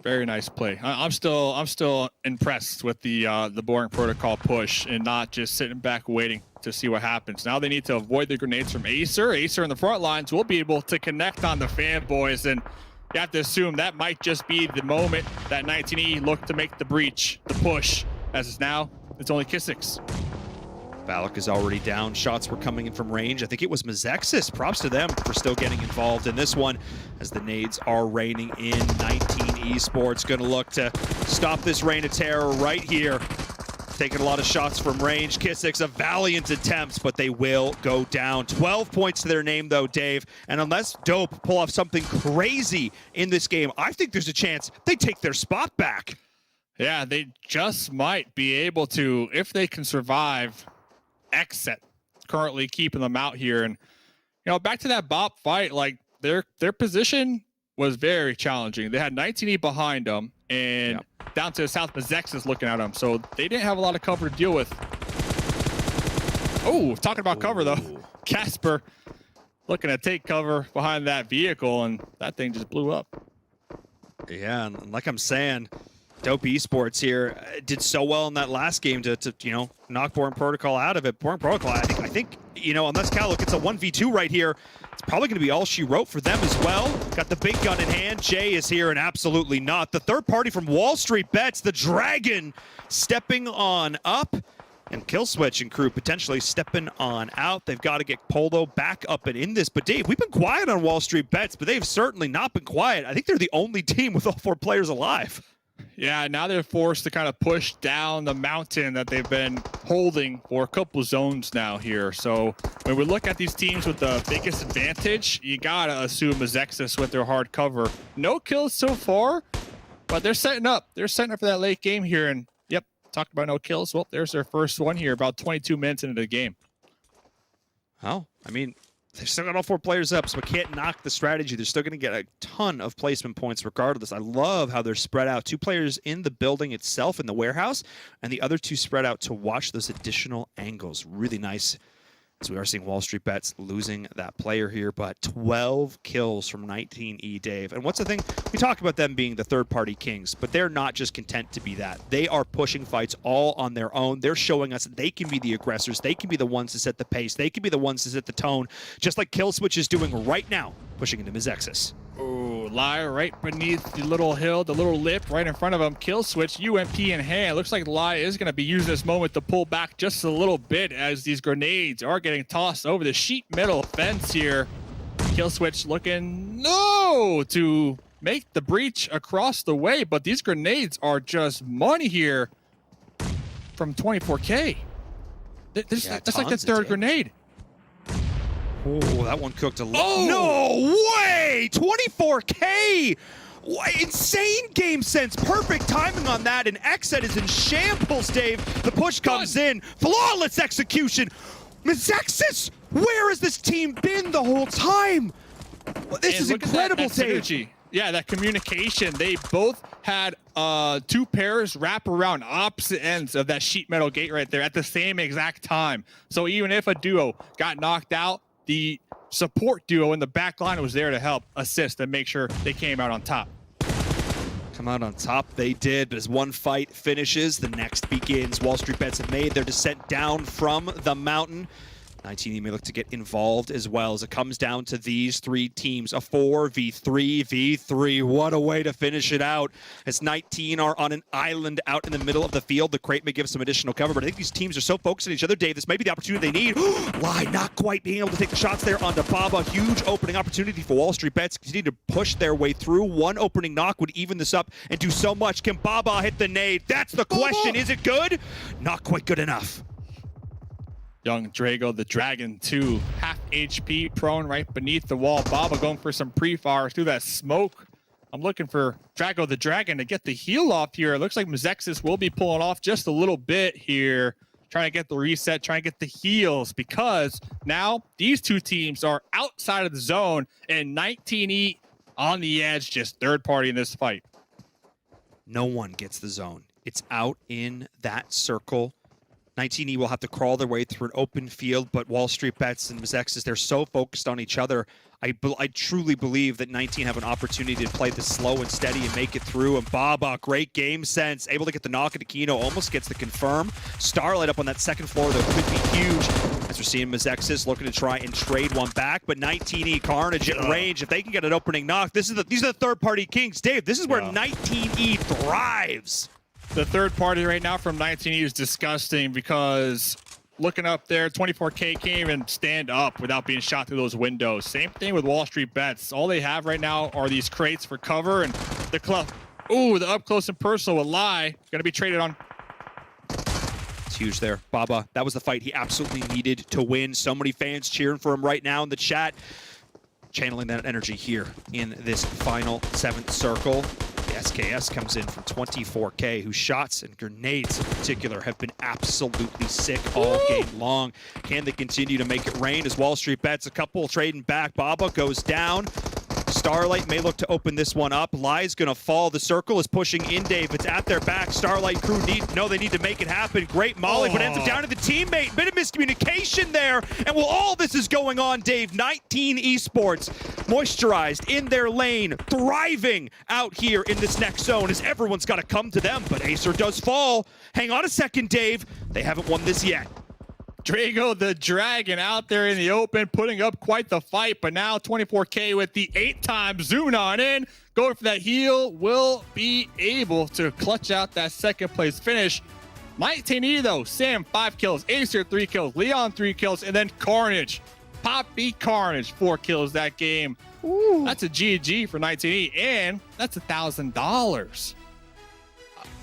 Very nice play. I'm still impressed with the Boring Protocol push and not just sitting back waiting to see what happens. Now they need to avoid the grenades from Acer. Acer in the front lines will be able to connect on the fanboys, and you have to assume that might just be the moment that 19E look to make the breach, the push. As is now, it's only Kissix. Valak is already down. Shots were coming in from range. I think it was Mezexis. Props to them for still getting involved in this one as the nades are raining in. 19 Esports going to look to stop this reign of terror right here. Taking a lot of shots from range. Kissix, a valiant attempt, but they will go down. 12 points to their name, though, Dave. And unless Dope pull off something crazy in this game, I think there's a chance they take their spot back. Yeah, they just might be able to, if they can survive. XSET currently keeping them out here, and back to that bop fight, like their position was very challenging. They had 19E behind them, and down to the south, Mezexis looking at them, so they didn't have a lot of cover to deal with. Oh, talking about cover though, Casper looking to take cover behind that vehicle, and that thing just blew up. Yeah, and like I'm saying, Dope Esports here did so well in that last game to knock Boring Protocol out of it. Boring Protocol, I think unless Cal gets a 1v2 right here, it's probably going to be all she wrote for them as well. Got the big gun in hand. Jay is here, and absolutely not. The third party from WallStreetBets, the Dragon, stepping on up, and Killswitch and crew potentially stepping on out. They've got to get Polo back up and in this. But Dave, we've been quiet on WallStreetBets, but they've certainly not been quiet. I think they're the only team with all 4 players alive. Yeah, now they're forced to kind of push down the mountain that they've been holding for a couple zones now here. So when we look at these teams with the biggest advantage, you gotta assume Mezexis with their hard cover. No kills so far, but they're setting up. They're setting up for that late game here. And yep, talked about no kills. Well, there's their first one here, about 22 minutes into the game. Oh, I mean, they've still got all 4 players up, so we can't knock the strategy. They're still going to get a ton of placement points regardless. I love how they're spread out. 2 players in the building itself, in the warehouse, and the other 2 spread out to watch those additional angles. Really nice. As we are seeing WallStreetBets losing that player here, but 12 kills from 19E, Dave. And what's the thing? We talk about them being the third-party kings, but they're not just content to be that. They are pushing fights all on their own. They're showing us that they can be the aggressors. They can be the ones to set the pace. They can be the ones to set the tone, just like Killswitch is doing right now, pushing into Mezexis. Oh, Lie right beneath the little hill, the little lip right in front of him. Killswitch, UMP in hand. Looks like Lie is going to be using this moment to pull back just a little bit as these grenades are getting tossed over the sheet metal fence here. Killswitch looking to make the breach across the way, but these grenades are just money here from 24K. That's like the third grenade. Oh, that one cooked a lot. Oh, no way! 24K! Insane game sense. Perfect timing on that, and XSET is in shambles, Dave. The push comes in. Flawless execution. Mezexis, where has this team been the whole time? This is incredible, Dave. Yeah, that communication. They both had 2 pairs wrap around opposite ends of that sheet metal gate right there at the same exact time. So even if a duo got knocked out, the support duo in the back line was there to help assist and make sure they came out on top. Come out on top, they did, but as one fight finishes, the next begins. WallStreetBets have made their descent down from the mountain. 19 may look to get involved as well as it comes down to these 3 teams. A 4v3v3. What a way to finish it out. As 19 are on an island out in the middle of the field. The crate may give some additional cover, but I think these teams are so focused on each other, Dave. This may be the opportunity they need. Lie not quite being able to take the shots there onto Baba. Huge opening opportunity for WallStreetBets. Continue to push their way through. One opening knock would even this up and do so much. Can Baba hit the nade? That's the question. Is it good? Not quite good enough. Young Drago, the Dragon 2, half HP, prone right beneath the wall. Baba going for some pre-fire through that smoke. I'm looking for Drago the Dragon to get the heal off here. It looks like Mezexis will be pulling off just a little bit here, trying to get the reset, trying to get the heals, because now these two teams are outside of the zone and 19E on the edge, just third party in this fight. No one gets the zone. It's out in that circle. 19E will have to crawl their way through an open field, but WallStreetBets and Mezexis, they're so focused on each other. I truly believe that 19 have an opportunity to play this slow and steady and make it through. And Baba, great game sense, able to get the knock into Kino, almost gets the confirm. Starlight up on that second floor, though, could be huge. As we're seeing Mezexis looking to try and trade one back, but 19E Carnage at range. If they can get an opening knock, these are the third-party kings. Dave, this is where 19E thrives. The third party right now from 19E is disgusting, because looking up there, 24K can't even stand up without being shot through those windows. Same thing with WallStreetBets. All they have right now are these crates for cover, and the club. Ooh, the up close and personal with Lai gonna be traded on. It's huge there. Baba, that was the fight he absolutely needed to win. So many fans cheering for him right now in the chat. Channeling that energy here in this final 7th circle. The SKS comes in from 24K, whose shots and grenades in particular have been absolutely sick all game long. Can they continue to make it rain? As WallStreetBets, a couple trading back. Baba goes down. Starlight may look to open this one up. Lai's gonna fall. The circle is pushing in, Dave. It's at their back. Starlight crew they need to make it happen. Great molly, but ends up down to the teammate. Bit of miscommunication there. And while all this is going on, Dave, 19 Esports moisturized in their lane, thriving out here in this next zone as everyone's got to come to them. But Acer does fall. Hang on a second, Dave. They haven't won this yet. Drago the Dragon out there in the open, putting up quite the fight, but now 24K with the 8-time zoom on in, going for that heal, will be able to clutch out that second place finish. 19E though, Sam 5 kills, Acer 3 kills, Leon 3 kills, and then Carnage. Poppy Carnage 4 kills that game. Ooh. That's a GG for 19E, and that's $1,000.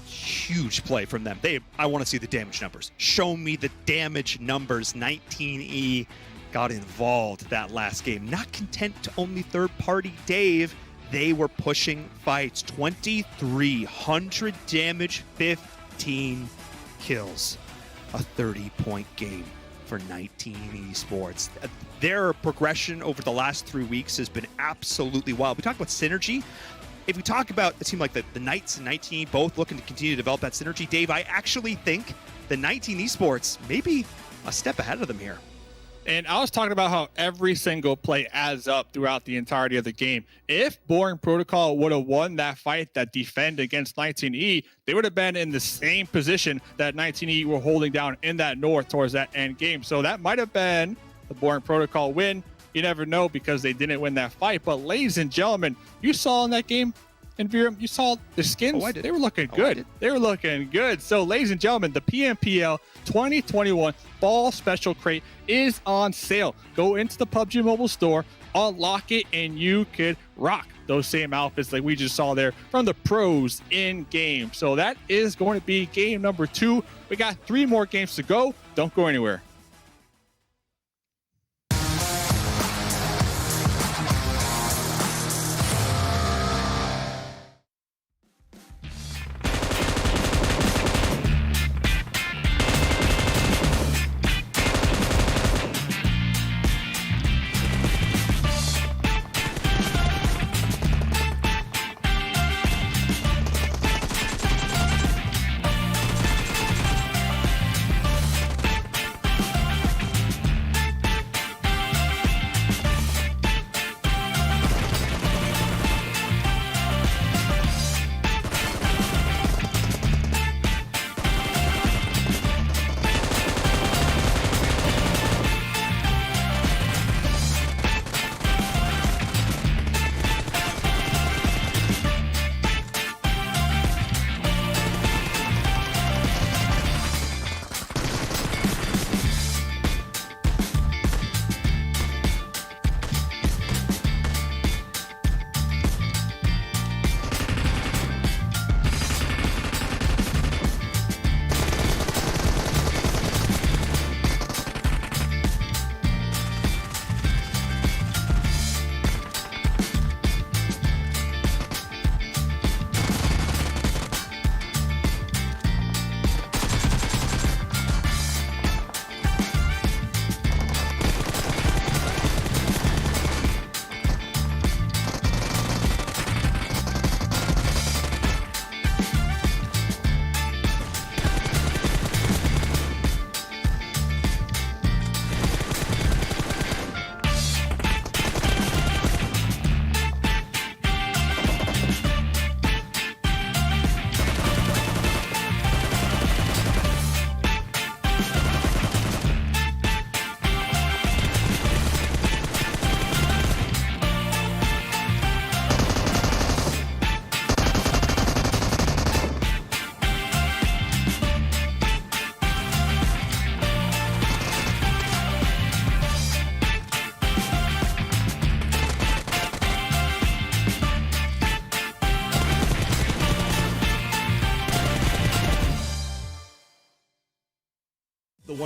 Huge play from them. I want to see the damage numbers. Show me the damage numbers. 19E got involved that last game. Not content to only third party, Dave. They were pushing fights. 2,300 damage, 15 kills. A 30-point game for 19 Esports. Their progression over the last 3 weeks has been absolutely wild. We talk about synergy. If we talk about a team like the Knights and 19 both looking to continue to develop that synergy, Dave, I actually think the 19 Esports may be a step ahead of them here. And I was talking about how every single play adds up throughout the entirety of the game. If Boring Protocol would have won that fight, that defend against 19E, they would have been in the same position that 19E were holding down in that north towards that end game. So that might have been the Boring Protocol win. You never know, because they didn't win that fight. But ladies and gentlemen, you saw in that game in Virum, you saw the skins. They were looking good. They were looking good. So ladies and gentlemen, the PMPL 2021 Fall Special Crate is on sale. Go into the PUBG Mobile store, unlock it, and you could rock those same outfits like we just saw there from the pros in game. So that is going to be game number 2. We got 3 more games to go. Don't go anywhere.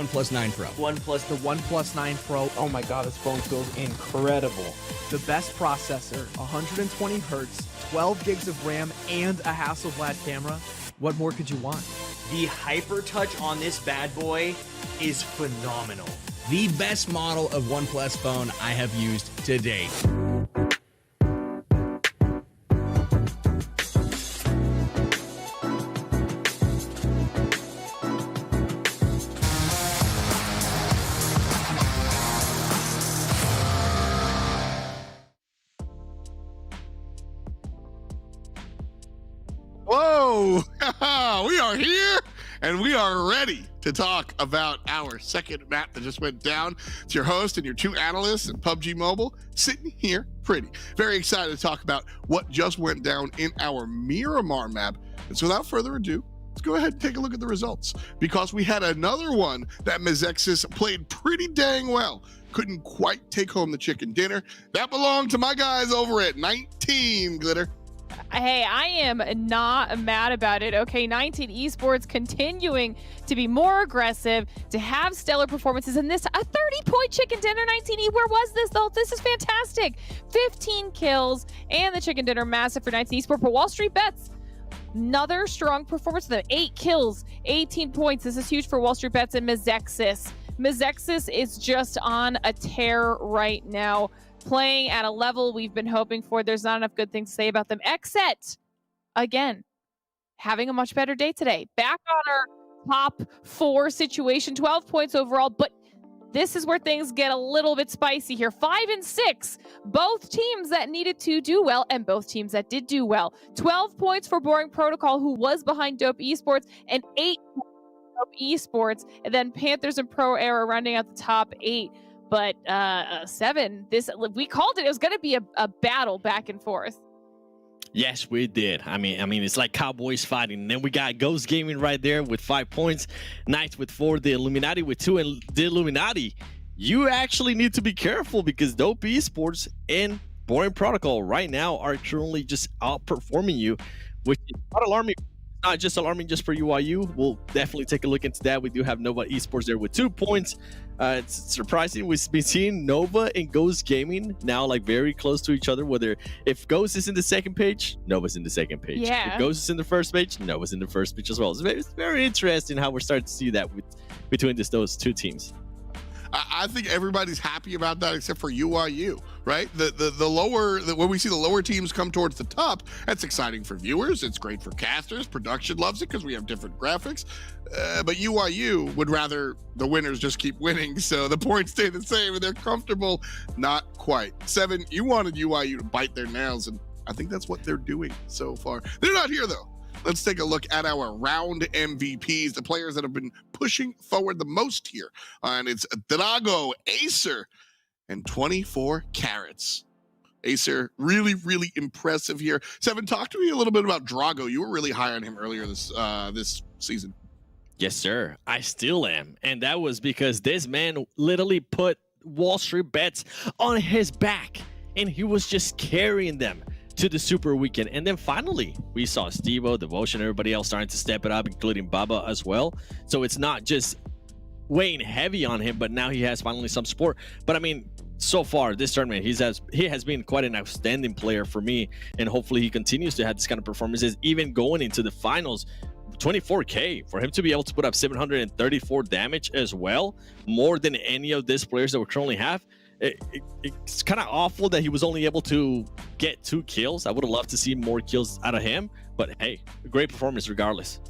OnePlus 9 Pro. The OnePlus 9 Pro. Oh my god, this phone feels incredible. The best processor, 120 hertz, 12 gigs of RAM, and a Hasselblad camera. What more could you want? The HyperTouch on this bad boy is phenomenal. The best model of OnePlus phone I have used to date. Whoa! We are here and we are ready to talk about our second map that just went down. It's your host and your two analysts in PUBG Mobile sitting here pretty. Very excited to talk about what just went down in our Miramar map. And so without further ado, let's go ahead and take a look at the results, because we had another one that Mezexis played pretty dang well. Couldn't quite take home the chicken dinner. That belonged to my guys over at 19 Glitter. Hey, I am not mad about it. Okay, 19 Esports continuing to be more aggressive, to have stellar performances in this. A 30-point chicken dinner, 19E. Where was this, though? This is fantastic. 15 kills, and the chicken dinner massive for 19 Esports. But WallStreetBets, another strong performance. The 8 kills, 18 points. This is huge for WallStreetBets and Mezexis. Mezexis is just on a tear right now, playing at a level we've been hoping for. There's not enough good things to say about them. XSET, again, having a much better day today. Back on our top 4 situation, 12 points overall, but this is where things get a little bit spicy here. 5 and 6, both teams that needed to do well, and both teams that did do well. 12 points for Boring Protocol, who was behind Dope Esports, and 8 Dope Esports, and then Panthers and Pro Era rounding out the top 8. But 7, we called it. It was going to be a battle back and forth. Yes, we did. I mean, it's like Cowboys fighting. And then we got Ghost Gaming right there with 5 points, Knights with 4, the Illuminati with 2, and the Illuminati, you actually need to be careful, because Dope Esports and Boring Protocol right now are currently just outperforming you, which is not alarming. Not just alarming just for UIU. We'll definitely take a look into that. We do have Nova Esports there with 2 points. It's surprising we've been seeing Nova and Ghost Gaming now like very close to each other. Whether if Ghost is in the second page, Nova's in the second page. Yeah. If Ghost is in the first page, Nova's in the first page as well. It's very interesting how we're starting to see that between those two teams. I think everybody's happy about that except for UIU, right? When we see the lower teams come towards the top, that's exciting for viewers. It's great for casters. Production loves it because we have different graphics. But UIU would rather the winners just keep winning, so the points stay the same and they're comfortable. Not quite. 7, you wanted UIU to bite their nails, and I think that's what they're doing so far. They're not here though. Let's take a look at our round MVPs, the players that have been pushing forward the most here. And it's Drago, Acer, and 24 Carrots. Acer, really, really impressive here. 7, talk to me a little bit about Drago. You were really high on him earlier this season. Yes, sir. I still am. And that was because this man literally put WallStreetBets on his back, and he was just carrying them to the super weekend. And then finally we saw Stevo, Devotion, everybody else starting to step it up, including Baba as well. So it's not just weighing heavy on him, but now he has finally some support. But I mean, so far this tournament, he has been quite an outstanding player for me, and hopefully he continues to have this kind of performances even going into the finals. 24k for him to be able to put up 734 damage as well, more than any of these players that we currently have. It's kind of awful that he was only able to get 2 kills. I would have loved to see more kills out of him, but hey, great performance regardless.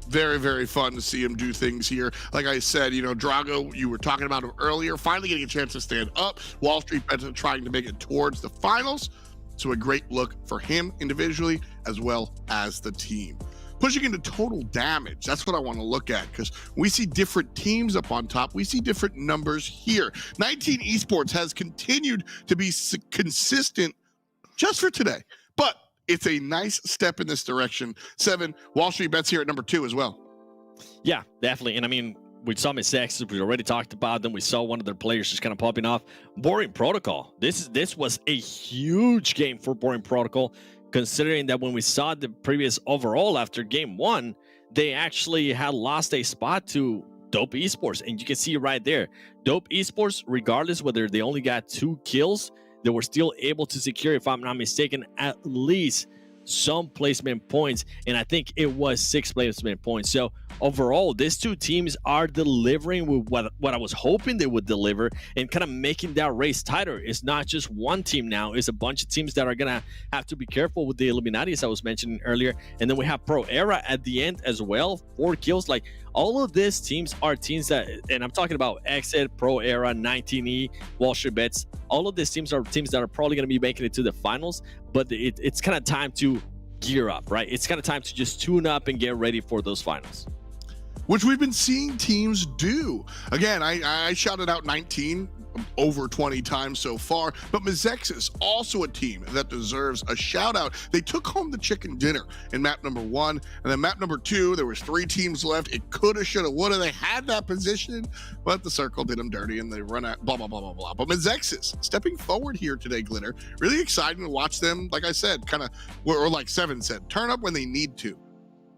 Very, very fun to see him do things here. Like I said, Drago, you were talking about him earlier, finally getting a chance to stand up. WallStreetBets trying to make it towards the finals. So a great look for him individually as well as the team. Pushing into total damage, that's what I want to look at, because we see different teams up on top. We see different numbers here. 19 Esports has continued to be consistent just for today, but it's a nice step in this direction. 7, WallStreetBets here at number 2 as well. Yeah, definitely. And I mean, we saw Mezexis, we already talked about them. We saw one of their players just kind of popping off. Boring Protocol. This was a huge game for Boring Protocol, considering that when we saw the previous overall after game 1, they actually had lost a spot to Dope Esports. And you can see right there, Dope Esports, regardless whether they only got 2 kills, they were still able to secure, if I'm not mistaken, at least some placement points, and I think it was 6 placement points. So overall, these 2 teams are delivering with what I was hoping they would deliver, and kind of making that race tighter. It's not just one team now, it's a bunch of teams that are gonna have to be careful with the Illuminati, as I was mentioning earlier. And then we have Pro Era at the end as well, 4 kills. Like, all of these teams are teams that, and I'm talking about XSET, Pro Era, 19E, WallStreetBets. All of these teams are teams that are probably going to be making it to the finals, but it's kind of time to gear up, right? It's kind of time to just tune up and get ready for those finals, which we've been seeing teams do. Again, I shouted out 19 over 20 times so far, but Mezexis, also a team that deserves a shout out. They took home the chicken dinner in map number 1, and then map number 2, there was 3 teams left. It coulda, shoulda, woulda. They had that position, but the circle did them dirty and they run out, blah, blah, blah, blah, blah. But Mezexis stepping forward here today, Glitter. Really exciting to watch them, like I said, kind of, or like Seven said, turn up when they need to.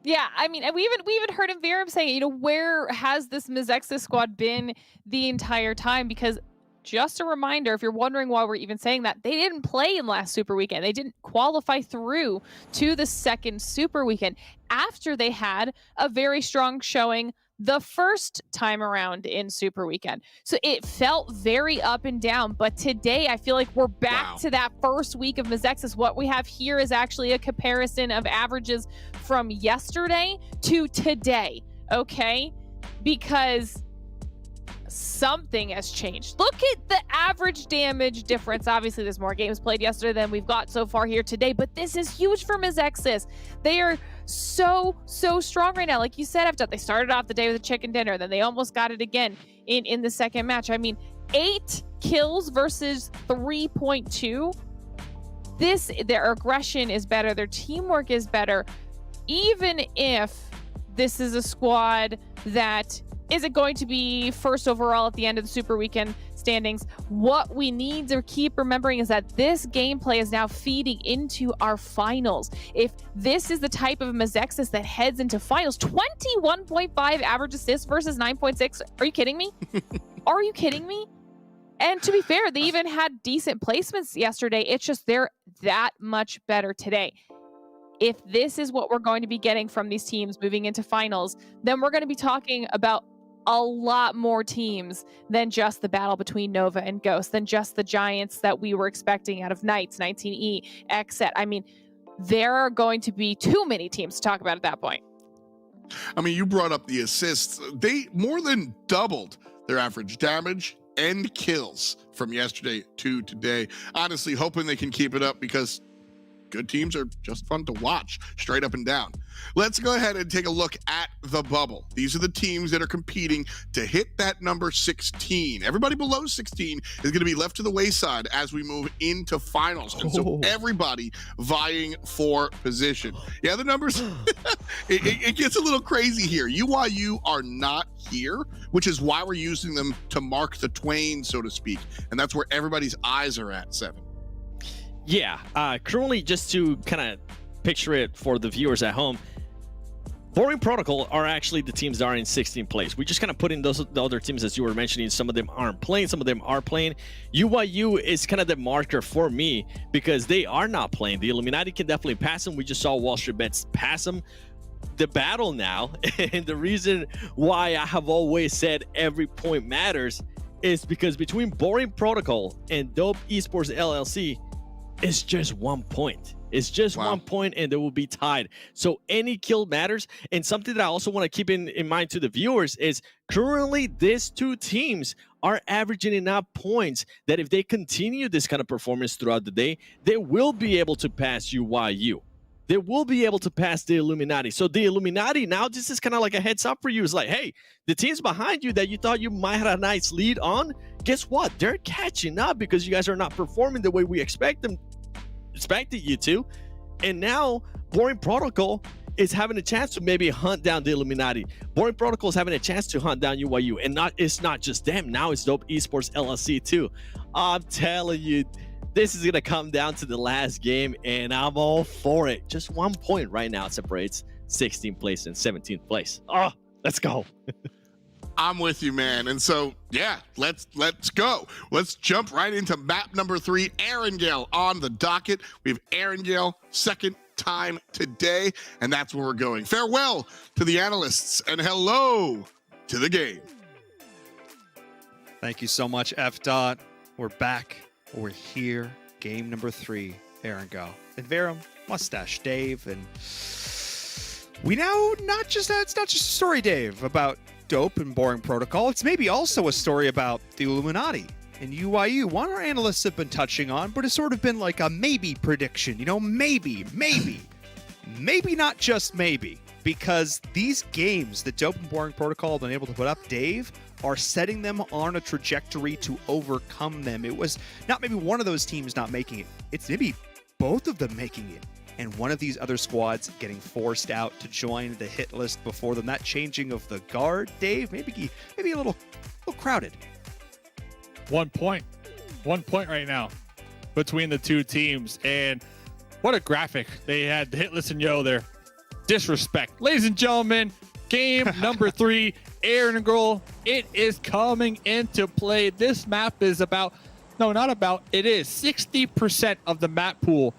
Yeah, I mean, we even heard him Viram saying, you know, where has this Mezexis squad been the entire time? Because just a reminder, if you're wondering why we're even saying that, they didn't play in last Super Weekend. They didn't qualify through to the second Super Weekend after they had a very strong showing the first time around in Super Weekend. So it felt very up and down. But today, I feel like we're back to that first week of Mezexis. What we have here is actually a comparison of averages from yesterday to today, okay? Because something has changed. Look at the average damage difference. Obviously, there's more games played yesterday than we've got so far here today, but this is huge for Mezexis. They are so strong right now. Like you said, after they started off the day with a chicken dinner, then they almost got it again in the second match. I mean, 8 kills versus 3.2. Their aggression is better. Their teamwork is better. Even if this is a squad that isn't going to be first overall at the end of the Super Weekend standings, what we need to keep remembering is that this gameplay is now feeding into our finals. If this is the type of Mezexis that heads into finals, 21.5 average assists versus 9.6. Are you kidding me? Are you kidding me? And to be fair, they even had decent placements yesterday. It's just they're that much better today. If this is what we're going to be getting from these teams moving into finals, then we're going to be talking about a lot more teams than just the battle between Nova and Ghost, than just the giants that we were expecting out of Knights, 19E, XSET. I mean, there are going to be too many teams to talk about at that point. I mean, you brought up the assists. They more than doubled their average damage and kills from yesterday to today. Honestly, hoping they can keep it up, because good teams are just fun to watch, straight up and down. Let's go ahead and take a look at the bubble. These are the teams that are competing to hit that number 16. Everybody below 16 is going to be left to the wayside as we move into finals. And so everybody vying for position. Yeah, the numbers, it gets a little crazy here. UYU are not here, which is why we're using them to mark the twain, so to speak. And that's where everybody's eyes are at, Seven. Yeah, currently, just to kind of picture it for the viewers at home, Boring Protocol are actually the teams that are in 16th place. We just kind of put in the other teams, as you were mentioning. Some of them aren't playing, some of them are playing. UYU is kind of the marker for me because they are not playing. The Illuminati can definitely pass them. We just saw WallStreetBets pass them. The battle now, and the reason why I have always said every point matters, is because between Boring Protocol and Dope Esports LLC, it's just 1 point. It's just 1 point, and they will be tied. So any kill matters. And something that I also want to keep in mind to the viewers is currently these 2 teams are averaging enough points that if they continue this kind of performance throughout the day, they will be able to pass UYU. They will be able to pass the Illuminati. So the Illuminati, now this is kind of like a heads up for you. It's like, hey, the teams behind you that you thought you might have a nice lead on, guess what? They're catching up because you guys are not performing the way we expected you to. And now Boring Protocol is having a chance to maybe hunt down the Illuminati. Boring Protocol is having a chance to hunt down UYU. And it's not just them. Now it's Dope Esports LLC too. I'm telling you, this is going to come down to the last game, and I'm all for it. Just 1 point right now separates 16th place and 17th place. Oh, let's go. I'm with you, man. And so, yeah, let's go. Let's jump right into map number 3, Erangel on the docket. We have Erangel, second time today, and that's where we're going. Farewell to the analysts, and hello to the game. Thank you so much, F. We're back. We're here. Game number 3, Erangel. And Verum, Mustache Dave, and we now it's not just a story, Dave, about dope and boring protocol. It's maybe also a story about the Illuminati and UIU. One our analysts have been touching on, but it's sort of been like a maybe prediction. You know, maybe not just maybe, because these games that dope and boring protocol have been able to put up, Dave, are setting them on a trajectory to overcome them. It was not maybe one of those teams not making it. It's maybe both of them making it, and one of these other squads getting forced out to join the hit list before them. That changing of the guard, Dave, maybe a little crowded. 1 point right now between the two teams, and what a graphic they had. The hit list and yo there. Disrespect. Ladies and gentlemen, game number 3, Erangel. It is coming into play. This map is it is 60% of the map pool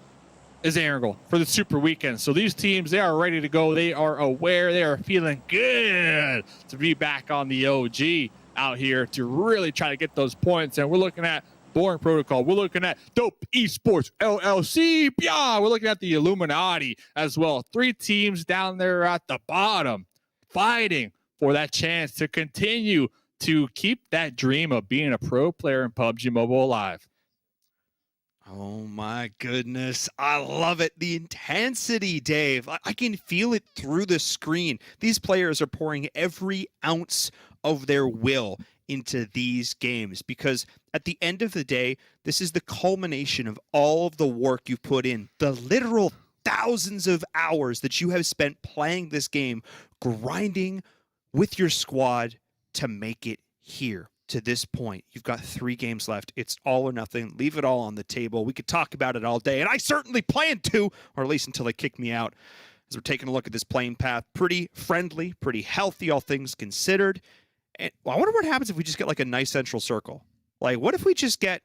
is Erangel for the Super Weekend. So these teams, they are ready to go. They are aware. They are feeling good to be back on the OG out here to really try to get those points. And we're looking at Boring Protocol. We're looking at Dope Esports LLC. Yeah, we're looking at the Illuminati as well. 3 teams down there at the bottom fighting for that chance to continue to keep that dream of being a pro player in PUBG Mobile alive. Oh my goodness. I love it. The intensity, Dave. I can feel it through the screen. These players are pouring every ounce of their will into these games, because at the end of the day, this is the culmination of all of the work you've put in, the literal thousands of hours that you have spent playing this game, grinding with your squad to make it here to this point. You've got 3 games left. It's all or nothing. Leave it all on the table. We could talk about it all day, and I certainly plan to, or at least until they kick me out. As we're taking a look at this playing path, pretty friendly, pretty healthy, all things considered. And I wonder what happens if we just get like a nice central circle. Like, what if we just get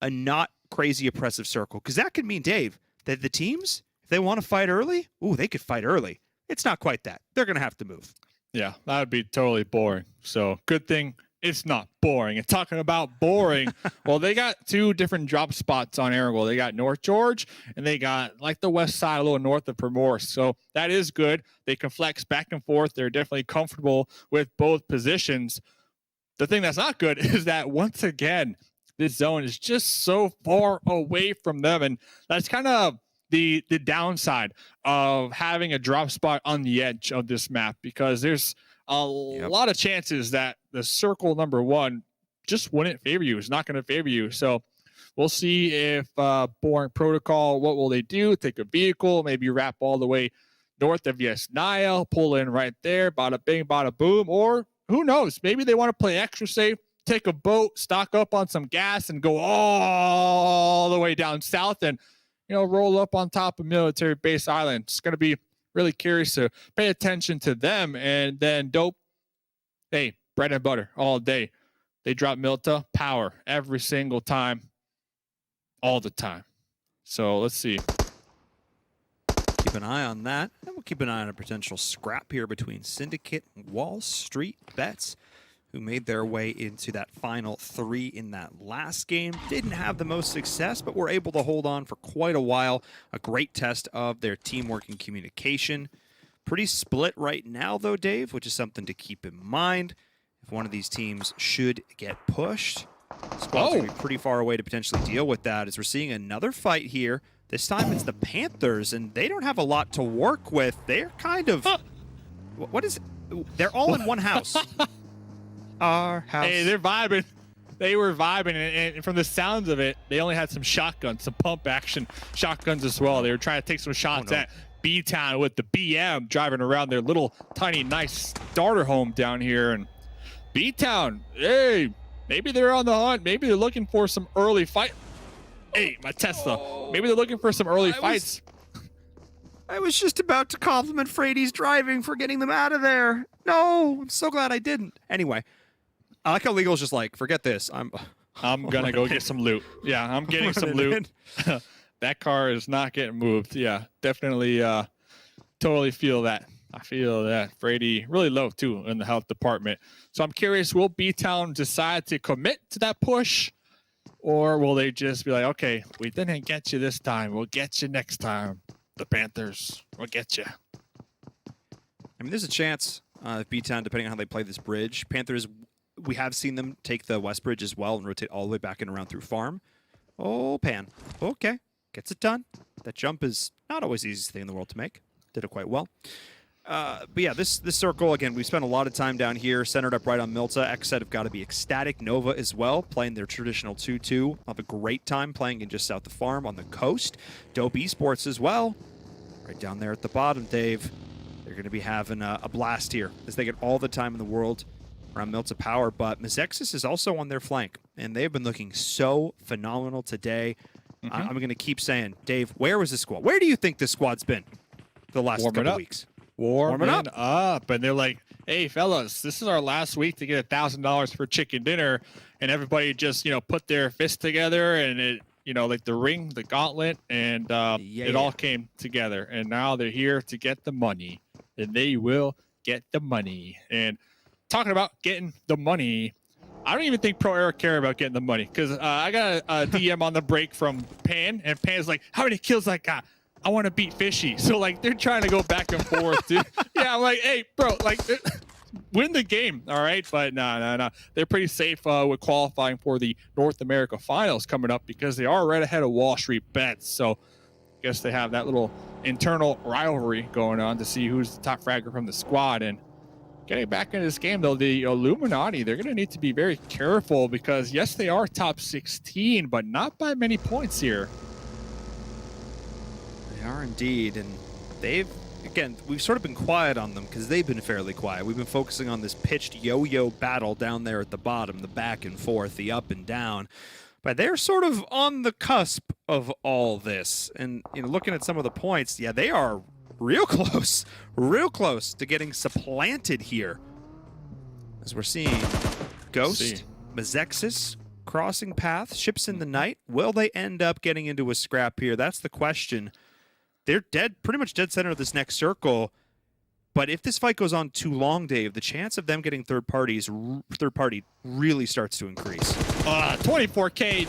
a not crazy oppressive circle? Because that could mean, Dave, that the teams, if they want to fight early, they could fight early. It's not quite that. They're going to have to move. Yeah, that would be totally boring. So good thing it's not boring. And talking about boring, well, they got 2 different drop spots on Erangel. They got North George, and they got like the west side, a little north of Primorsk. So that is good. They can flex back and forth. They're definitely comfortable with both positions. The thing that's not good is that, once again, this zone is just so far away from them. And that's kind of the downside of having a drop spot on the edge of this map, because there's a lot of chances that the circle number 1 just wouldn't favor you. It's not going to favor you. So we'll see if Boring Protocol, what will they do? Take a vehicle, maybe wrap all the way north of Nile, pull in right there, bada bing, bada boom, or who knows? Maybe they want to play extra safe, take a boat, stock up on some gas, and go all the way down south and, roll up on top of Military Base Island. It's going to be really curious to pay attention to them. And then Dope, hey, bread and butter all day. They drop Milta, power every single time, all the time. So let's see. Keep an eye on that. And we'll keep an eye on a potential scrap here between Syndicate and WallStreetBets, who made their way into that final 3 in that last game. Didn't have the most success, but were able to hold on for quite a while. A great test of their teamwork and communication. Pretty split right now, though, Dave, which is something to keep in mind. If one of these teams should get pushed, squad's going to be pretty far away to potentially deal with that, as we're seeing another fight here. This time it's the Panthers, and they don't have a lot to work with. They're kind of... What is it? They're all in one house. Our house. Hey, they're vibing. They were vibing, and from the sounds of it, they only had some shotguns, some pump action shotguns as well. They were trying to take some shots at BTOWN with the BM driving around their little tiny nice starter home down here. And BTOWN, hey, maybe they're on the hunt. Maybe they're looking for some early fight. Hey, my Tesla. Maybe they're looking for some early fights. I was just about to compliment Frady's driving for getting them out of there. No, I'm so glad I didn't. Anyway, I like how Legal's just like, forget this. I'm gonna go get some loot. Yeah, I'm getting some loot. That car is not getting moved. Yeah, definitely totally feel that. I feel that. Frady really low too in the health department. So I'm curious, will BTOWN decide to commit to that push? Or will they just be like, okay, we didn't get you this time. We'll get you next time. The Panthers will get you. I mean, there's a chance if BTOWN, depending on how they play this bridge. Panthers, we have seen them take the west bridge as well and rotate all the way back and around through farm. Oh, Pan. Okay. Gets it done. That jump is not always the easiest thing in the world to make. Did it quite well. But yeah, this circle, again, we spent a lot of time down here, centered up right on Milta. XSET have got to be ecstatic. Nova as well, playing their traditional 2-2. Have a great time playing in just south of farm on the coast. Dope Esports as well. Right down there at the bottom, Dave. They're going to be having a blast here as they get all the time in the world around Milta Power. But Mezexis is also on their flank, and they've been looking so phenomenal today. I'm going to keep saying, Dave, where was this squad? Where do you think this squad's been the last couple weeks? Warming up. And they're like, hey, fellas, this is our last week to get $1,000 for chicken dinner. And everybody just, put their fists together and it, like the ring, the gauntlet, and it all came together. And now they're here to get the money. And they will get the money. And talking about getting the money, I don't even think Pro Era care about getting the money. Because I got a DM on the break from Pan. And Pan's like, how many kills I got? I want to beat Fishy. So, like, they're trying to go back and forth, dude. Yeah, I'm like, hey, bro, like, win the game, all right? But no. They're pretty safe with qualifying for the North America Finals coming up because they are right ahead of WallStreetBets. So, I guess they have that little internal rivalry going on to see who's the top fragger from the squad. And getting back into this game, though, the Illuminati, they're going to need to be very careful because, yes, they are top 16, but not by many points here. They are indeed, and they've, again, we've sort of been quiet on them because they've been fairly quiet. We've been focusing on this pitched yo-yo battle down there at the bottom, the back and forth, the up and down. But they're sort of on the cusp of all this. And, looking at some of the points, yeah, they are real close to getting supplanted here. As we're seeing Ghost, Mezexis, crossing paths, ships in the night. Will they end up getting into a scrap here? That's the question. They're pretty much dead center of this next circle. But if this fight goes on too long, Dave, the chance of them getting third party really starts to increase. 24K.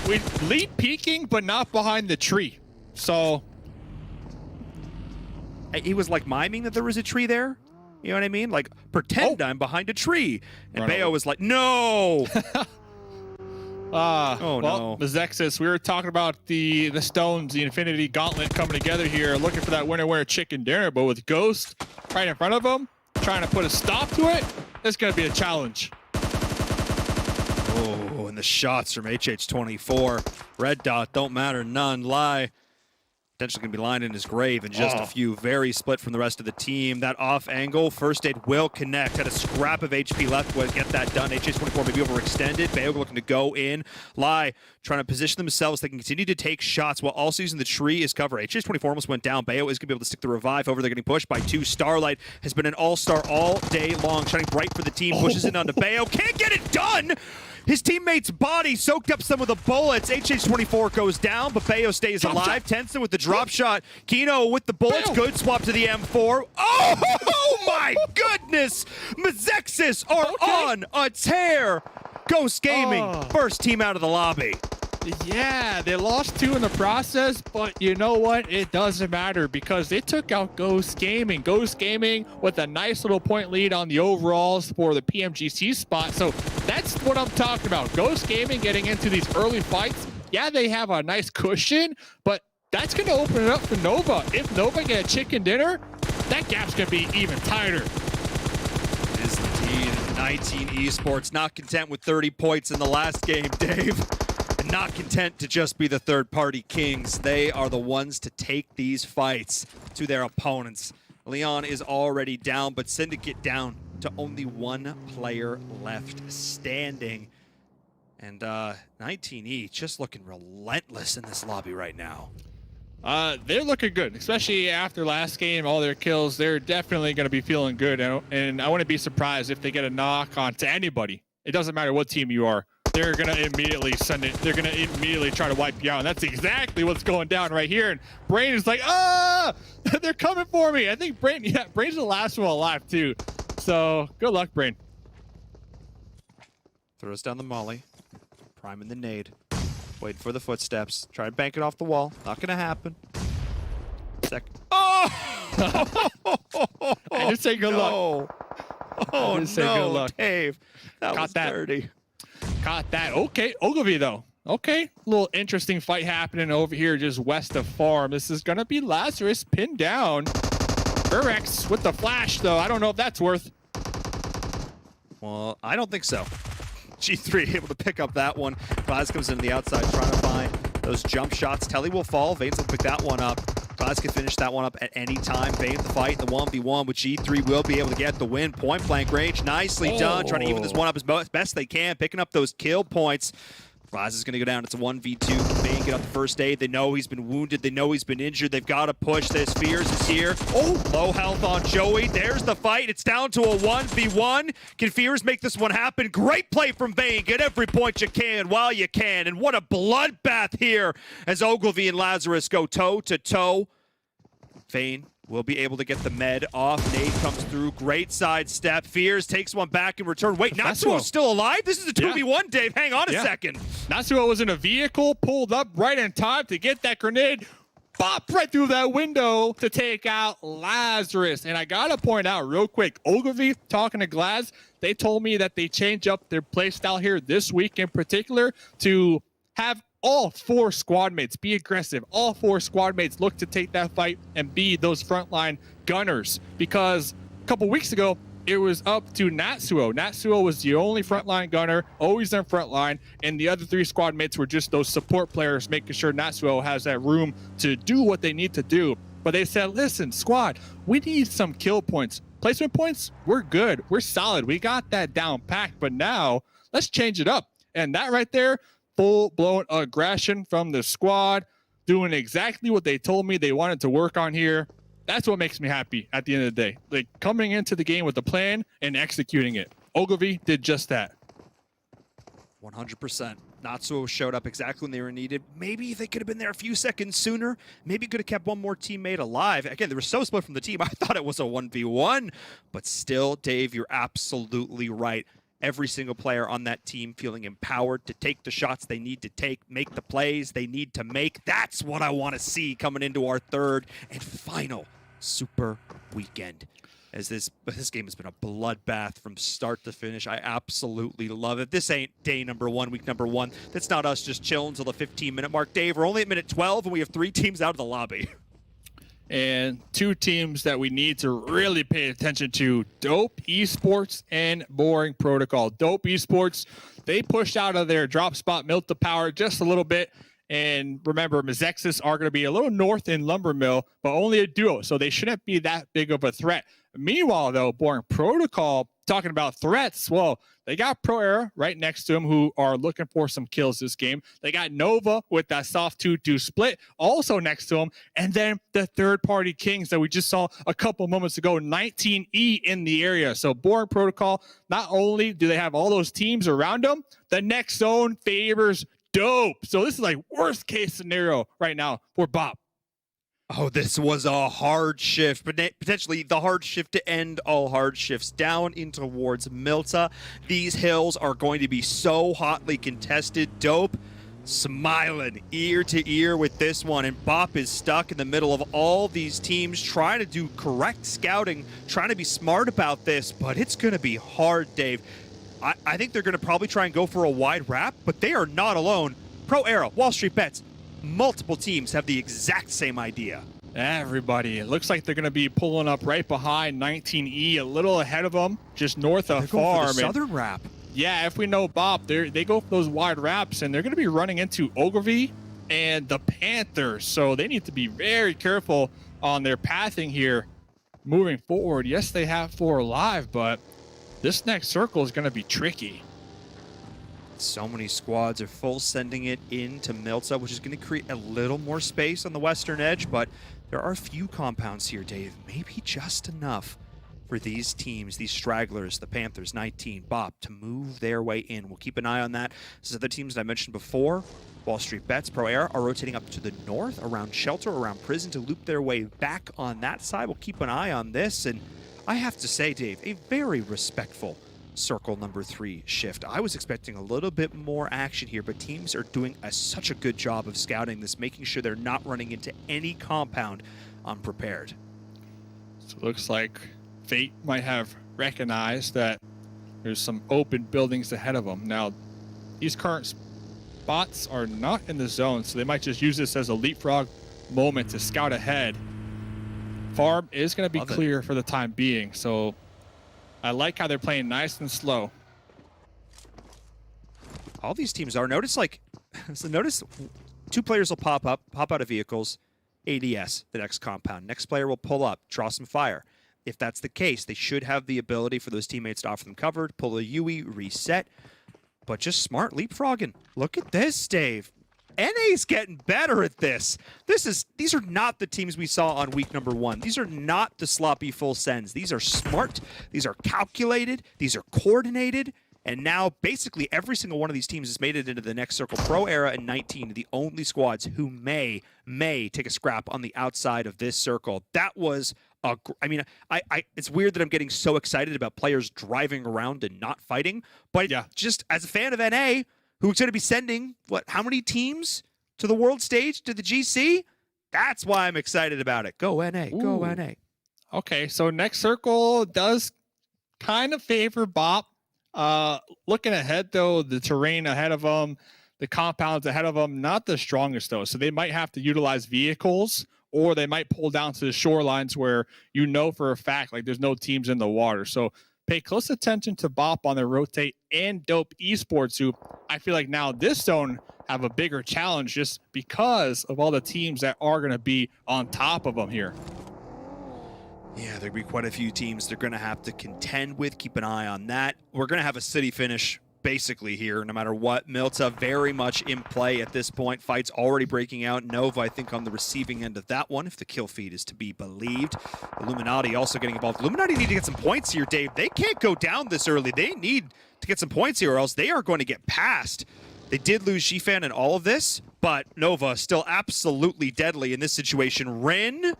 We lead peeking, but not behind the tree. So he was like miming that there was a tree there. You know what I mean? Like, pretend I'm behind a tree. And Bayo was like, no! No. Mezexis, we were talking about the stones, the Infinity Gauntlet coming together here, looking for that winner chicken dinner, but with Ghost right in front of him, trying to put a stop to it, it's going to be a challenge. Oh, and the shots from HH24. Red dot, don't matter, none, lie. Potentially going to be lying in his grave in just a few. Very split from the rest of the team. That off angle, first aid will connect. Had a scrap of HP left to get that done. HH24 maybe overextended. Bayo looking to go in. Lie trying to position themselves. They can continue to take shots while also using the tree as cover. HH24 almost went down. Bayo is going to be able to stick the revive over. They're getting pushed by 2. Starlight has been an all-star all day long. Shining bright for the team. Pushes it onto Bayo. Can't get it done! His teammate's body soaked up some of the bullets. HH24 goes down, but Bayo stays alive. Tensa with the drop shot. Kino with the bullets. Good swap to the M4. Oh my goodness! Mezexis are on a tear. Ghost Gaming, first team out of the lobby. Yeah, they lost 2 in the process, but you know what? It doesn't matter because they took out Ghost Gaming. Ghost Gaming with a nice little point lead on the overalls for the PMGC spot. So that's what I'm talking about. Ghost Gaming getting into these early fights. Yeah, they have a nice cushion, but that's going to open it up for Nova. If Nova get a chicken dinner, that gap's going to be even tighter. It is indeed. 19 Esports not content with 30 points in the last game, Dave. Not content to just be the third-party kings. They are the ones to take these fights to their opponents. Leon is already down, but Syndicate down to only 1 player left standing. And 19E just looking relentless in this lobby right now. They're looking good, especially after last game, all their kills. They're definitely going to be feeling good, and I wouldn't be surprised if they get a knock onto anybody. It doesn't matter what team you are. They're going to immediately send it. They're going to immediately try to wipe you out, and that's exactly what's going down right here. And Brain is like, ah, they're coming for me. I think Brain's the last one alive too. So good luck, Brain. Throws down the molly, priming the nade. Waiting for the footsteps. Try and bank it off the wall. Not gonna happen. Oh! I just say good luck. Oh just say good no, luck. Dave. That Caught was that. dirty. Caught that. Okay, Ogilvy though. Okay, little interesting fight happening over here just west of farm. This is gonna be Lazarus pinned down. Erangel with the flash though. I don't know if that's worth. Well, I don't think so. G3 able to pick up that one. Glaz comes in the outside trying to find those jump shots. Telly will fall. Veins will pick that one up. Glaz can finish that one up at any time. Veins the fight, the 1v1 with G3 will be able to get the win. Point blank range. Nicely done. Trying to even this one up as best they can. Picking up those kill points. Glaz is going to go down. It's a 1v2. Vein get up the first aid. They know he's been wounded. They know he's been injured. They've got to push this. Fears is here. Oh, low health on Joey. There's the fight. It's down to a 1v1. Can Fears make this one happen? Great play from Vein. Get every point you can while you can. And what a bloodbath here as Ogilvy and Lazarus go toe to toe. Vein will be able to get the med off. Nade comes through. Great side step. Fears takes one back in return. Wait, Natsuo's still alive? This is a 2v1, Dave. Hang on a second. Natsuo was in a vehicle, pulled up right in time to get that grenade. Bop right through that window to take out Lazarus. And I got to point out real quick, Ogilvy talking to Glaz, they told me that they changed up their play style here this week in particular to have all 4 squad mates be aggressive. All 4 squad mates look to take that fight and be those frontline gunners. Because a couple weeks ago, it was up to Natsuo. Natsuo was the only frontline gunner, always in frontline, and the other 3 squad mates were just those support players, making sure Natsuo has that room to do what they need to do. But they said, listen, squad, we need some kill points. Placement points, we're good. We're solid. We got that down packed. But now, let's change it up. And that right there, full-blown aggression from the squad, doing exactly what they told me they wanted to work on here. That's what makes me happy at the end of the day. Like, coming into the game with a plan and executing it. Ogilvy did just that. 100%. Natsuo showed up exactly when they were needed. Maybe they could have been there a few seconds sooner. Maybe could have kept one more teammate alive. Again, they were so split from the team. I thought it was a 1v1. But still, Dave, you're absolutely right. Every single player on that team feeling empowered to take the shots they need to take, make the plays they need to make. That's what I want to see coming into our third and final super weekend. As this game has been a bloodbath from start to finish. I absolutely love it. This ain't day number 1, week number 1. That's not us just chilling until the 15-minute mark. Dave, we're only at minute 12, and we have 3 teams out of the lobby. And 2 teams that we need to really pay attention to, Dope Esports and Boring Protocol. Dope Esports, they pushed out of their drop spot, milk the power just a little bit. And remember, Mezexis are going to be a little north in Lumber Mill, but only a duo, so they shouldn't be that big of a threat. Meanwhile, though, Boring Protocol, talking about threats, well, they got Pro Era right next to them who are looking for some kills this game. They got Nova with that soft 2-2 split also next to them. And then the third-party Kings that we just saw a couple moments ago, 19E in the area. So Boring Protocol, not only do they have all those teams around them, the next zone favors Dope. So this is like worst-case scenario right now for Bob. Oh, this was a hard shift, but potentially the hard shift to end all hard shifts down in towards Milta. These hills are going to be so hotly contested. Dope smiling ear to ear with this one, and Bop is stuck in the middle of all these teams trying to do correct scouting, trying to be smart about this, but it's going to be hard, Dave. I think they're going to probably try and go for a wide wrap, but they are not alone. Pro Era, WallStreetBets, multiple teams have the exact same idea. Everybody, it looks like they're going to be pulling up right behind 19E, a little ahead of them, just north of farm. For the southern wrap. Yeah, if we know Bob, they go for those wide wraps, and they're going to be running into Ogilvy and the Panthers, so they need to be very careful on their pathing here moving forward. Yes, they have 4 alive, but this next circle is going to be tricky. So many squads are full sending it into Milta, which is going to create a little more space on the western edge, but there are a few compounds here, Dave. Maybe just enough for these teams, these stragglers, the Panthers, 19, BOP, to move their way in. We'll keep an eye on that. This is the teams that I mentioned before. WallStreetBets, Pro Air are rotating up to the north, around Shelter, around Prison, to loop their way back on that side. We'll keep an eye on this, and I have to say, Dave, a very respectful circle number 3 shift. I was expecting a little bit more action here, but teams are doing such a good job of scouting this, making sure they're not running into any compound unprepared. So it looks like Fate might have recognized that there's some open buildings ahead of them. Now, these current spots are not in the zone, so they might just use this as a leapfrog moment to scout ahead. Farm is going to be clear for the time being, so I like how they're playing nice and slow. All these teams are. Notice, like, so notice 2 players will pop out of vehicles, ADS, the next compound. Next player will pull up, draw some fire. If that's the case, they should have the ability for those teammates to offer them cover, pull a UE, reset, but just smart leapfrogging. Look at this, Dave. NA's getting better at this. These are not the teams we saw on week number 1. These are not the sloppy full sends. These are smart. These are calculated. These are coordinated. And now basically every single one of these teams has made it into the next circle. Pro Era and 19, the only squads who may take a scrap on the outside of this circle. That was I mean, it's weird that I'm getting so excited about players driving around and not fighting, but yeah, just as a fan of NA, who's going to be sending, how many teams to the world stage, to the GC? That's why I'm excited about it. Go NA, go NA. Okay, so next circle does kind of favor BOP. Looking ahead, though, the terrain ahead of them, the compounds ahead of them, not the strongest, though. So they might have to utilize vehicles, or they might pull down to the shorelines where you know for a fact, like, there's no teams in the water. So pay close attention to BOP on their rotate and Dope Esports, who I feel like now this zone have a bigger challenge just because of all the teams that are going to be on top of them here. Yeah, there'll be quite a few teams they're going to have to contend with. Keep an eye on that. We're going to have a city finish basically here, no matter what. Milta very much in play at this point. Fights already breaking out. Nova, I think, on the receiving end of that one, if the kill feed is to be believed. Illuminati also getting involved. Illuminati need to get some points here, Dave. They can't go down this early. They need to get some points here, or else they are going to get passed. They did lose Shifan in all of this, but Nova still absolutely deadly in this situation. Rin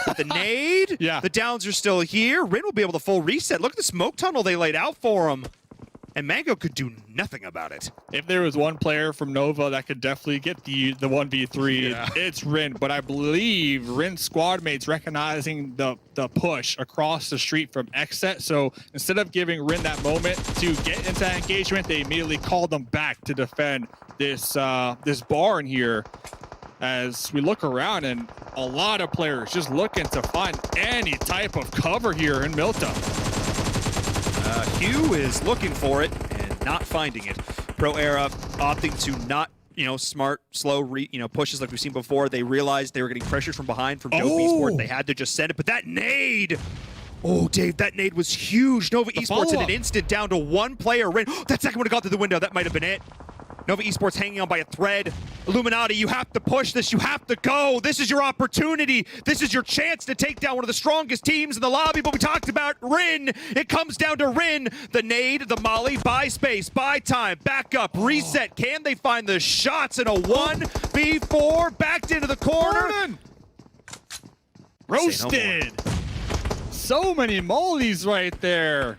with the nade. Yeah. The downs are still here. Rin will be able to full reset. Look at the smoke tunnel they laid out for him. And Mango could do nothing about it. If there was one player from Nova that could definitely get the 1v3, it's Rin. But I believe Rin's squad mates recognizing the push across the street from XSET. So instead of giving Rin that moment to get into that engagement, they immediately called them back to defend this this barn here. As we look around, and a lot of players just looking to find any type of cover here in Milta. Hugh is looking for it and not finding it. Pro Era opting to not, smart, slow, pushes like we've seen before. They realized they were getting pressured from behind from Dope Esports. They had to just send it, but that nade! Oh, Dave, that nade was huge. Nova Esports in an instant down to 1 player. That second would have gone through the window. That might have been it. Nova Esports hanging on by a thread. Illuminati, you have to push this. You have to go. This is your opportunity. This is your chance to take down one of the strongest teams in the lobby. But we talked about Rin. It comes down to Rin. The nade, the molly, buy space, buy time, back up, reset. Can they find the shots in a 1v4? Backed into the corner. Roasted. So many mollies right there.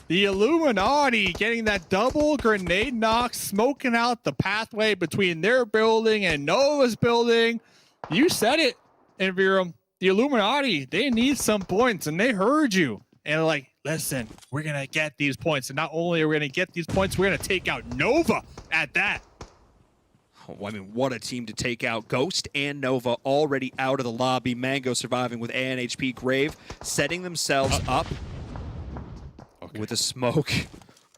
The Illuminati getting that double grenade knock, smoking out the pathway between their building and Nova's building. You said it, Envirum. The Illuminati, they need some points, and they heard you. And like, listen, we're going to get these points. And not only are we going to get these points, we're going to take out Nova at that. Oh, I mean, what a team to take out. Ghost and Nova already out of the lobby. Mango surviving with ANHP. Grave setting themselves up. With a smoke,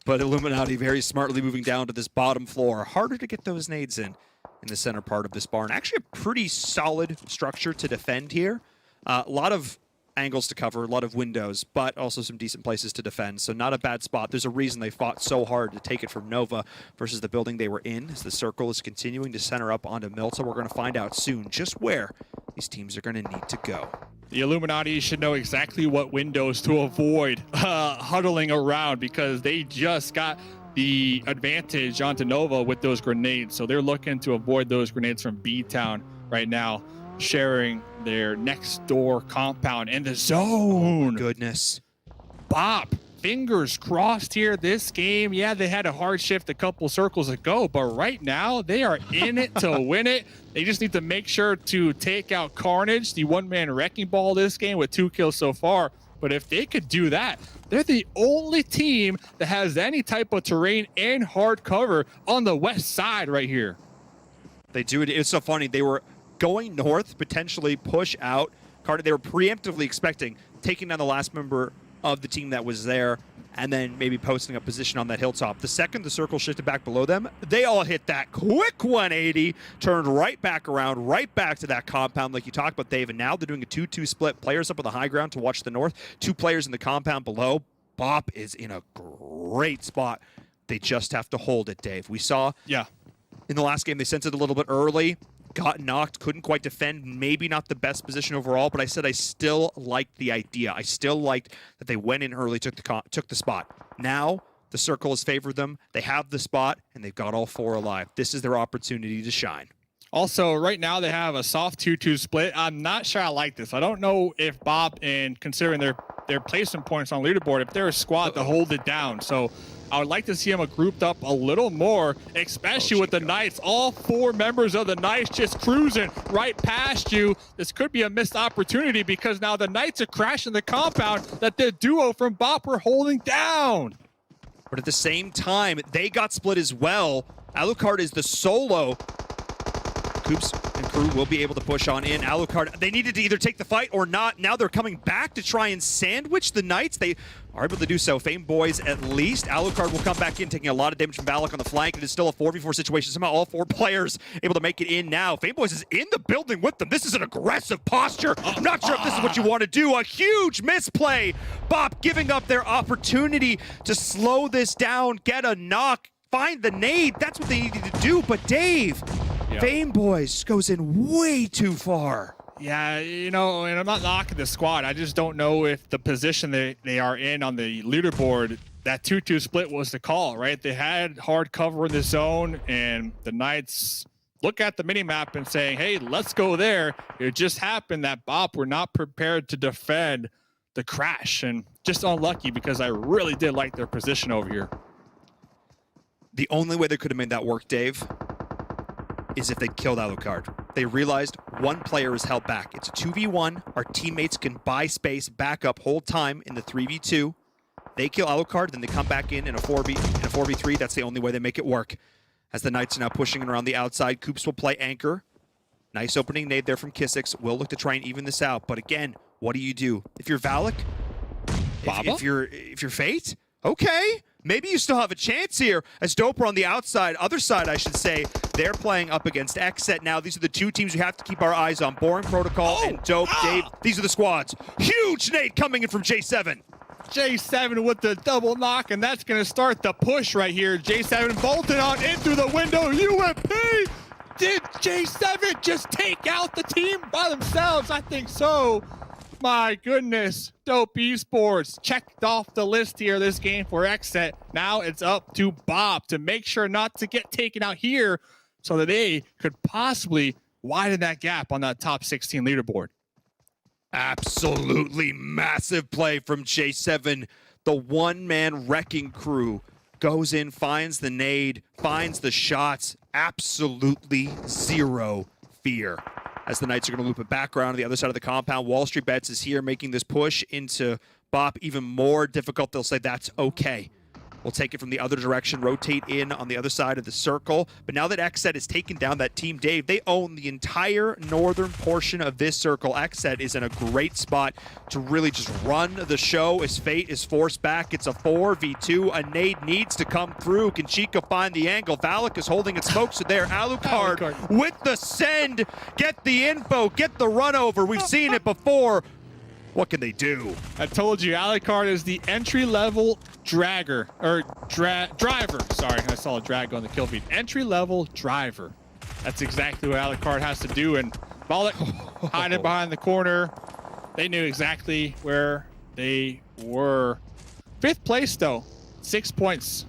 but Illuminati very smartly moving down to this bottom floor. Harder to get those nades in the center part of this barn. Actually a pretty solid structure to defend here. A lot of angles to cover, a lot of windows, but also some decent places to defend. So not a bad spot. There's a reason they fought so hard to take it from Nova versus the building they were in, as the circle is continuing to center up onto Milta. We're going to find out soon just where these teams are going to need to go. The Illuminati should know exactly what windows to avoid huddling around, because they just got the advantage onto Nova with those grenades. So they're looking to avoid those grenades from BTOWN right now, sharing their next door compound in the zone. Goodness. Bop, fingers crossed here this game. Yeah, they had a hard shift a couple circles ago, but right now they are in it to win it. They just need to make sure to take out Carnage, the one-man wrecking ball this game with 2 kills so far. But if they could do that, they're the only team that has any type of terrain and hard cover on the west side right here. They do it. It's so funny. They were going north, potentially push out Carter. They were preemptively expecting taking down the last member of the team that was there, and then maybe posting a position on that hilltop. The second the circle shifted back below them, they all hit that quick 180, turned right back around, right back to that compound like you talked about, Dave, and now they're doing a 2-2 split. Players up on the high ground to watch the north, 2 players in the compound below. Bop is in a great spot. They just have to hold it, Dave. We saw in the last game they sent it a little bit early, got knocked, couldn't quite defend, maybe not the best position overall, but I said I still liked the idea. I still liked that they went in early, took the spot. Now, the circle has favored them, they have the spot, and they've got all 4 alive. This is their opportunity to shine. Also, right now they have a soft 2-2 split. I'm not sure I like this. I don't know if Bob, and considering their placement points on leaderboard, if they're a squad to hold it down. So I would like to see them grouped up a little more, especially with the Knights. All 4 members of the Knights just cruising right past you. This could be a missed opportunity, because now the Knights are crashing the compound that the duo from Bop were holding down. But at the same time, they got split as well. Alucard is the solo. Coops and crew will be able to push on in. Alucard, they needed to either take the fight or not. Now they're coming back to try and sandwich the Knights. They are able to do so. Fame Boys at least. Alucard will come back in, taking a lot of damage from Valak on the flank. It is still a 4v4 situation. Somehow all 4 players able to make it in now. Fame Boys is in the building with them. This is an aggressive posture. I'm not sure if this is what you want to do. A huge misplay. Bop giving up their opportunity to slow this down, get a knock, find the nade. That's what they needed to do. But Dave, Fame Boys goes in way too far. Yeah, you know, and I'm not knocking the squad. I just don't know if the position they are in on the leaderboard, that 2-2 split was the call, right? They had hard cover in the zone, and the Knights look at the minimap and saying, hey, let's go there. It just happened that Bop were not prepared to defend the crash, and just unlucky, because I really did like their position over here. The only way they could have made that work, Dave, is if they killed Alucard. They realized 1 player is held back. It's a 2v1. Our teammates can buy space, back up, hold time in the 3v2. They kill Alucard, then they come back in a 4v3. That's the only way they make it work. As the Knights are now pushing around the outside, Coops will play anchor. Nice opening nade there from Kissix. Will look to try and even this out. But again, what do? If you're Valak, if you're Fate, okay. Maybe you still have a chance here, as Dope are on the other side, I should say. They're playing up against XSET now. These are the 2 teams we have to keep our eyes on. Boring Protocol and Dope. Dave, these are the squads. Huge nade coming in from J7. J7 with the double knock, and that's going to start the push right here. J7 bolted on in through the window. UMP! Did J7 just take out the team by themselves? I think so. My goodness, Dope Esports checked off the list here this game for XSET. Now it's up to Bob to make sure not to get taken out here, so that they could possibly widen that gap on that top 16 leaderboard. Absolutely massive play from J7. The one-man wrecking crew goes in, finds the nade, finds the shots. Absolutely zero fear. As the Knights are going to loop it back around to the other side of the compound. WallStreetBets is here making this push into Bop even more difficult. They'll say that's okay. We'll take it from the other direction, rotate in on the other side of the circle. But now that XSET has taken down that team, Dave, they own the entire northern portion of this circle. XSET is in a great spot to really just run the show as Fate is forced back. It's a 4v2. A nade needs to come through. Can Chica find the angle? Valak is holding it smokes to there. Alucard with the send. Get the info. Get the run over. We've seen it before. What can they do? I told you, Alucard is the entry-level dragger, or driver. Sorry, I saw a drag on the kill feed. Entry-level driver. That's exactly what Alucard has to do. And Bollock hiding behind the corner. They knew exactly where they were. 5th place, though. 6 points.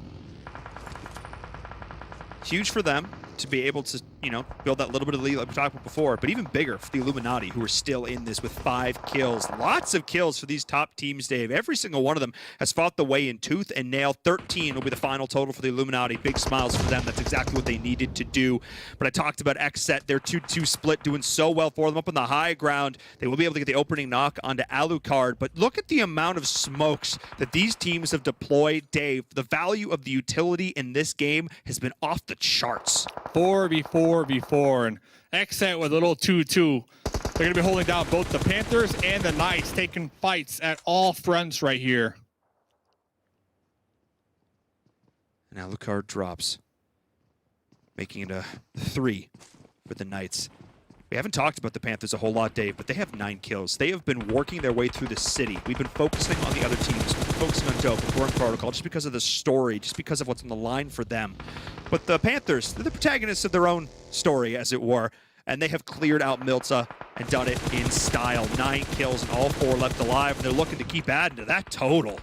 Huge for them to be able to, you know, build that little bit of lead like we talked about before, but even bigger for the Illuminati, who are still in this with 5 kills. Lots of kills for these top teams, Dave. Every single one of them has fought the way in tooth and nail. 13 will be the final total for the Illuminati. Big smiles for them. That's exactly what they needed to do. But I talked about XSET, their 2-2 split, doing so well for them up on the high ground. They will be able to get the opening knock onto Alucard, but look at the amount of smokes that these teams have deployed, Dave. The value of the utility in this game has been off the charts. 4v4, and XSET with a little 2-2. They're going to be holding down both the Panthers and the Knights, taking fights at all fronts right here. And Alucard drops, making it a 3 for the Knights. We haven't talked about the Panthers a whole lot, Dave, but they have 9 kills. They have been working their way through the city. We've been focusing on the other teams, focusing on Dope and Boring Protocol, just because of the story, just because of what's on the line for them. But the Panthers, they're the protagonists of their own story, as it were, and they have cleared out Milta and done it in style. 9 kills and all 4 left alive, and they're looking to keep adding to that total.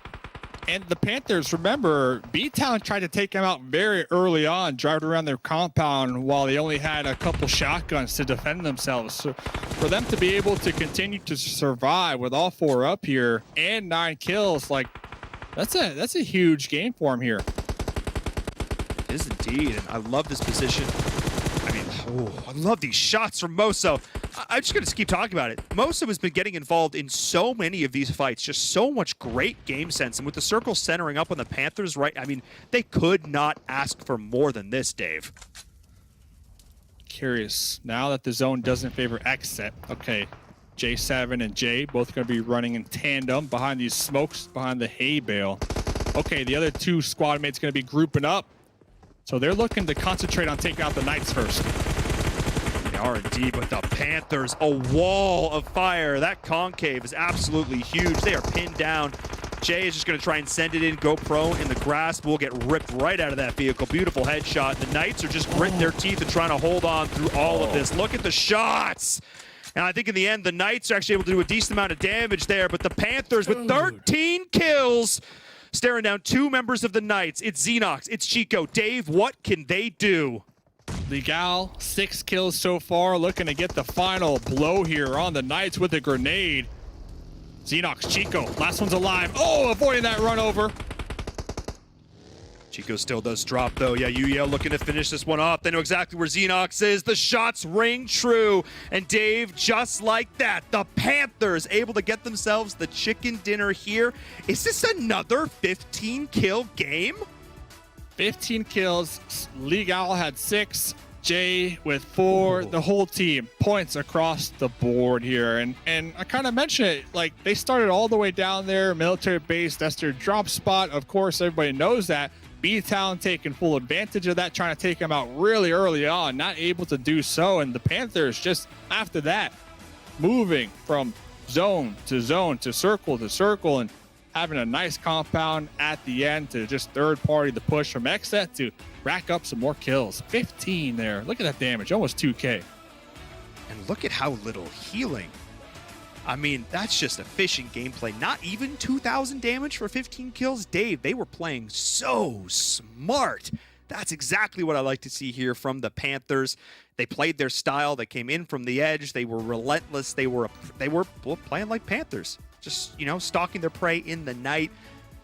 And the Panthers, remember, BTOWN tried to take them out very early on, driving around their compound while they only had a couple shotguns to defend themselves. So for them to be able to continue to survive with all 4 up here and 9 kills, like, that's a huge game for them here. It is indeed, and I love this position. I mean, I love these shots from Moso. I'm just going to keep talking about it. Moso has been getting involved in so many of these fights, just so much great game sense. And with the circle centering up on the Panthers, right, I mean, they could not ask for more than this, Dave. Curious, now that the zone doesn't favor XSET, okay, J7 and J both going to be running in tandem behind these smokes, behind the hay bale. Okay, the other 2 squad mates going to be grouping up. So they're looking to concentrate on taking out the Knights first. They are indeed, but the Panthers, a wall of fire. That concave is absolutely huge. They are pinned down. Jay is just going to try and send it in, go prone in the grass. Will get ripped right out of that vehicle. Beautiful headshot. The Knights are just gritting their teeth and trying to hold on through all of this. Look at the shots. And I think in the end, the Knights are actually able to do a decent amount of damage there, but the Panthers with 13 kills, staring down 2 members of the Knights. It's Xenox, it's Chico. Dave, what can they do? Legal, 6 kills so far, looking to get the final blow here on the Knights with a grenade. Xenox, Chico, last one's alive. Oh, avoiding that run over. Chico still does drop, though. Yeah, UEL looking to finish this one off. They know exactly where Xenox is. The shots ring true. And Dave, just like that, the Panthers able to get themselves the chicken dinner here. Is this another 15-kill game? 15 kills. Legal had 6. Jay with 4. The whole team points across the board here. And I kind of mentioned it, like, they started all the way down there, military base. That's their drop spot. Of course, everybody knows that. BTOWN taking full advantage of that, trying to take them out really early on, not able to do so. And the Panthers just after that, moving from zone to circle, and having a nice compound at the end to just third party the push from XSET to rack up some more kills. 15 there. Look at that damage, almost 2K. And look at how little healing. I mean, that's just efficient gameplay. Not even 2,000 damage for 15 kills. Dave, they were playing so smart. That's exactly what I like to see here from the Panthers. They played their style. They came in from the edge. They were relentless. They were playing like Panthers. Just, you know, stalking their prey in the night.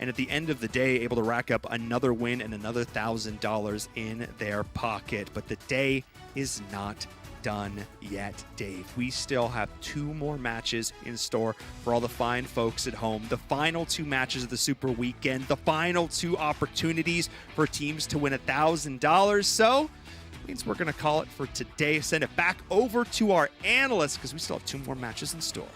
And at the end of the day, able to rack up another win and another $1,000 in their pocket. But the day is not done yet, Dave. We still have 2 more matches in store for all the fine folks at home. The final 2 matches of the Super Weekend. The final 2 opportunities for teams to win $1,000. So, means we're going to call it for today. Send it back over to our analysts because we still have 2 more matches in store.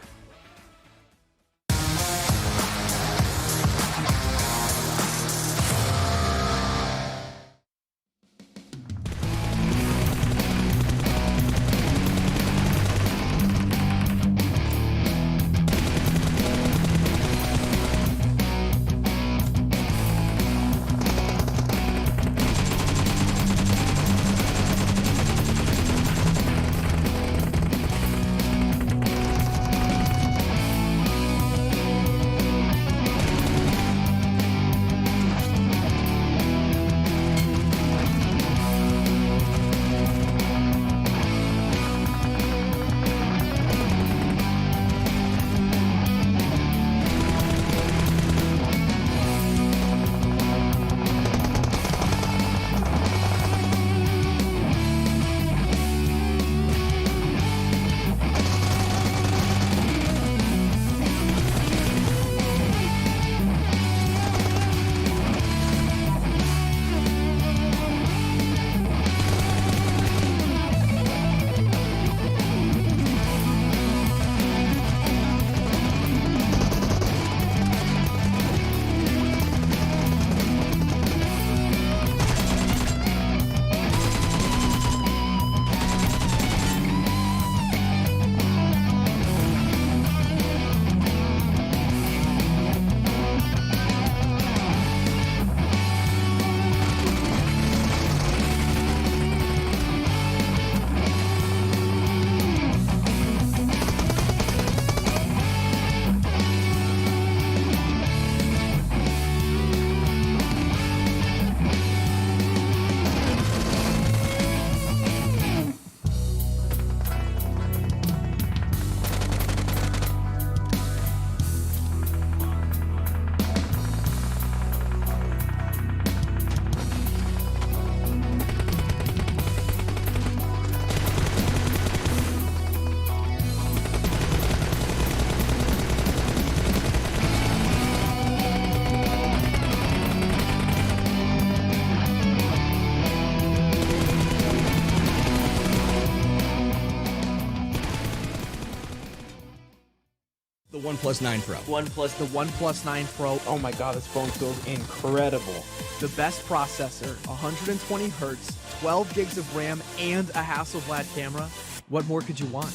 OnePlus 9 Pro. The OnePlus 9 Pro. Oh my god, this phone feels incredible. The best processor, 120 hertz, 12 gigs of RAM, and a Hasselblad camera. What more could you want?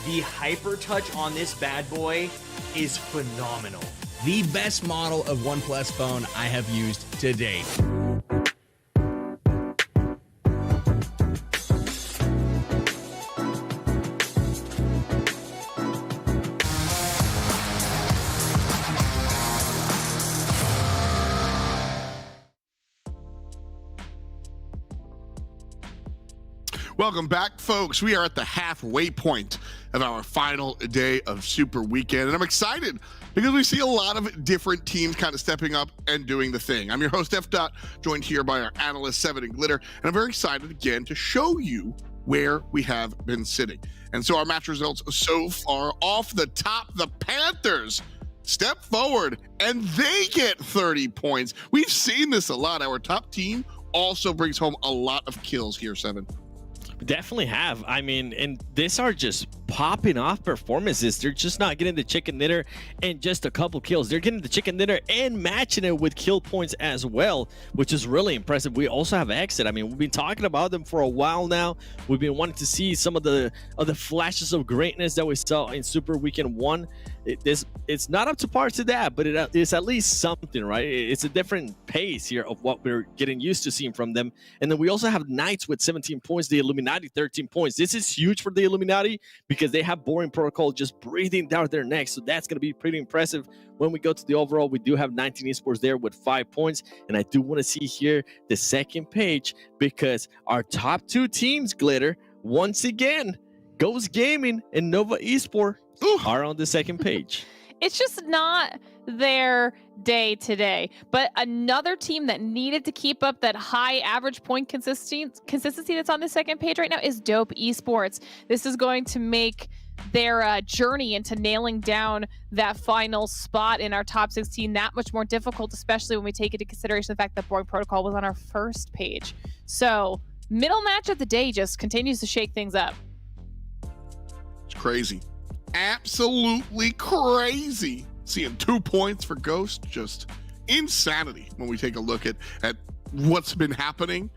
The HyperTouch on this bad boy is phenomenal. The best model of OnePlus phone I have used to date. Welcome back, folks. We are at the halfway point of our final day of Super Weekend, and I'm excited because we see a lot of different teams kind of stepping up and doing the thing. I'm your host, F. Joined here by our analyst, Seven and Glitter, and I'm very excited again to show you where we have been sitting. And so our match results so far: off the top, the Panthers step forward and they get 30 points. We've seen this a lot. Our top team also brings home a lot of kills here, Seven. Definitely have. I mean, and these are just popping off performances. They're just not getting the chicken dinner and just a couple kills. They're getting the chicken dinner and matching it with kill points as well, which is really impressive. We also have XSET. I mean, we've been talking about them for a while now. We've been wanting to see some of the flashes of greatness that we saw in Super Weekend 1. It's not up to par to that, but it's at least something, right? It's a different pace here of what we're getting used to seeing from them. And then we also have Knights with 17 points, the Illuminati 13 points. This is huge for the Illuminati because they have Boring Protocol just breathing down their necks. So that's going to be pretty impressive. When we go to the overall, we do have 19 Esports there with 5 points. And I do want to see here the second page because our top two teams, Glitter, once again, Ghost Gaming and Nova Esports are on the second page. It's just not their day today. But another team that needed to keep up that high average point consistency that's on the second page right now is Dope Esports. This is going to make their journey into nailing down that final spot in our top 16 that much more difficult, especially when we take into consideration the fact that Boring Protocol was on our first page. So middle match of the day just continues to shake things up. It's crazy. Absolutely crazy. Seeing 2 points for Ghost, just insanity when we take a look at what's been happening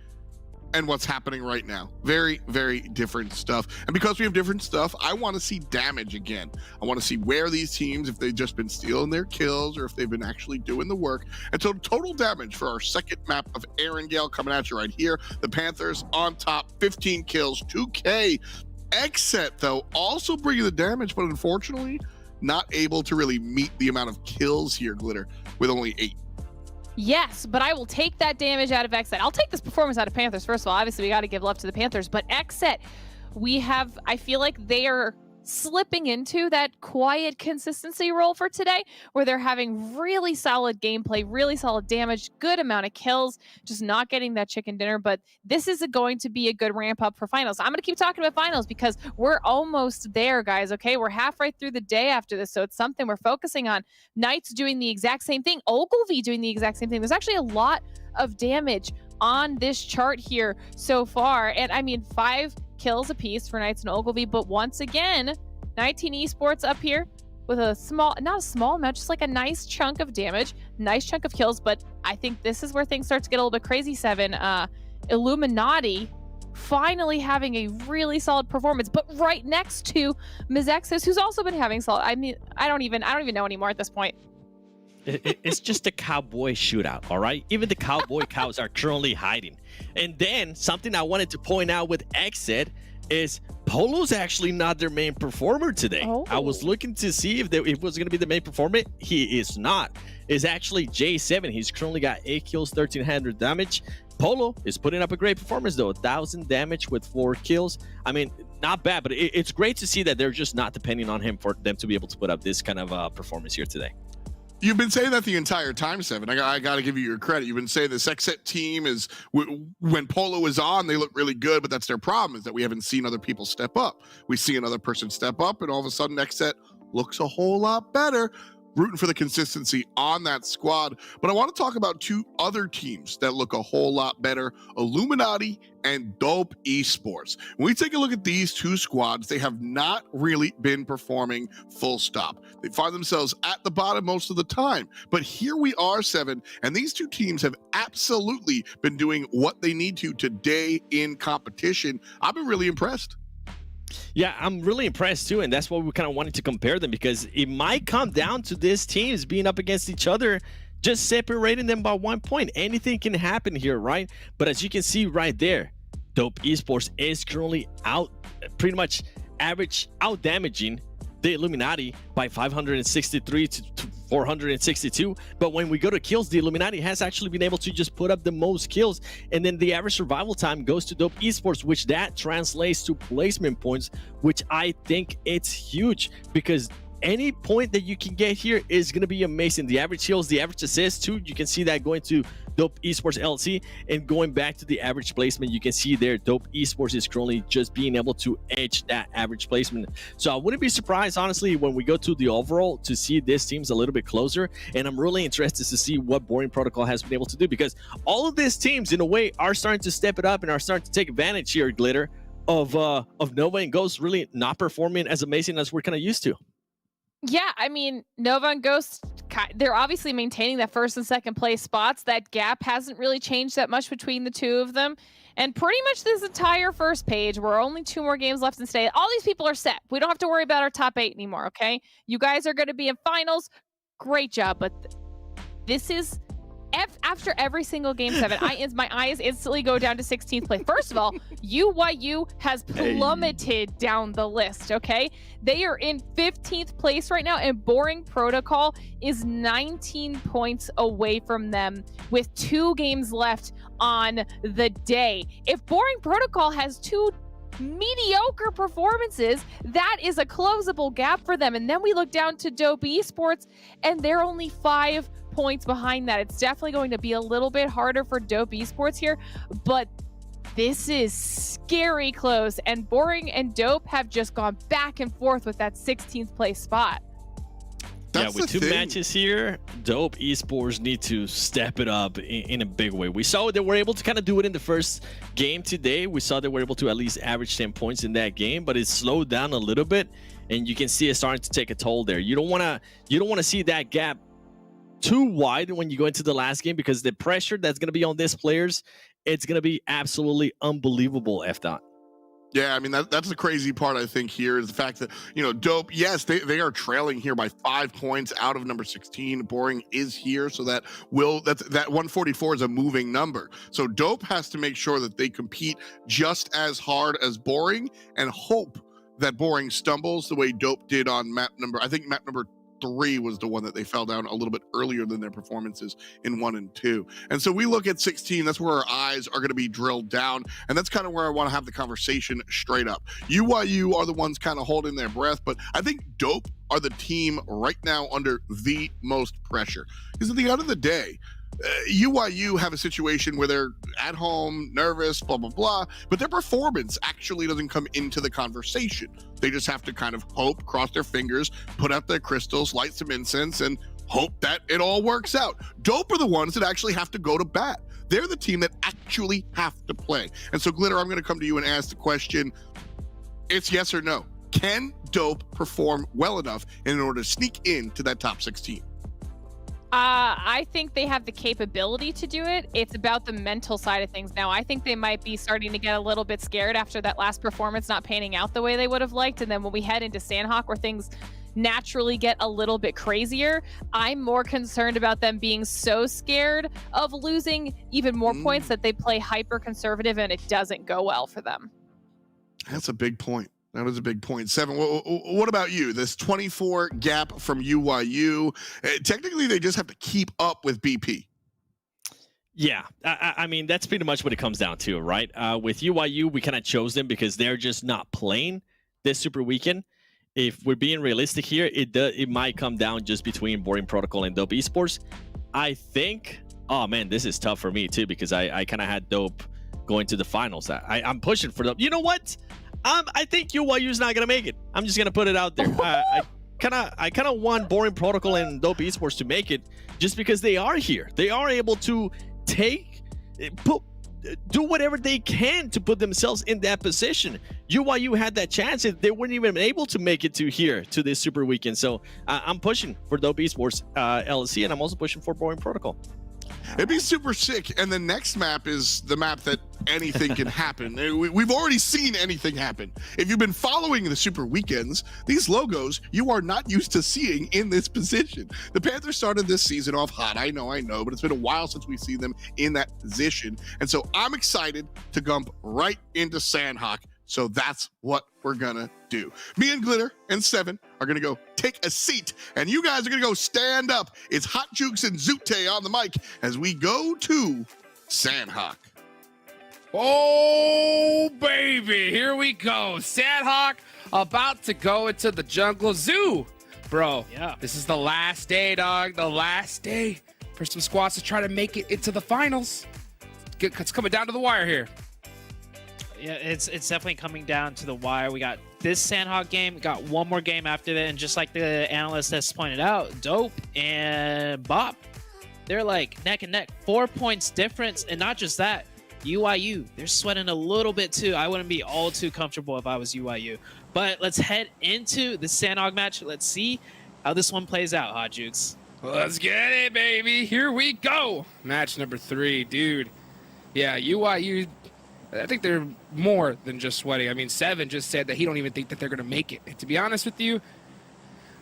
and what's happening right now. Very, very different stuff. And because we have different stuff, I want to see damage again. I want to see where these teams, if they've just been stealing their kills or if they've been actually doing the work. And so total damage for our second map of Erangel coming at you right here. The Panthers on top, 15 kills, 2K. XSET, though, also bringing the damage, but unfortunately not able to really meet the amount of kills here, Glitter, with only 8. Yes, but I will take that damage out of XSET. I'll take this performance out of Panthers. First of all, obviously, we got to give love to the Panthers, but XSET, I feel like they are slipping into that quiet consistency role for today, where they're having really solid gameplay, really solid damage, good amount of kills, just not getting that chicken dinner. But this is going to be a good ramp up for finals. I'm going to keep talking about finals because we're almost there, guys. Okay, we're halfway through the day after this, so it's something we're focusing on. Knights doing the exact same thing, Ogilvy doing the exact same thing. There's actually a lot of damage on this chart here so far, and I mean 5 kills apiece for Knights and Ogilvy, but once again, 19 Esports up here with a small, not a small amount, just like a nice chunk of damage, nice chunk of kills. But I think this is where things start to get a little bit crazy, Seven. Illuminati finally having a really solid performance, but right next to Mezexis, who's also been having solid. I mean, I don't even know anymore at this point. It's just a cowboy shootout, all right? Even the cowboy cows are currently hiding. And then something I wanted to point out with XSET is Polo's actually not their main performer today. I was looking to see if it was going to be the main performer. He is not. It's actually J7. He's currently got 8 kills, 1,300 damage. Polo is putting up a great performance, though. 1,000 damage with 4 kills. I mean, not bad, but it's great to see that they're just not depending on him for them to be able to put up this kind of performance here today. You've been saying that the entire time, Seven. I got to give you your credit. You've been saying this XSET team is, when Polo is on, they look really good, but that's their problem, is that we haven't seen other people step up. We see another person step up, and all of a sudden XSET looks a whole lot better. rooting for the consistency on that squad. But I want to talk about two other teams that look a whole lot better, Illuminati and Dope Esports. When we take a look at these two squads, they have not really been performing, full stop. They find themselves at the bottom most of the time. But here we are, Seven, and these two teams have absolutely been doing what they need to today in competition. I've been really impressed. Yeah, I'm really impressed too, and that's why we kind of wanted to compare them, because it might come down to these teams being up against each other, just separating them by 1 point. Anything can happen here, right? But as you can see right there, Dope Esports is currently pretty much out damaging the Illuminati by 563 to 462. But when we go to kills, the Illuminati has actually been able to just put up the most kills, and then the average survival time goes to Dope Esports, which that translates to placement points, which I think it's huge, because any point that you can get here is going to be amazing. The average kills, the average assists too, you can see that going to Dope Esports LLC, and going back to the average placement, you can see there Dope Esports is currently just being able to edge that average placement. So I wouldn't be surprised, honestly, when we go to the overall to see this team's a little bit closer, and I'm really interested to see what Boring Protocol has been able to do, because all of these teams in a way are starting to step it up and are starting to take advantage here, Glitter, of Nova and Ghost really not performing as amazing as we're kind of used to. Yeah, I mean, Nova and Ghost, they're obviously maintaining that first and second place spots. That gap hasn't really changed that much between the two of them. And pretty much this entire first page, we're only 2 more games left in state. All these people are set. We don't have to worry about our top 8 anymore, okay? You guys are going to be in finals. Great job. But this is... after every single game 7, my eyes instantly go down to 16th place. First of all, UYU has plummeted down the list, okay? They are in 15th place right now, and Boring Protocol is 19 points away from them with 2 games left on the day. If Boring Protocol has 2 mediocre performances, that is a closable gap for them. And then we look down to Dope Esports, and they're only 5 points behind that. It's definitely going to be a little bit harder for Dope Esports here, but this is scary close, and Boring and Dope have just gone back and forth with that 16th place spot. That's with 2 matches here, Dope Esports need to step it up in a big way. We saw they were able to kind of do it in the first game today. We saw they were able to at least average 10 points in that game, but it slowed down a little bit, and you can see it starting to take a toll there. You don't want to see that gap too wide when you go into the last game, because the pressure that's going to be on these players, it's going to be absolutely unbelievable. F-Dot. Yeah, I mean, that's the crazy part, I think, here is the fact that, you know, Dope, yes, they are trailing here by 5 points out of number 16. Boring is here, so that 144 is a moving number. So Dope has to make sure that they compete just as hard as Boring, and hope that Boring stumbles the way Dope did on map number 3 was the one that they fell down a little bit earlier than their performances in 1 and 2. And so we look at 16, that's where our eyes are going to be drilled down. And that's kind of where I want to have the conversation straight up. UYU are the ones kind of holding their breath, but I think Dope are the team right now under the most pressure. Because at the end of the day, UYU have a situation where they're at home, nervous, blah, blah, blah, but their performance actually doesn't come into the conversation. They just have to kind of hope, cross their fingers, put out their crystals, light some incense, and hope that it all works out. Dope are the ones that actually have to go to bat. They're the team that actually have to play. And so, Glitter, I'm going to come to you and ask the question. It's yes or no. Can Dope perform well enough in order to sneak into that top 16? I think they have the capability to do it. It's about the mental side of things now. I think they might be starting to get a little bit scared after that last performance not panning out the way they would have liked. And then when we head into Sanhok, where things naturally get a little bit crazier, I'm more concerned about them being so scared of losing even more points that they play hyper conservative and it doesn't go well for them. That's a big point. That was a big point. 7, what about you? This 24 gap from UYU. Technically, they just have to keep up with BP. Yeah, I mean, that's pretty much what it comes down to, right? With UYU, we kind of chose them because they're just not playing this super weekend. If we're being realistic here, it might come down just between Boring Protocol and Dope Esports. I think, oh man, this is tough for me too, because I kind of had Dope going to the finals. I'm pushing for Dope. You know what? I think UYU is not going to make it. I'm just going to put it out there. kind of want Boring Protocol and Dope Esports to make it, just because they are here. They are able to do whatever they can to put themselves in that position. UYU had that chance, and they weren't even able to make it to this Super Weekend. So I'm pushing for Dope Esports LLC, and I'm also pushing for Boring Protocol. It'd be super sick. And the next map is the map that anything can happen. We've already seen anything happen. If you've been following the Super Weekends, these logos you are not used to seeing in this position. The Panthers started this season off hot. I know, but it's been a while since we've seen them in that position. And so I'm excited to jump right into Sanhok. So that's what we're gonna do. Me and Glitter and Seven are gonna go take a seat, and you guys are gonna go stand up. It's Hot Jukes and Zute on the mic as we go to Sanhok. Oh, baby, here we go. Sanhok about to go into the jungle zoo. Bro, Yeah. This is the last day, dog. The last day for some squads to try to make it into the finals. It's coming down to the wire here. Yeah, it's definitely coming down to the wire. We got this Sanhok game, we got one more game after that, and just like the analyst has pointed out, Dope and Bop, they're like neck and neck, 4 points difference, and not just that, UYU, they're sweating a little bit too. I wouldn't be all too comfortable if I was UYU. But let's head into the Sanhok match. Let's see how this one plays out, Hot Jukes. Let's get it, baby. Here we go. Match number 3, dude. Yeah, UYU, I think they're more than just sweating. I mean, Seven just said that he don't even think that they're going to make it. And to be honest with you,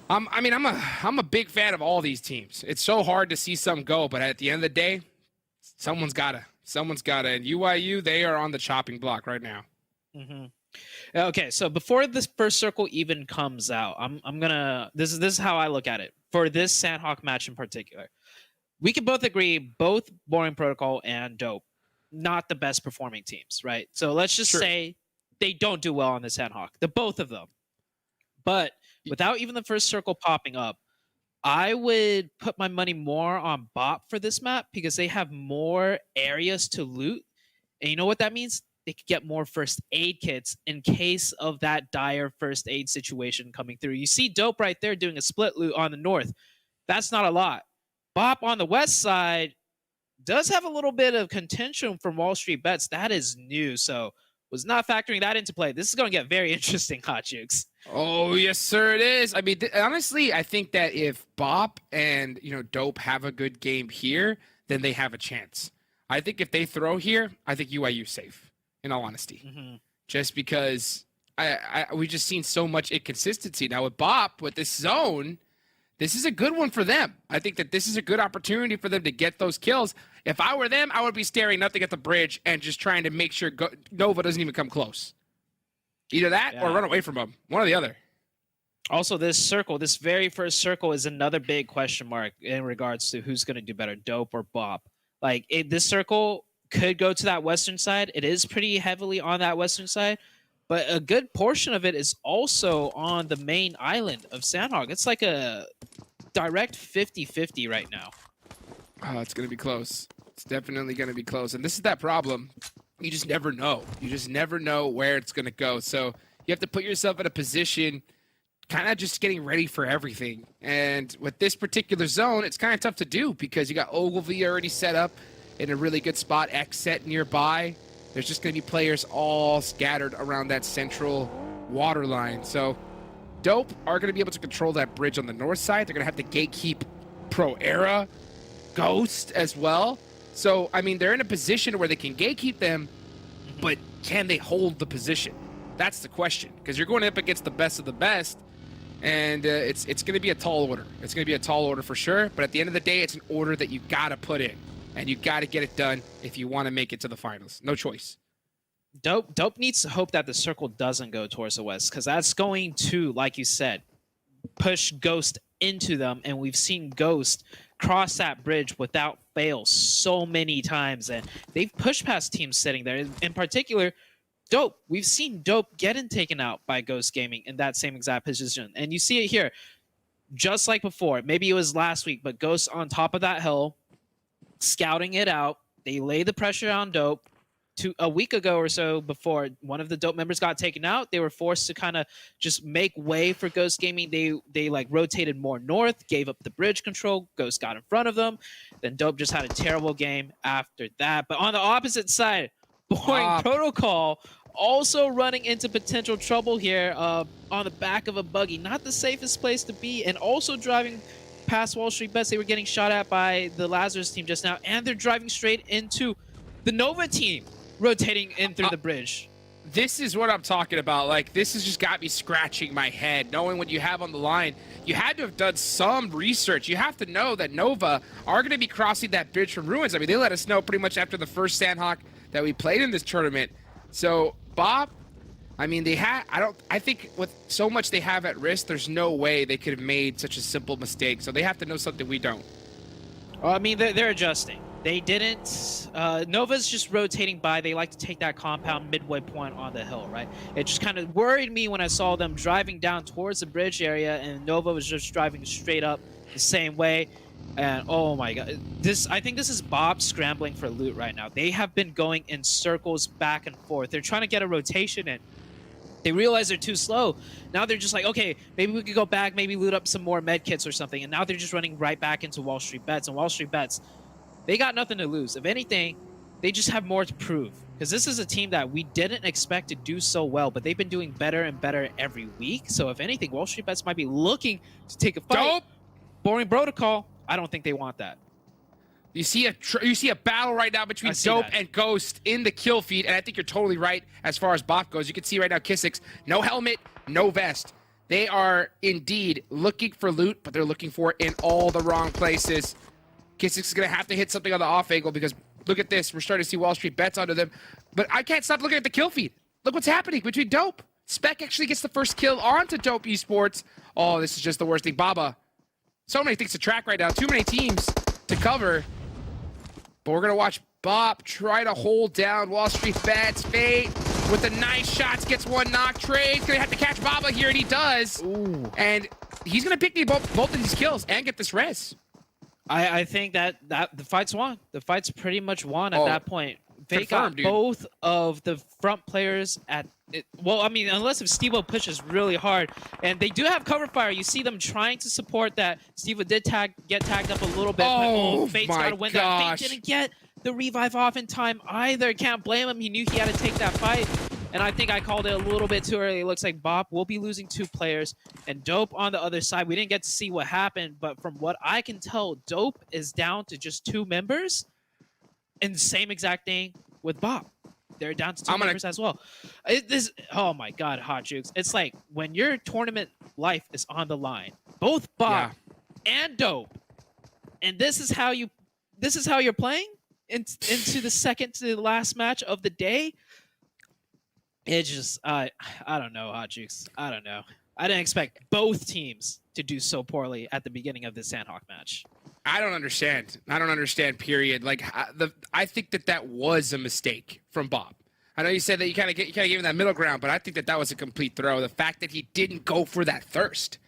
I'm a big fan of all these teams. It's so hard to see some go, but at the end of the day, someone's gotta. And UYU, they are on the chopping block right now. Mm-hmm. Okay, so before this first circle even comes out, I'm gonna. This is how I look at it for this Sanhok match in particular. We can both agree, both Boring Protocol and Dope, not the best performing teams, right? So let's just say they don't do well on the Sanhok, the both of them. But without even the first circle popping up, I would put my money more on Bop for this map because they have more areas to loot. And you know what that means? They could get more first aid kits in case of that dire first aid situation coming through. You see Dope right there doing a split loot on the north. That's not a lot. Bop on the west side does have a little bit of contention from WallStreetBets. That is new, so was not factoring that into play. This is going to get very interesting, Hot Jukes. Oh, yes, sir, it is. I mean, honestly, I think that if Bop and, Dope have a good game here, then they have a chance. I think if they throw here, I think UIU's safe, in all honesty. Mm-hmm. Just because we just seen so much inconsistency. Now with Bop, with this zone, this is a good one for them. I think that this is a good opportunity for them to get those kills. If I were them, I would be staring nothing at the bridge and just trying to make sure Nova doesn't even come close. Either that or run away from them. One or the other. Also, this circle, this very first circle is another big question mark in regards to who's going to do better, Dope or Bop. Like, this circle could go to that western side. It is pretty heavily on that western side. But a good portion of it is also on the main island of Sanhok. It's like a direct 50-50 right now. Oh, it's going to be close. It's definitely going to be close. And this is that problem. You just never know. You just never know where it's going to go. So you have to put yourself in a position kind of just getting ready for everything. And with this particular zone, it's kind of tough to do because you got Ogilvy already set up in a really good spot, XSET nearby. There's just going to be players all scattered around that central water line. So Dope are going to be able to control that bridge on the north side. They're going to have to gatekeep Pro Era, Ghost as well. So, I mean, they're in a position where they can gatekeep them, but can they hold the position? That's the question, because you're going up against the best of the best, and it's going to be a tall order. It's going to be a tall order for sure, but at the end of the day, it's an order that you got to put in, and you got to get it done if you want to make it to the finals. No choice. Dope needs to hope that the circle doesn't go towards the west, because that's going to, like you said, push Ghost into them, and we've seen Ghost cross that bridge without fail so many times, and they've pushed past teams sitting there. In particular, Dope. We've seen Dope getting taken out by Ghost Gaming in that same exact position, and you see it here, just like before. Maybe it was last week, but Ghost on top of that hill, scouting it out. They lay the pressure on Dope. a week ago or so, before one of the Dope members got taken out, they were forced to kind of just make way for Ghost Gaming. They like rotated more north, gave up the bridge control. Ghost got in front of them. Then Dope just had a terrible game after that. But on the opposite side, Boring Protocol also running into potential trouble here on the back of a buggy. Not the safest place to be, and also driving past WallStreetBets. They were getting shot at by the Lazarus team just now, and they're driving straight into the Nova team, rotating in through the bridge. This is what I'm talking about. Like, this has just got me scratching my head, knowing what you have on the line. You had to have done some research. You have to know that Nova are going to be crossing that bridge from Ruins. I mean, they let us know pretty much after the first Sanhok that we played in this tournament. So, Bob, I mean, I think with so much they have at risk, there's no way they could have made such a simple mistake. So they have to know something we don't. Well, I mean, they're adjusting. They didn't. Nova's just rotating by. They like to take that compound midway point on the hill, right? It just kind of worried me when I saw them driving down towards the bridge area, and Nova was just driving straight up the same way. And oh my god, I think this is Bob scrambling for loot right now. They have been going in circles back and forth. They're trying to get a rotation in. They realize they're too slow. Now they're just like, okay, maybe we could go back, maybe loot up some more med kits or something. And now they're just running right back into WallStreetBets. And WallStreetBets, they got nothing to lose. If anything, they just have more to prove. Because this is a team that we didn't expect to do so well, but they've been doing better and better every week. So if anything, WallStreetBets might be looking to take a fight. Dope. Boring Protocol, I don't think they want that. You see a battle right now between Dope and Ghost in the kill feed, and I think you're totally right as far as bot goes. You can see right now Kisix, no helmet, no vest. They are indeed looking for loot, but they're looking for it in all the wrong places. Kisix is going to have to hit something on the off angle because look at this. We're starting to see WallStreetBets onto them, but I can't stop looking at the kill feed. Look what's happening between Dope. Spec actually gets the first kill onto Dope Esports. Oh, this is just the worst thing. Baba, so many things to track right now. Too many teams to cover. But we're going to watch Bob try to hold down WallStreetBets. Fate with the nice shots gets one knock. Trade's going to have to catch Baba here, and he does. Ooh. And he's going to pick both of these kills and get this res. I think that the fight's won. The fight's pretty much won at that point. Fate got both of the front players at it. Well, I mean, unless if Stevo pushes really hard. And they do have cover fire. You see them trying to support that. Stevo did get tagged up a little bit. Oh, but Fate's got to win that. Fate didn't get the revive off in time either. Can't blame him. He knew he had to take that fight. And I think I called it a little bit too early. It looks like Bob will be losing 2 players. And Dope on the other side. We didn't get to see what happened. But from what I can tell, Dope is down to just 2 members. And the same exact thing with Bob. They're down to 2 members as well. Oh my God, Hot Jukes. It's like when your tournament life is on the line, both Bob and Dope, and this is how you're playing into the second to the last match of the day. It's just I don't know, Hot Jukes. I don't know. I didn't expect both teams to do so poorly at the beginning of this Sanhok match. I don't understand. I don't understand, period. Like, I think that was a mistake from Bob. I know you said that you kind of gave him that middle ground, but I think that was a complete throw. The fact that he didn't go for that thirst.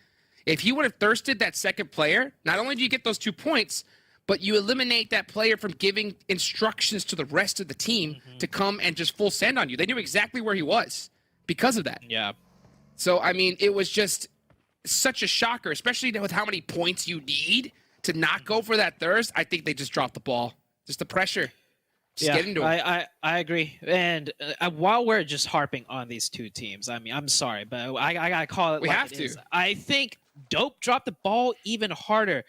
If he would have thirsted that second player, not only do you get those 2 points, but you eliminate that player from giving instructions to the rest of the team to come and just full send on you. They knew exactly where he was because of that. Yeah. So, I mean, it was just such a shocker, especially with how many points you need to not go for that thirst. I think they just dropped the ball. Just the pressure. Just get into it. I agree. And while we're just harping on these 2 teams, I mean, I'm sorry, but I got to call it. We like have it to. Is. I think Dope dropped the ball even harder.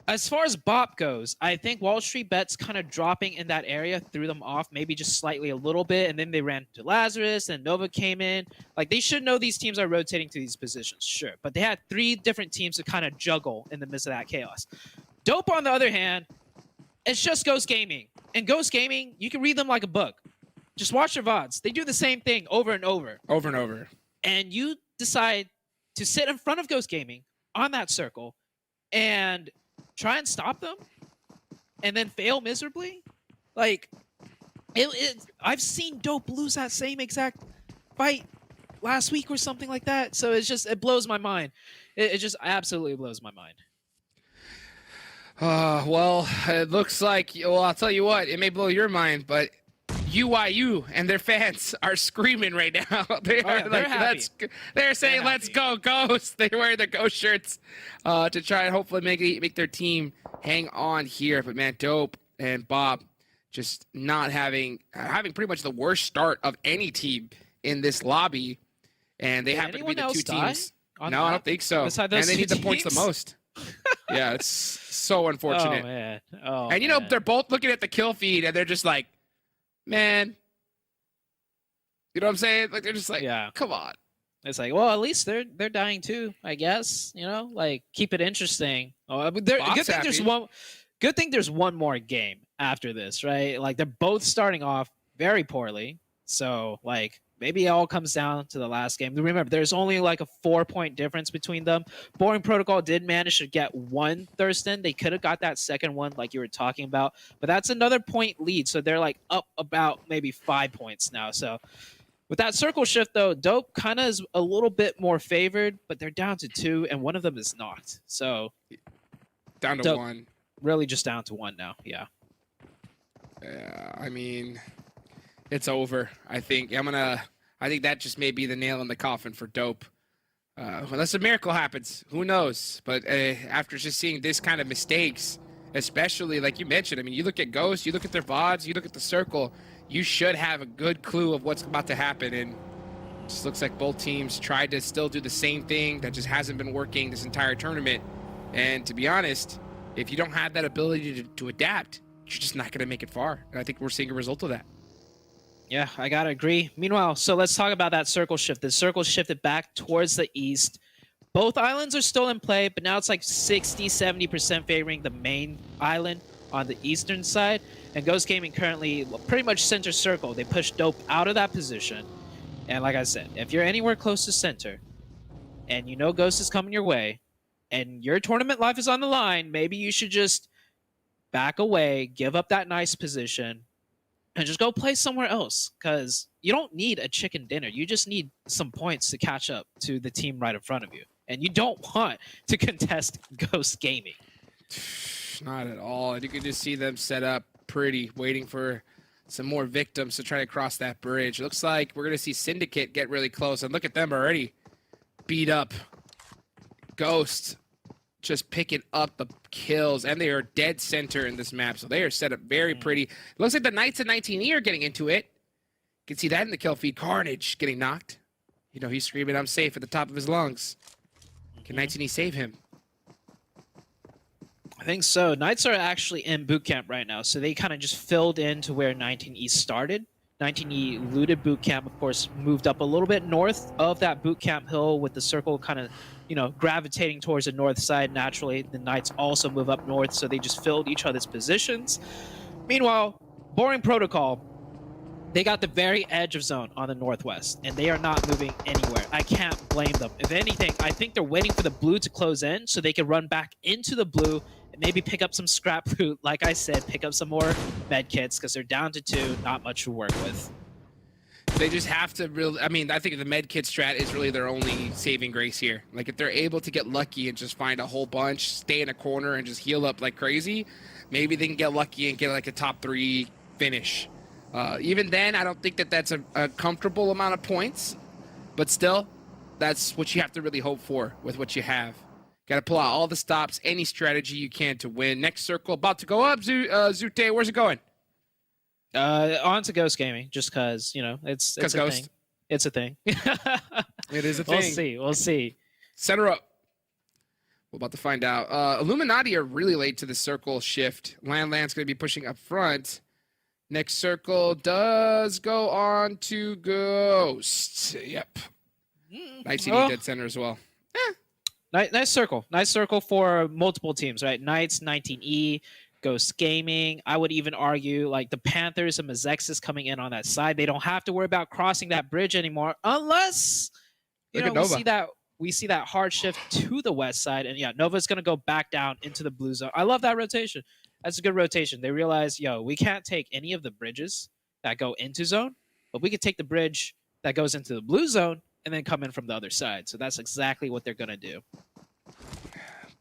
As far as Bop goes, I think WallStreetBets kind of dropping in that area threw them off, maybe just slightly a little bit, and then they ran to Lazarus, and Nova came in. Like, they should know these teams are rotating to these positions, sure. But they had 3 different teams to kind of juggle in the midst of that chaos. Dope, on the other hand, it's just Ghost Gaming. And Ghost Gaming, you can read them like a book. Just watch their VODs. They do the same thing over and over. Over and over. And you decide to sit in front of Ghost Gaming on that circle and try and stop them and then fail miserably. Like, I've seen Dope lose that same exact fight last week or something like that. So it blows my mind. It just absolutely blows my mind. Well, it looks like, well, I'll tell you what, it may blow your mind, but UYU and their fans are screaming right now. They are they're like, happy. they're saying, They're "Let's happy. go, Ghost!" They wear their Ghost shirts to try and hopefully make their team hang on here. But man, Dope and Bob just not having pretty much the worst start of any team in this lobby, and they Did happen to be anyone the else two die teams. on No, I that don't think so. beside And those they two need the points the teams? most. Yeah, it's so unfortunate. Oh man. Oh. And you know, man. they're both looking at the kill feed and they're just like, man. You know what I'm saying? Like they're just like, Yeah. come on. It's like, well, at least they're dying too, I guess. You know, like keep it interesting. Oh, I mean, Bob's good thing there's happy. one. Good thing there's one more game after this, right? Like they're both starting off very poorly, so like maybe it all comes down to the last game. Remember, there's only like a 4-point difference between them. Boring Protocol did manage to get one Thurston. They could have got that second one, like you were talking about, but that's another point lead, so they're like up about maybe 5 points now. So. With that circle shift, though, Dope kind of is a little bit more favored, but they're down to 2, and one of them is knocked. So Down to Dope. 1. really just down to 1 now. Yeah. Yeah, I mean, it's over. I think that just may be the nail in the coffin for Dope. Unless a miracle happens, who knows? But after just seeing this kind of mistakes, especially like you mentioned, I mean, you look at Ghost, you look at their VODs, you look at the circle, you should have a good clue of what's about to happen. And it just looks like both teams tried to still do the same thing that just hasn't been working this entire tournament. And to be honest, if you don't have that ability to adapt, you're just not going to make it far. And I think we're seeing a result of that. Yeah, I gotta agree. Meanwhile, so let's talk about that circle shift. The circle shifted back towards the east. Both islands are still in play, but now it's like 60-70% favoring the main island on the eastern side. And Ghost Gaming currently pretty much center circle. They push Dope out of that position. And like I said, if you're anywhere close to center and you know Ghost is coming your way and your tournament life is on the line, maybe you should just back away, give up that nice position, and just go play somewhere else, because you don't need a chicken dinner. You just need some points to catch up to the team right in front of you. And you don't want to contest Ghost Gaming. Not at all. And you can just see them set up pretty, waiting for some more victims to try to cross that bridge. It looks like we're going to see Syndicate get really close. And look at them already beat up. Ghost just picking up the kills. And they are dead center in this map. So they are set up very pretty. It looks like the Knights of 19E are getting into it. You can see that in the kill feed. Carnage getting knocked. You know, he's screaming, "I'm safe," at the top of his lungs. Can 19E save him? I think so. Knights are actually in boot camp right now, so they kind of just filled into where 19E started. 19E looted boot camp, of course, moved up a little bit north of that boot camp hill with the circle kind of, you know, gravitating towards the north side naturally. The Knights also move up north, so they just filled each other's positions. Meanwhile, Boring Protocol, they got the very edge of zone on the northwest, and they are not moving anywhere. I can't blame them. If anything, I think they're waiting for the blue to close in so they can run back into the blue and maybe pick up some scrap loot. Like I said, pick up some more med kits because they're down to 2, not much to work with. They just have to really, I mean, I think the med kit strat is really their only saving grace here. Like if they're able to get lucky and just find a whole bunch, stay in a corner and just heal up like crazy, maybe they can get lucky and get like a top 3 finish. Even then, I don't think that that's a comfortable amount of points, but still, that's what you have to really hope for with what you have. Got to pull out all the stops, any strategy you can to win. Next circle about to go up. Zute, where's it going? On to Ghost Gaming, just because, you know, it's a Ghost. thing. It's a thing. It is a thing. We'll see. Set her up. We're about to find out. Illuminati are really late to the circle shift. Land's going to be pushing up front. Next circle does go on to Ghost. Yep. Nice dead center as well. Nice circle. Nice circle for multiple teams, right? Knights, 19E, Ghost Gaming. I would even argue like the Panthers and Mezexis coming in on that side. They don't have to worry about crossing that bridge anymore unless, you know, we see that hard shift to the west side. And yeah, Nova's going to go back down into the blue zone. I love that rotation. That's a good rotation. They realize, yo, we can't take any of the bridges that go into zone, but we could take the bridge that goes into the blue zone and then come in from the other side. So that's exactly what they're going to do.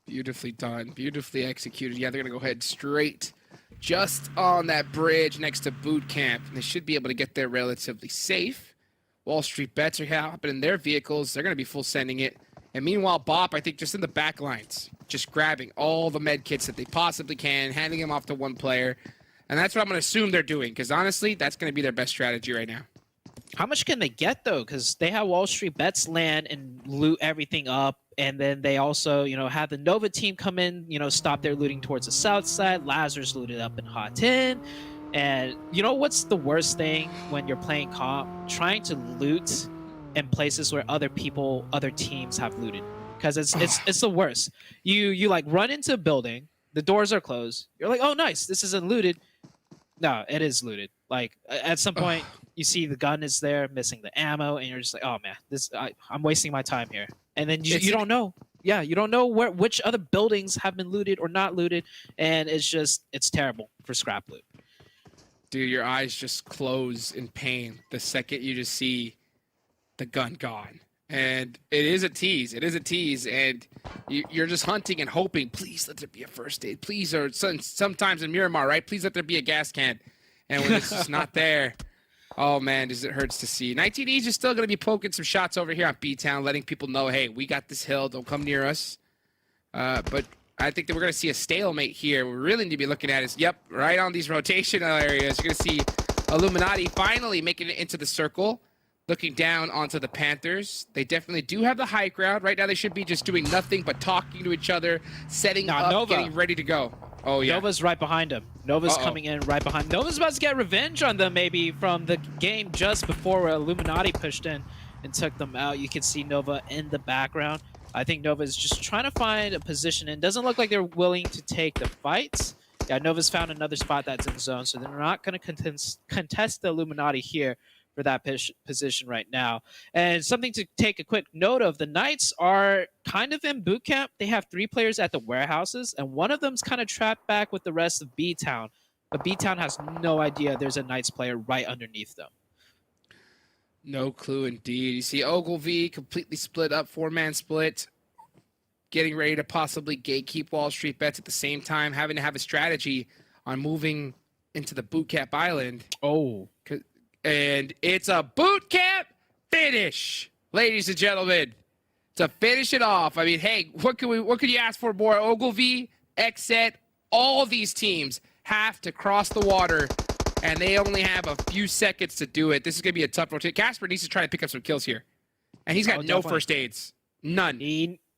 Beautifully done. Beautifully executed. Yeah, they're going to go ahead straight just on that bridge next to boot camp. And they should be able to get there relatively safe. WallStreetBets are hopping in their vehicles. They're going to be full sending it. And meanwhile, Bop, I think, just in the back lines, just grabbing all the med kits that they possibly can, handing them off to one player. And that's what I'm going to assume they're doing, because honestly, that's going to be their best strategy right now. How much can they get, though? Because they have WallStreetBets land and loot everything up. And then they also, have the Nova team come in, stop their looting towards the south side. Lazarus looted up in Hot 10. And you know what's the worst thing when you're playing comp? Trying to loot in places where other teams have looted. Because it's the worst. You like run into a building, the doors are closed. You're like, oh, nice, this isn't looted. No, it is looted. Like at some point, you see the gun is there, missing the ammo, and you're just like, oh man, I'm wasting my time here. And then you don't know. Yeah, you don't know which other buildings have been looted or not looted, and it's terrible for scrap loot. Dude, your eyes just close in pain the second you just see the gun gone. And it is a tease. It is a tease. And you're just hunting and hoping, please let there be a first aid. Please, or sometimes in Miramar, right? Please let there be a gas can. And when it's just not there, oh, man, it hurts to see. 19E's is still going to be poking some shots over here on BTOWN, letting people know, hey, we got this hill. Don't come near us. But I think that we're going to see a stalemate here. What we really need to be looking at is, yep, right on these rotational areas. You're going to see Illuminati finally making it into the circle. Looking down onto the Panthers. They definitely do have the high ground. Right now they should be just doing nothing but talking to each other, setting up, Nova. getting ready to go. Oh, yeah. Nova's right behind him. Nova's coming in right behind. Nova's about to get revenge on them maybe from the game just before Illuminati pushed in and took them out. You can see Nova in the background. I think Nova is just trying to find a position, and doesn't look like they're willing to take the fights. Yeah, Nova's found another spot that's in zone, so they're not going to contest the Illuminati here for that position right now. And something to take a quick note of, the Knights are kind of in boot camp. They have 3 players at the warehouses, and one of them's kind of trapped back with the rest of BTOWN. But BTOWN has no idea there's a Knights player right underneath them. No clue indeed. You see Ogilvy completely split up, 4-man split, getting ready to possibly gatekeep WallStreetBets at the same time, having to have a strategy on moving into the boot camp island. Oh. And it's a boot camp finish, ladies and gentlemen, to finish it off. I mean, hey, what could you ask for more? Ogilvy, XSET, all these teams have to cross the water, and they only have a few seconds to do it. This is going to be a tough rotation. Casper needs to try to pick up some kills here, and he's got no first aids. None.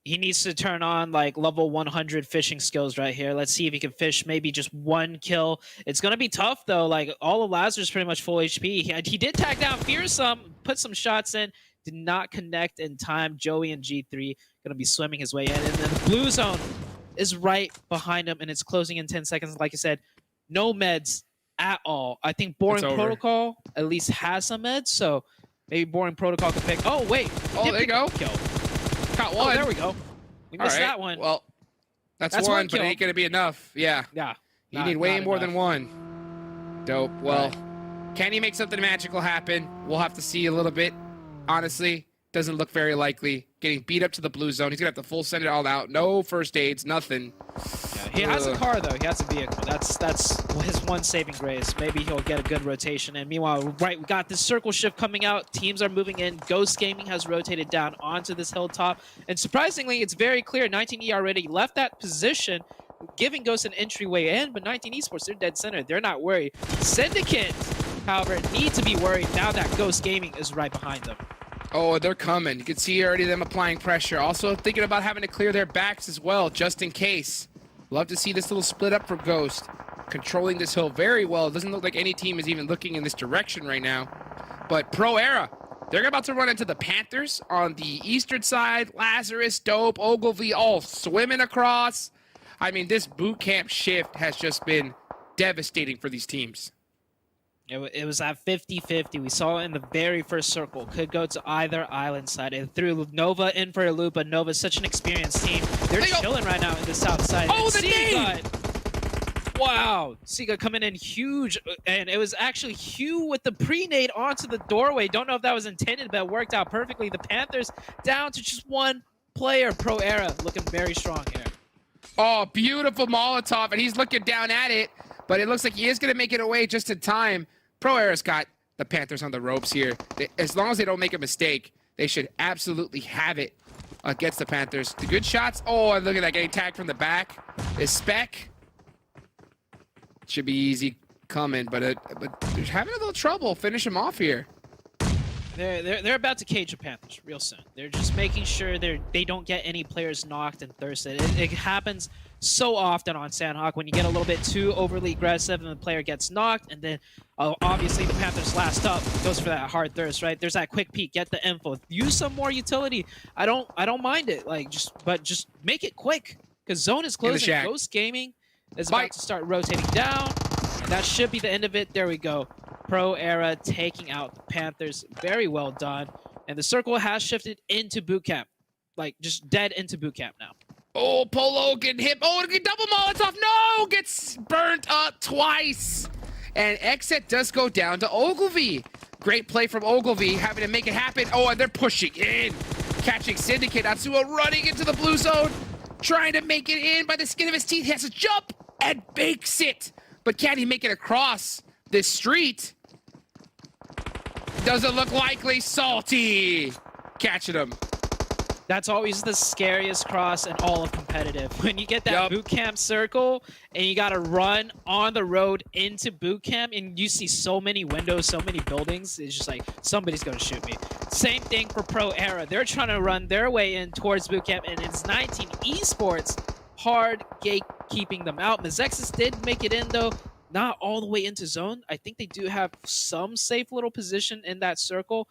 He needs to turn on like level 100 fishing skills right here. Let's see if he can fish maybe just 1 kill. It's going to be tough though. Like all of Lazarus pretty much full HP. He did tag down Fearsome, put some shots in, did not connect in time. Joey and G3 going to be swimming his way in. And then the blue zone is right behind him, and it's closing in 10 seconds. Like I said, no meds at all. I think Boring Protocol at least has some meds, so maybe Boring Protocol can pick. Oh, wait. Oh, there you go. Kill. Got one. Oh, there we go. We missed that one. Well, that's one, but it ain't going to be enough. Yeah. Yeah. You need way more than one. Dope. Well, can he make something magical happen? We'll have to see a little bit. Honestly, doesn't look very likely. Getting beat up to the blue zone. He's going to have to full send it all out. No first aids, nothing. Yeah, he has a car, though. He has a vehicle. That's his one saving grace. Maybe he'll get a good rotation. And meanwhile, we got this circle shift coming out. Teams are moving in. Ghost Gaming has rotated down onto this hilltop. And surprisingly, it's very clear. 19E already left that position, giving Ghost an entryway in. But 19 Esports, they're dead center. They're not worried. Syndicate, however, need to be worried now that Ghost Gaming is right behind them. Oh, they're coming. You can see already them applying pressure. Also thinking about having to clear their backs as well, just in case. Love to see this little split up for Ghost. Controlling this hill very well. It doesn't look like any team is even looking in this direction right now. But Pro Era, they're about to run into the Panthers on the eastern side. Lazarus, Dope, Ogilvy, all swimming across. I mean, this boot camp shift has just been devastating for these teams. It was at 50-50. We saw it in the very first circle. Could go to either island side. It threw Nova in for a loop, but Nova's such an experienced team. They're chilling right now in the south side. Oh, the nade! Wow. Siga coming in huge. And it was actually Hugh with the pre-nade onto the doorway. Don't know if that was intended, but it worked out perfectly. The Panthers down to just 1 player. Pro Era looking very strong here. Oh, beautiful Molotov, and he's looking down at it. but it looks like he is going to make it away just in time. Pro Era's got the Panthers on the ropes here. As long as they don't make a mistake, they should absolutely have it against the Panthers. The good shots. Oh, and look at that, getting tagged from the back. Is Spec. Should be easy coming, but they're having a little trouble. Finish him off here. They're about to cage the Panthers real soon. They're just making sure they don't get any players knocked and thirsted. It happens so often on Sanhok when you get a little bit too overly aggressive and the player gets knocked, and then obviously the Panthers last up goes for that hard thirst, right? There's that quick peek, get the info, use some more utility. I don't mind it, like just make it quick because zone is closing. Ghost Gaming is about to start rotating down, and that should be the end of it. There we go. Pro Era taking out the Panthers. Very well done. And the circle has shifted into boot camp. Like, just dead into boot camp now. Oh, Polo getting hit. Oh, double Molotov. No! Gets burnt up twice. And XSET does go down to Ogilvy. Great play from Ogilvy, having to make it happen. Oh, and they're pushing in. Catching Syndicate. Atsuo running into the blue zone. Trying to make it in by the skin of his teeth. He has to jump and bakes it. But can he make it across this street? Doesn't look likely. Salty catching him. That's always the scariest cross in all of competitive. When you get that boot camp circle and you got to run on the road into boot camp and you see so many windows, so many buildings, it's just like somebody's going to shoot me. Same thing for Pro Era. They're trying to run their way in towards boot camp, and it's 19 Esports hard gatekeeping them out. Mezexis did make it in though. Not all the way into zone. I think they do have some safe little position in that circle,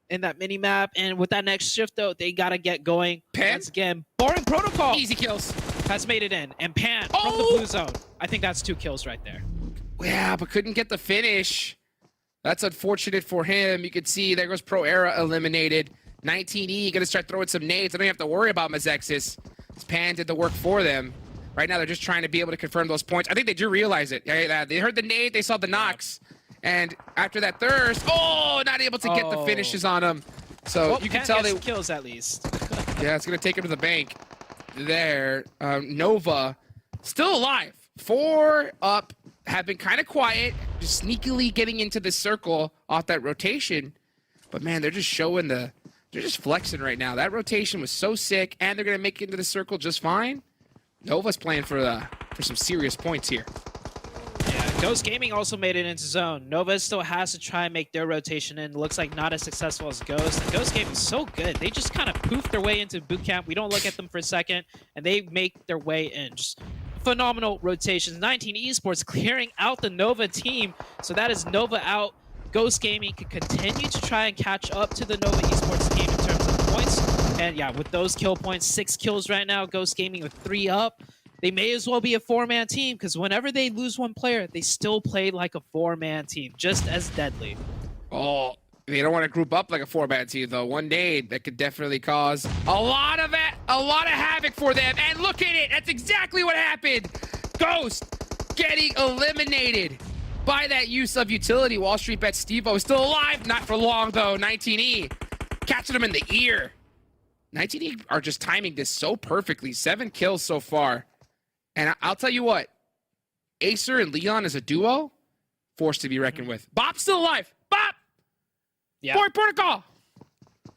in that mini map. And with that next shift, though, they got to get going. Once again, Boring Protocol. Easy kills. Has made it in. And Pan from the blue zone. I think that's 2 kills right there. Yeah, but couldn't get the finish. That's unfortunate for him. You can see there goes Pro Era eliminated. 19E going to start throwing some nades. They don't have to worry about Mezexis. Pan did the work for them. Right now, they're just trying to be able to confirm those points. I think they do realize it. They heard the nade, they saw the knocks. And after that thirst, not able to get the finishes on them. So you can tell they kills at least. Yeah, it's going to take him to the bank there. Nova still alive. 4 up, have been kind of quiet, just sneakily getting into the circle off that rotation. But man, they're just showing they're just flexing right now. That rotation was so sick, and they're going to make it into the circle just fine. Nova's playing for some serious points here. Yeah, Ghost Gaming also made it into zone. Nova still has to try and make their rotation in. Looks like not as successful as Ghost. And Ghost Gaming is so good. They just kind of poof their way into boot camp. We don't look at them for a second, and they make their way in. Just phenomenal rotations. 19 Esports clearing out the Nova team. So that is Nova out. Ghost Gaming can continue to try and catch up to the Nova Esports team in terms of points. And yeah, with those kill points, 6 kills right now, Ghost Gaming with 3 up. They may as well be a 4-man team because whenever they lose one player, they still play like a 4-man team, just as deadly. Oh, they don't want to group up like a 4-man team though. One nade that could definitely cause a lot of havoc for them. And look at it, that's exactly what happened. Ghost getting eliminated by that use of utility. WallStreetBets Steve-O is still alive, not for long though. 19E catching him in the ear. 19E are just timing this so perfectly. 7 kills so far. And I'll tell you what, Acer and Leon as a duo, force to be reckoned with. Bop's still alive. Bop! Yeah. Boring Protocol.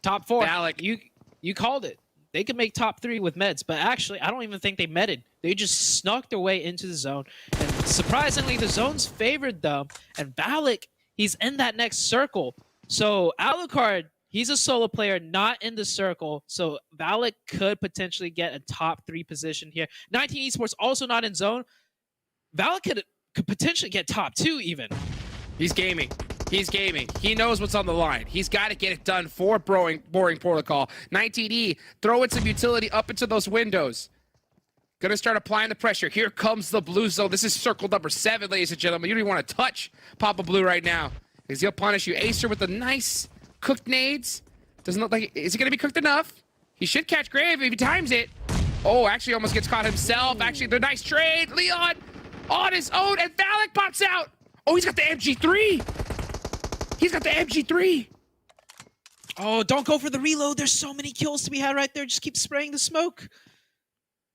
Top 4. Alec. You called it. They could make top 3 with meds, but actually, I don't even think they medded. They just snuck their way into the zone. And surprisingly, the zone's favored them. And Valak, he's in that next circle. So Alucard, he's a solo player, not in the circle. So Valak could potentially get a top 3 position here. 19 Esports also not in zone. Valak could potentially get top 2 even. He's gaming. He's gaming. He knows what's on the line. He's got to get it done for Boring Protocol. 19E, throw in some utility up into those windows. Gonna start applying the pressure. Here comes the blue zone. This is circle number 7, ladies and gentlemen. You don't even want to touch Papa Blue right now, because he'll punish you. Acer with the nice cooked nades. Doesn't look like, is he gonna be cooked enough? He should catch Grave if he times it. Oh, actually almost gets caught himself. Actually, the nice trade. Leon on his own, and Valak pops out. Oh, he's got the MG3. He's got the MG3. Oh, don't go for the reload. There's so many kills to be had right there. Just keep spraying the smoke.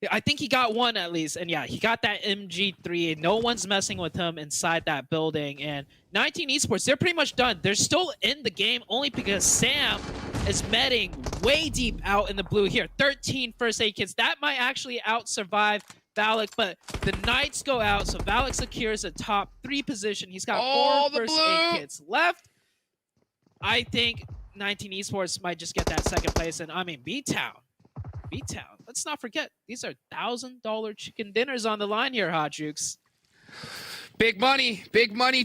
I think he got one at least. And yeah, he got that MG3. No one's messing with him inside that building. And 19 Esports, they're pretty much done. They're still in the game only because Sam is medding way deep out in the blue here. 13 first aid kits. That might actually out-survive Valak, but the Knights go out, so Valak secures a top 3 position. He's got 4 first aid kits left. I think 19 Esports might just get that second place. And I mean, BTOWN, let's not forget, these are $1,000 chicken dinners on the line here, Hot Jukes. Big money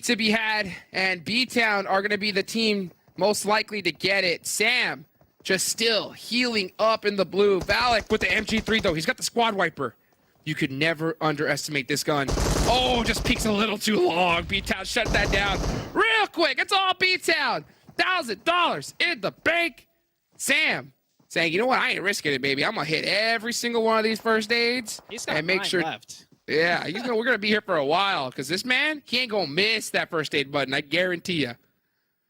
to be had, and BTOWN are going to be the team most likely to get it. Sam just still healing up in the blue. Valak with the MG3, though. He's got the squad wiper. You could never underestimate this gun. Oh, just peeks a little too long. BTOWN shut that down real quick. It's all BTOWN. $1,000 in the bank. Sam saying, you know what? I ain't risking it, baby. I'm going to hit every single one of these first aids. He's got and make 9 sure left. Yeah, we're gonna be here for a while because this man, he ain't gonna miss that first aid button. I guarantee you.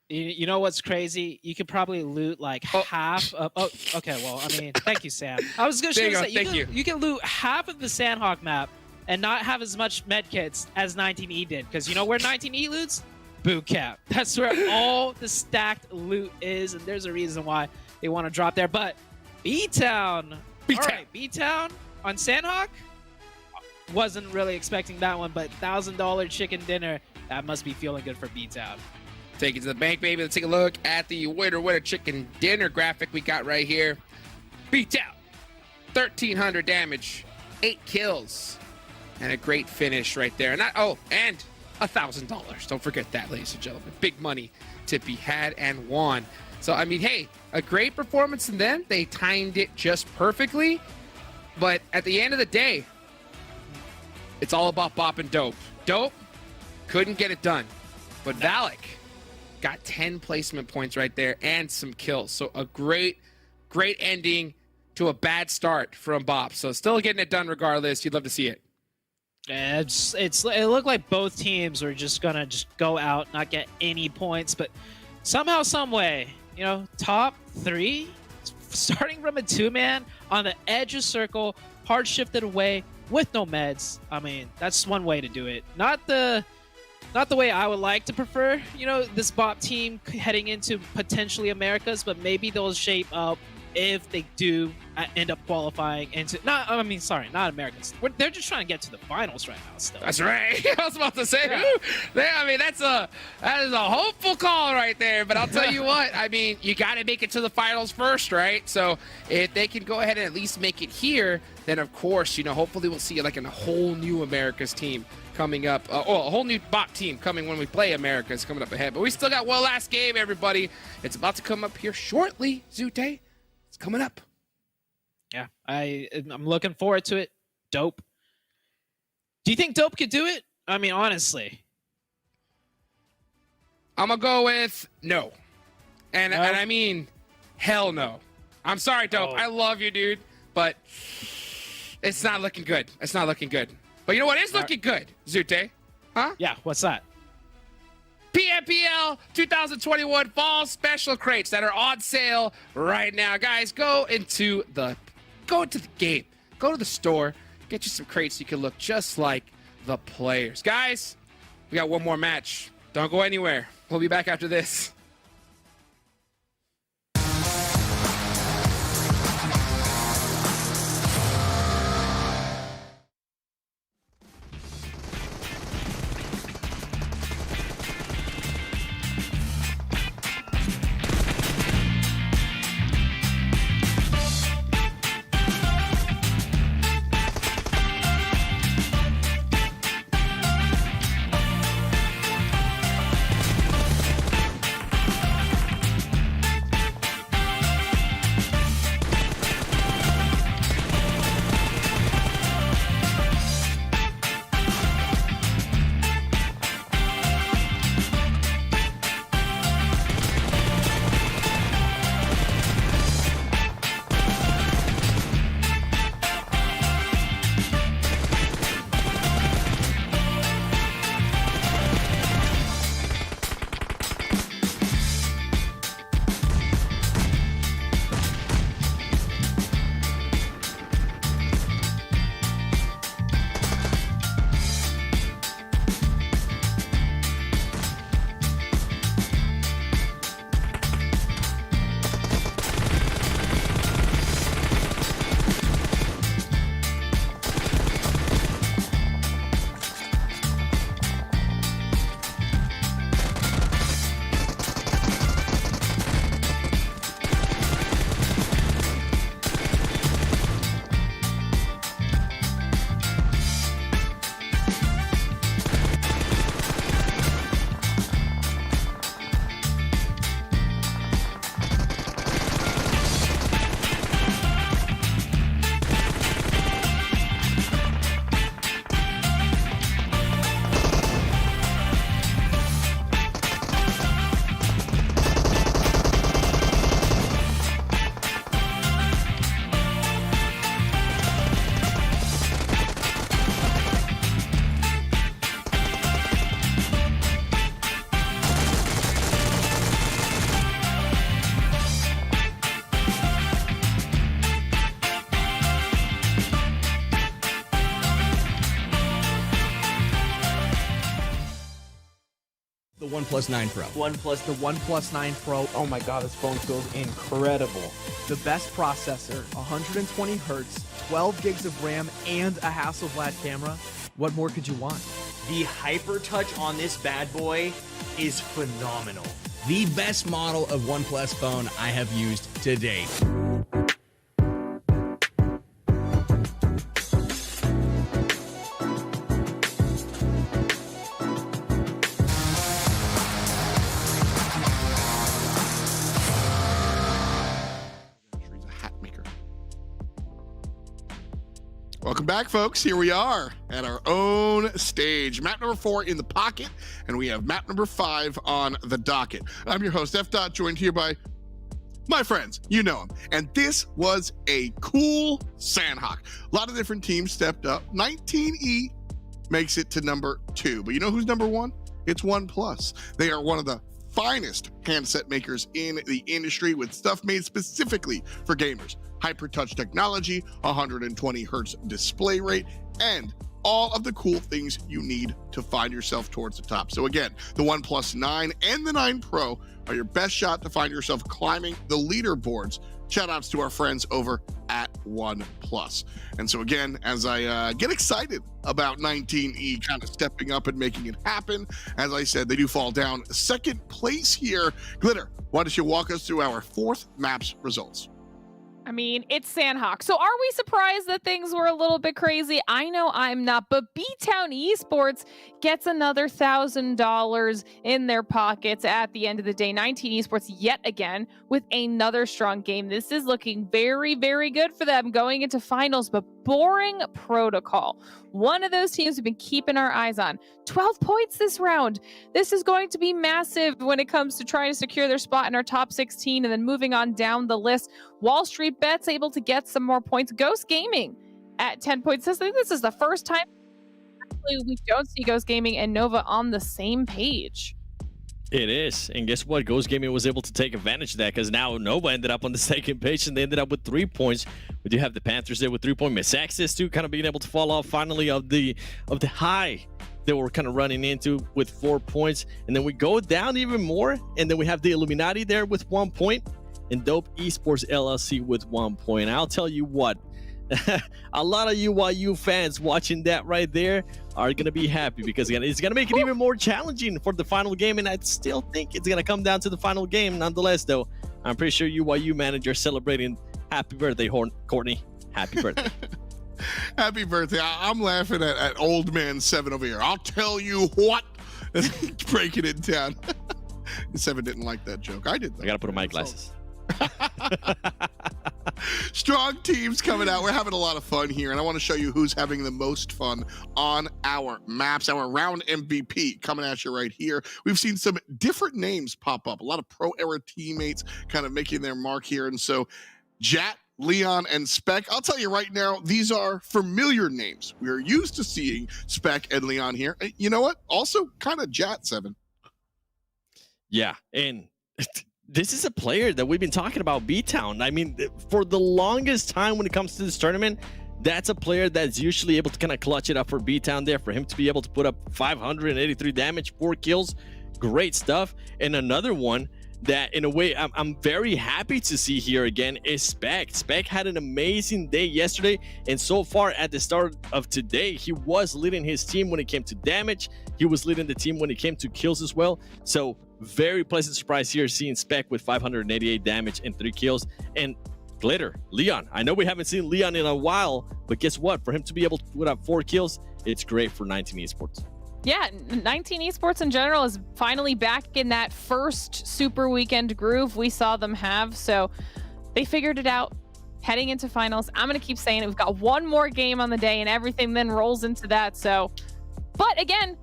You know what's crazy? You could probably loot like half of. Oh, okay. Well, I mean, thank you, Sam. I was gonna say you can loot half of the Sanhok map and not have as much medkits as 19E did, because you know where 19E loots? Boot camp. That's where all the stacked loot is, and there's a reason why they want to drop there. But BTOWN, all right, BTOWN on Sanhok. Wasn't really expecting that one, but $1,000 chicken dinner, that must be feeling good for BTOWN. Take it to the bank, baby. Let's take a look at the winner chicken dinner graphic we got right here. BTOWN, 1,300 damage, 8 kills, and a great finish right there. And and $1,000. Don't forget that, ladies and gentlemen. Big money to be had and won. So, I mean, hey, a great performance in them. They timed it just perfectly. But at the end of the day, it's all about Bop and Dope. Dope couldn't get it done, but Valak got 10 placement points right there and some kills. So a great ending to a bad start from Bop. So still getting it done regardless. You'd love to see it. It looked like both teams were just gonna go out, not get any points, but somehow, some way, you know, top 3, starting from a 2-man on the edge of circle, hard shifted away with no meds. I mean, that's one way to do it. Not the way I would like to prefer, you know, this Bop team heading into potentially Americas, but maybe they'll shape up if they do end up qualifying into not Americans. They're just trying to get to the finals right now still. That's right. I was about to say, I mean, that is a hopeful call right there. But I'll tell you what, I mean, you got to make it to the finals first, right? So if they can go ahead and at least make it here, then of course, you know, hopefully we'll see like a whole new Americas team coming up. A whole new Bop team coming when we play Americas coming up ahead. But we still got one last game, everybody. It's about to come up here shortly, Zute. It's coming up. Yeah, I'm looking forward to it. Dope. Do you think Dope could do it? I mean, honestly. I'm going to go with no. And I mean, hell no. I'm sorry, Dope. I love you, dude. But it's not looking good. It's not looking good. But you know what is looking good, Zute? Huh? Yeah, what's that? PMPL 2021 Fall Special Crates that are on sale right now. Guys, go into the game. Go to the store. Get you some crates so you can look just like the players. Guys, we got one more match. Don't go anywhere. We'll be back after this. OnePlus 9 Pro. The OnePlus 9 Pro. Oh my god, this phone feels incredible. The best processor, 120 hertz, 12 gigs of RAM, and a Hasselblad camera. What more could you want? The Hyper Touch on this bad boy is phenomenal. The best model of OnePlus phone I have used to date. She's a hat maker. Welcome back, folks. Here we are at our own stage. Map number 4 in the pocket, and we have map number 5 on the docket. I'm your host, F. Joined here by my friends. You know them. And this was a cool Sanhok. A lot of different teams stepped up. 19E makes it to number 2. But you know who's number 1? It's OnePlus. They are one of the finest handset makers in the industry with stuff made specifically for gamers. Hyper touch technology, 120 hertz display rate, and all of the cool things you need to find yourself towards the top. So again, the OnePlus 9 and the 9 Pro are your best shot to find yourself climbing the leaderboards. Shout outs to our friends over at OnePlus. And so again, as I get excited about 19E kind of stepping up and making it happen, as I said, they do fall down second place here. Glitter, why don't you walk us through our 4th map's results? I mean, it's Sanhok. So are we surprised that things were a little bit crazy? I know I'm not, but BTOWN Esports gets another $1,000 in their pockets at the end of the day. 19 Esports yet again with another strong game. This is looking very, very good for them going into finals, but Boring Protocol, one of those teams we've been keeping our eyes on. 12 points this round. This is going to be massive when it comes to trying to secure their spot in our top 16 and then moving on down the list. WallStreetBets able to get some more points. Ghost Gaming at 10 points. I think this is the first time we don't see Ghost Gaming and Nova on the same page. It is. And guess what? Ghost Gaming was able to take advantage of that because now Nova ended up on the second page and they ended up with 3 points. We do have the Panthers there with 3 points. Mezexis too, kind of being able to fall off finally of the high that we're kind of running into with 4 points. And then we go down even more. And then we have the Illuminati there with 1 point and Dope Esports LLC with 1 point. I'll tell you what, a lot of UYU fans watching that right there are going to be happy because again, it's going to make it even more challenging for the final game. And I still think it's going to come down to the final game. Nonetheless, though, I'm pretty sure UYU manager celebrating. Happy birthday, Courtney. Happy birthday. Happy birthday. I'm laughing at old man 7 over here. I'll tell you what. Breaking it down. 7 didn't like that joke. I did. I got to put on my glasses. Strong teams coming out. We're having a lot of fun here, and I want to show you who's having the most fun on our maps. Our round MVP coming at you right here. We've seen some different names pop up. A lot of pro era teammates kind of making their mark here, and so Jat, Leon, and Spec. I'll tell you right now, these are familiar names. We're used to seeing Spec and Leon here. You know what? Also, kind of Jat 7. Yeah, and this is a player that we've been talking about, BTOWN. I mean, for the longest time when it comes to this tournament, that's a player that's usually able to kind of clutch it up for BTOWN there. For him to be able to put up 583 damage, 4 kills, great stuff. And another one that, in a way, I'm very happy to see here again is Spec. Spec had an amazing day yesterday, and so far at the start of today, he was leading his team when it came to damage. He was leading the team when it came to kills as well. So very pleasant surprise here seeing Spec with 588 damage and 3 kills. And Glitter, Leon. I know we haven't seen Leon in a while, but guess what? For him to be able to put up 4 kills, it's great for 19 Esports. Yeah, 19 Esports in general is finally back in that first Super Weekend groove we saw them have. So they figured it out heading into finals. I'm going to keep saying it. We've got one more game on the day and everything then rolls into that. So, but again,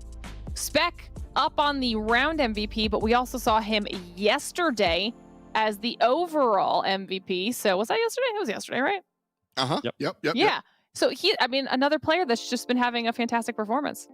Spec up on the round MVP, but we also saw him yesterday as the overall MVP. So was that yesterday? It was yesterday, right? Uh-huh. Yep. Yep. Yeah. So I mean, another player that's just been having a fantastic performance.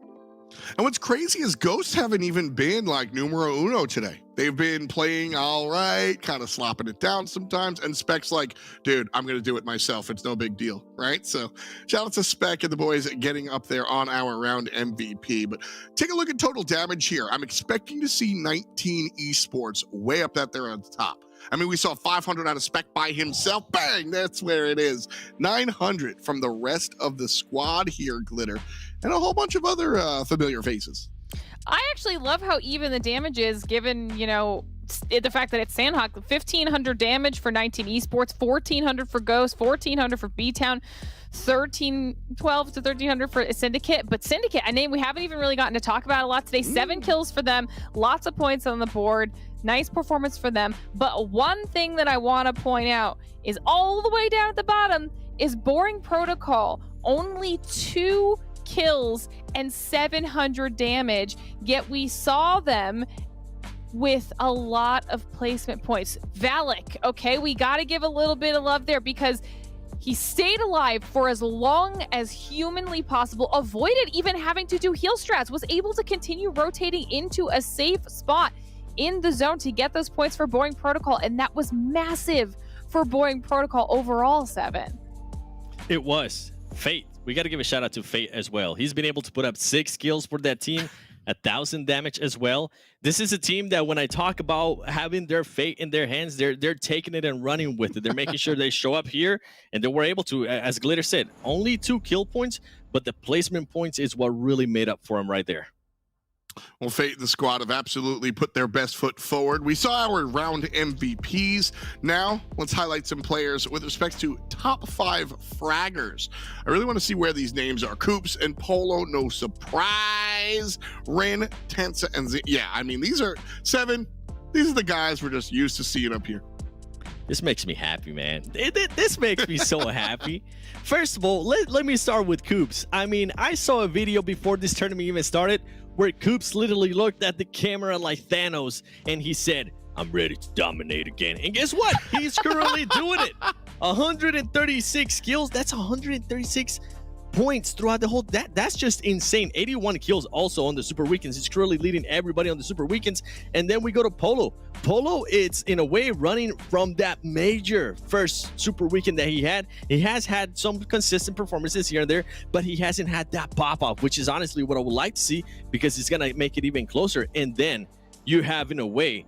And what's crazy is Ghosts haven't even been like numero uno today. They've been playing all right, kind of slopping it down sometimes. And Spec's like, dude, I'm going to do it myself. It's no big deal, right? So shout out to Spec and the boys getting up there on our round MVP. But take a look at total damage here. I'm expecting to see 19 Esports way up that there on the top. I mean, we saw 500 out of Spec by himself. Bang, that's where it is. 900 from the rest of the squad here, Glitter, and a whole bunch of other familiar faces. I actually love how even the damage is, given, you know, the fact that it's Sanhok. 1,500 damage for 19 Esports, 1,400 for Ghost, 1,400 for BTOWN, 12 to 1,300 for Syndicate. But Syndicate, a name we haven't even really gotten to talk about a lot today. 7 kills for them, lots of points on the board. Nice performance for them. But one thing that I want to point out is all the way down at the bottom is Boring Protocol. Only 2 kills and 700 damage, yet we saw them with a lot of placement points. Valak, okay, we got to give a little bit of love there because he stayed alive for as long as humanly possible, avoided even having to do heal strats, was able to continue rotating into a safe spot in the zone to get those points for Boring Protocol, and that was massive for Boring Protocol overall, 7. It was. Fate. We got to give a shout out to Fate as well. He's been able to put up 6 kills for that team, 1,000 damage as well. This is a team that when I talk about having their fate in their hands, they're taking it and running with it. They're making sure they show up here, and they were able to, as Glitter said, only 2 kill points, but the placement points is what really made up for them right there. Well, Fate and the squad have absolutely put their best foot forward. We saw our round MVPs. Now, let's highlight some players with respect to top 5 fraggers. I really want to see where these names are. Coops and Polo, no surprise. Ren, Tensa, and Z. Yeah, I mean, these are 7. These are the guys we're just used to seeing up here. This makes me happy, man. This makes me so happy. First of all, let me start with Coops. I mean, I saw a video before this tournament even started where Coops literally looked at the camera like Thanos and he said, I'm ready to dominate again. And guess what? He's currently doing it. 136 kills. That's 136 points throughout the whole. That's just insane. 81 kills also on the Super Weekends. He's currently leading everybody on the Super Weekends. And then we go to Polo. Polo, it's in a way running from that major first Super Weekend that he had. He has had some consistent performances here and there, but he hasn't had that pop-off, which is honestly what I would like to see because it's going to make it even closer. And then you have, in a way,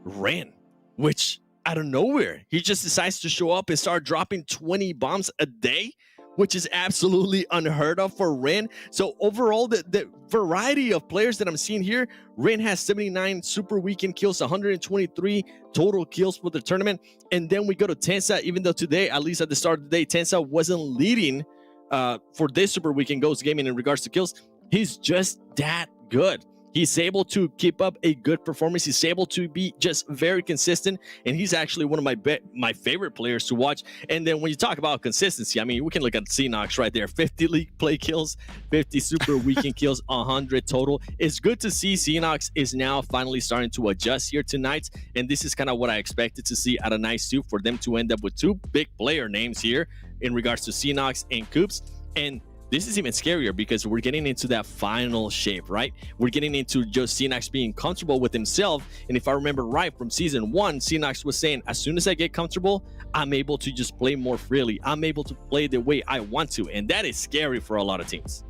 Ren, which out of nowhere, he just decides to show up and start dropping 20 bombs a day, which is absolutely unheard of for Ren. So overall, the variety of players that I'm seeing here, Ren has 79 Super Weekend kills, 123 total kills for the tournament. And then we go to Tensa, even though today, at least at the start of the day, Tensa wasn't leading for this Super Weekend Ghost Gaming in regards to kills. He's just that good. He's able to keep up a good performance. He's able to be just very consistent, and he's actually one of my favorite players to watch. And then when you talk about consistency, I mean, we can look at Xenox right there. 50 league play kills, 50 Super Weekend kills, 100 total. It's good to see Xenox is now finally starting to adjust here tonight, and this is kind of what I expected to see out of Nice 2 for them to end up with 2 big player names here in regards to Xenox and Coops. And this is even scarier because we're getting into that final shape, right? We're getting into just Xenox being comfortable with himself. And if I remember right from season 1, Xenox was saying, as soon as I get comfortable, I'm able to just play more freely. I'm able to play the way I want to. And that is scary for a lot of teams.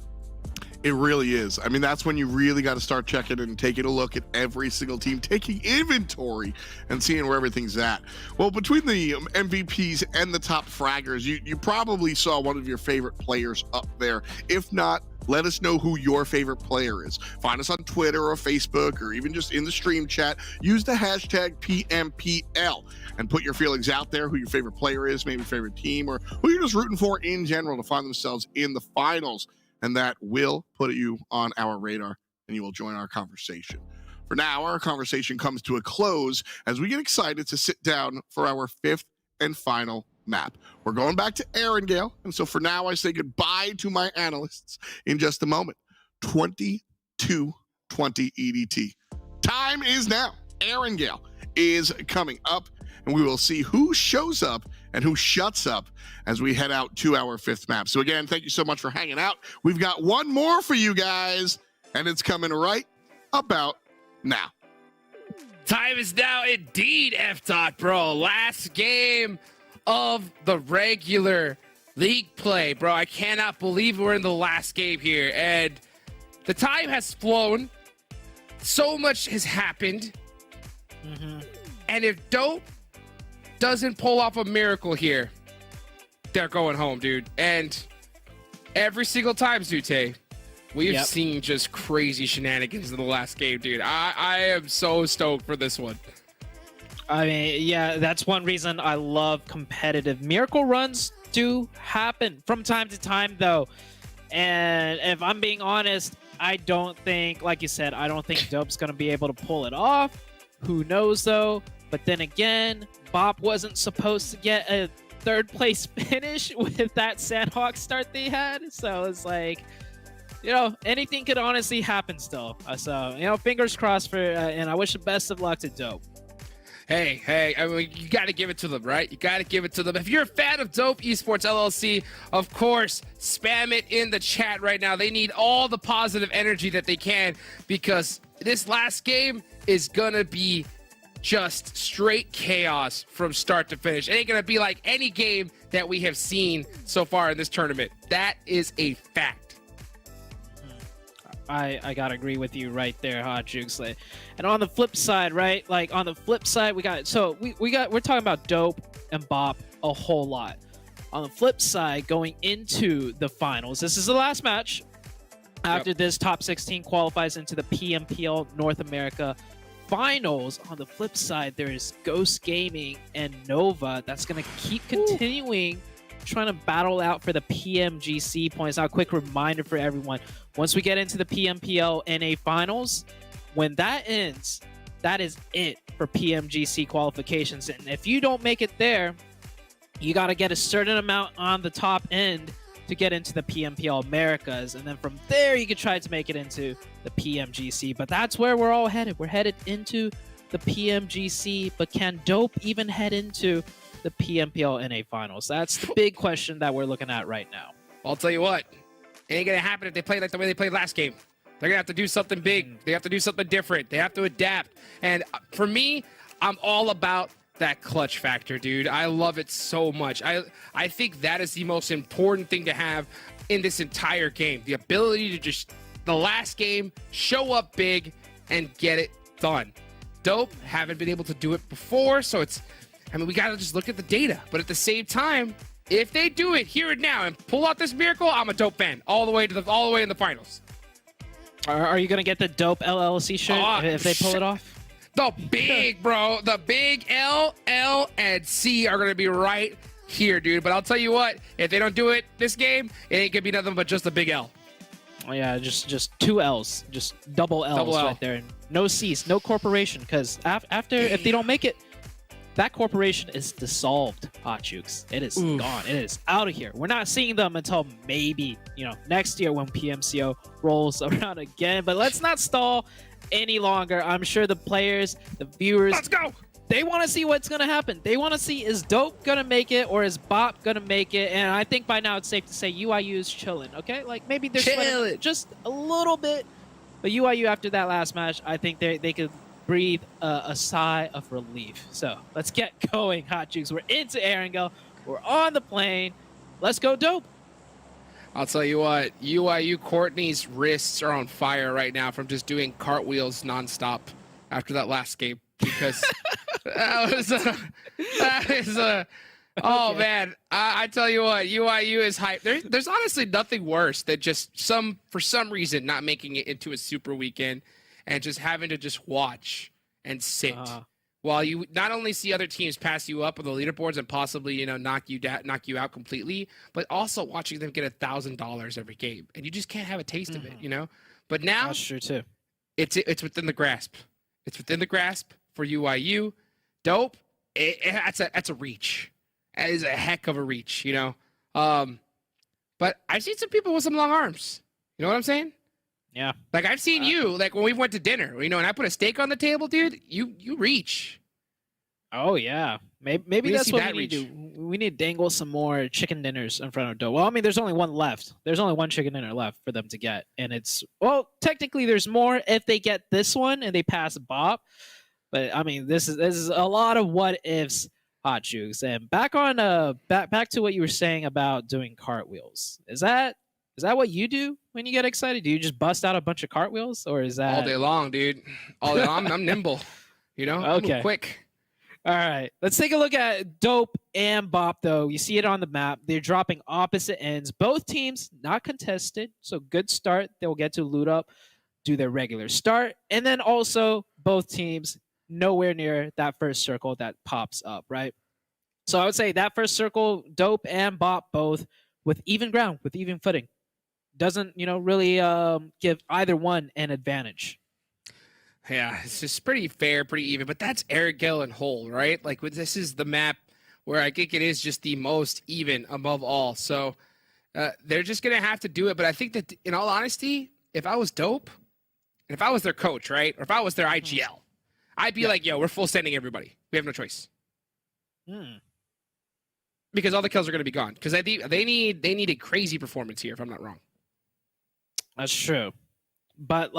It really is. I mean, that's when you really got to start checking and taking a look at every single team, taking inventory and seeing where everything's at. Well, between the MVPs and the top fraggers, you probably saw one of your favorite players up there. If not, let us know who your favorite player is. Find us on Twitter or Facebook or even just in the stream chat. Use the hashtag PMPL and put your feelings out there, who your favorite player is, maybe favorite team, or who you're just rooting for in general to find themselves in the finals. And that will put you on our radar and you will join our conversation. For now, our conversation comes to a close as we get excited to sit down for our 5th and final map. We're going back to Erangel, and so for now, I say goodbye to my analysts in just a moment. 22:20 EDT. Time is now. Erangel is coming up, and we will see who shows up and who shuts up as we head out to our 5th map. So again, thank you so much for hanging out. We've got one more for you guys, and it's coming right about now. Time is now indeed, F-Dot, bro. Last game of the regular league play, bro. I cannot believe we're in the last game here. And the time has flown. So much has happened. And if Dope doesn't pull off a miracle here, they're going home, dude. And every single time, Zute, we've seen just crazy shenanigans in the last game, dude. I am so stoked for this one. I mean, yeah, that's one reason I love competitive. Miracle runs do happen from time to time, though. And if I'm being honest, I don't think, like you said, I don't think Dope's going to be able to pull it off. Who knows, though? But then again, Bop wasn't supposed to get a third-place finish with that Sanhok start they had. So it's like, you know, anything could honestly happen still. So, you know, fingers crossed for, and I wish the best of luck to Dope. Hey, I mean, you got to give it to them, right? You got to give it to them. If you're a fan of Dope Esports LLC, of course, spam it in the chat right now. They need all the positive energy that they can, because this last game is going to be just straight chaos from start to finish. It ain't going to be like any game that we have seen so far in this tournament. That is a fact. I gotta agree with you right there, Hot Jukes. And on the flip side, right? Like on the flip side, we're talking about Dope and Bop a whole lot. On the flip side, going into the finals, this is the last match. After this, top 16 qualifies into the PMPL North America finals. On the flip side, there is Ghost Gaming and Nova that's gonna keep continuing trying to battle out for the PMGC points. Now, a quick reminder for everyone. Once we get into the PMPL NA finals, when that ends, that is it for PMGC qualifications. And if you don't make it there, you got to get a certain amount on the top end to get into the PMPL Americas. And then from there, you can try to make it into the PMGC. But that's where we're all headed. We're headed into the PMGC. But can Dope even head into the PMPL NA finals? That's the big question that we're looking at right now. I'll tell you what. It ain't going to happen if they play like the way they played last game. They're going to have to do something big. They have to do something different. They have to adapt. And for me, I'm all about that clutch factor, dude. I love it so much. I think that is the most important thing to have in this entire game. The ability to just, the last game, show up big and get it done. Dope haven't been able to do it before, so it's, I mean, we got to just look at the data. But at the same time, if they do it here and now and pull out this miracle, I'm a Dope fan all the way in the finals. Are you gonna get the Dope LLC shirt if they pull it off? The big, bro, the big L, and C are gonna be right here, dude. But I'll tell you what, if they don't do it this game, it ain't gonna be nothing but just a big L. Oh yeah, just two L's, just double L's right there, and no C's, no corporation. Because after, if they don't make it, that corporation is dissolved, Hot Jukes. It is gone. It is out of here. We're not seeing them until maybe, next year when PMCO rolls around again. But let's not stall any longer. I'm sure the players, the viewers, let's go. They want to see what's going to happen. They want to see, is Dope going to make it or is Bop going to make it? And I think by now it's safe to say UIU is chilling, okay? Like maybe they're sweating just a little bit. But UIU after that last match, I think they could breathe a sigh of relief. So let's get going, Hot Jukes. We're into Erangel. We're on the plane. Let's go, Dope. I'll tell you what, UIU Courtney's wrists are on fire right now from just doing cartwheels nonstop after that last game, because that is oh okay. Man, I tell you what, UIU is hype. There's honestly nothing worse than just for some reason not making it into a super weekend and just having to just watch and sit while you not only see other teams pass you up on the leaderboards and possibly knock you out completely, but also watching them get $1,000 every game, and you just can't have a taste of it, But now that's true too. It's within the grasp. It's within the grasp for UIU. Dope. That's a reach. That is a heck of a reach, But I've seen some people with some long arms. You know what I'm saying? Yeah. Like I've seen you, like when we went to dinner, and I put a steak on the table, dude, you reach. Oh yeah. Maybe that's what we need to do. we need to dangle some more chicken dinners in front of Dope. Well, I mean, there's only one left. There's only one chicken dinner left for them to get, and it's technically there's more if they get this one and they pass Bob. But I mean, this is a lot of what ifs, Hot Jukes. And back to what you were saying about doing cartwheels. Is that what you do when you get excited? Do you just bust out a bunch of cartwheels, or is that all day long, dude? All day long. I'm nimble. You know, Okay. I'm quick. All right, let's take a look at Dope and Bop, though. You see it on the map. They're dropping opposite ends. Both teams not contested, so good start. They will get to loot up, do their regular start, and then also both teams nowhere near that first circle that pops up, right? So I would say that first circle, Dope and Bop both with even ground, with even footing. Doesn't, really give either one an advantage. Yeah, it's just pretty fair, pretty even. But that's Erangel and Hole, right? Like, this is the map where I think it is just the most even above all. So they're just going to have to do it. But I think that, in all honesty, if I was Dope, and if I was their coach, right, or if I was their IGL, I'd be like, yo, we're full sending everybody. We have no choice. Because all the kills are going to be gone. Because they need a crazy performance here, if I'm not wrong. That's true. But,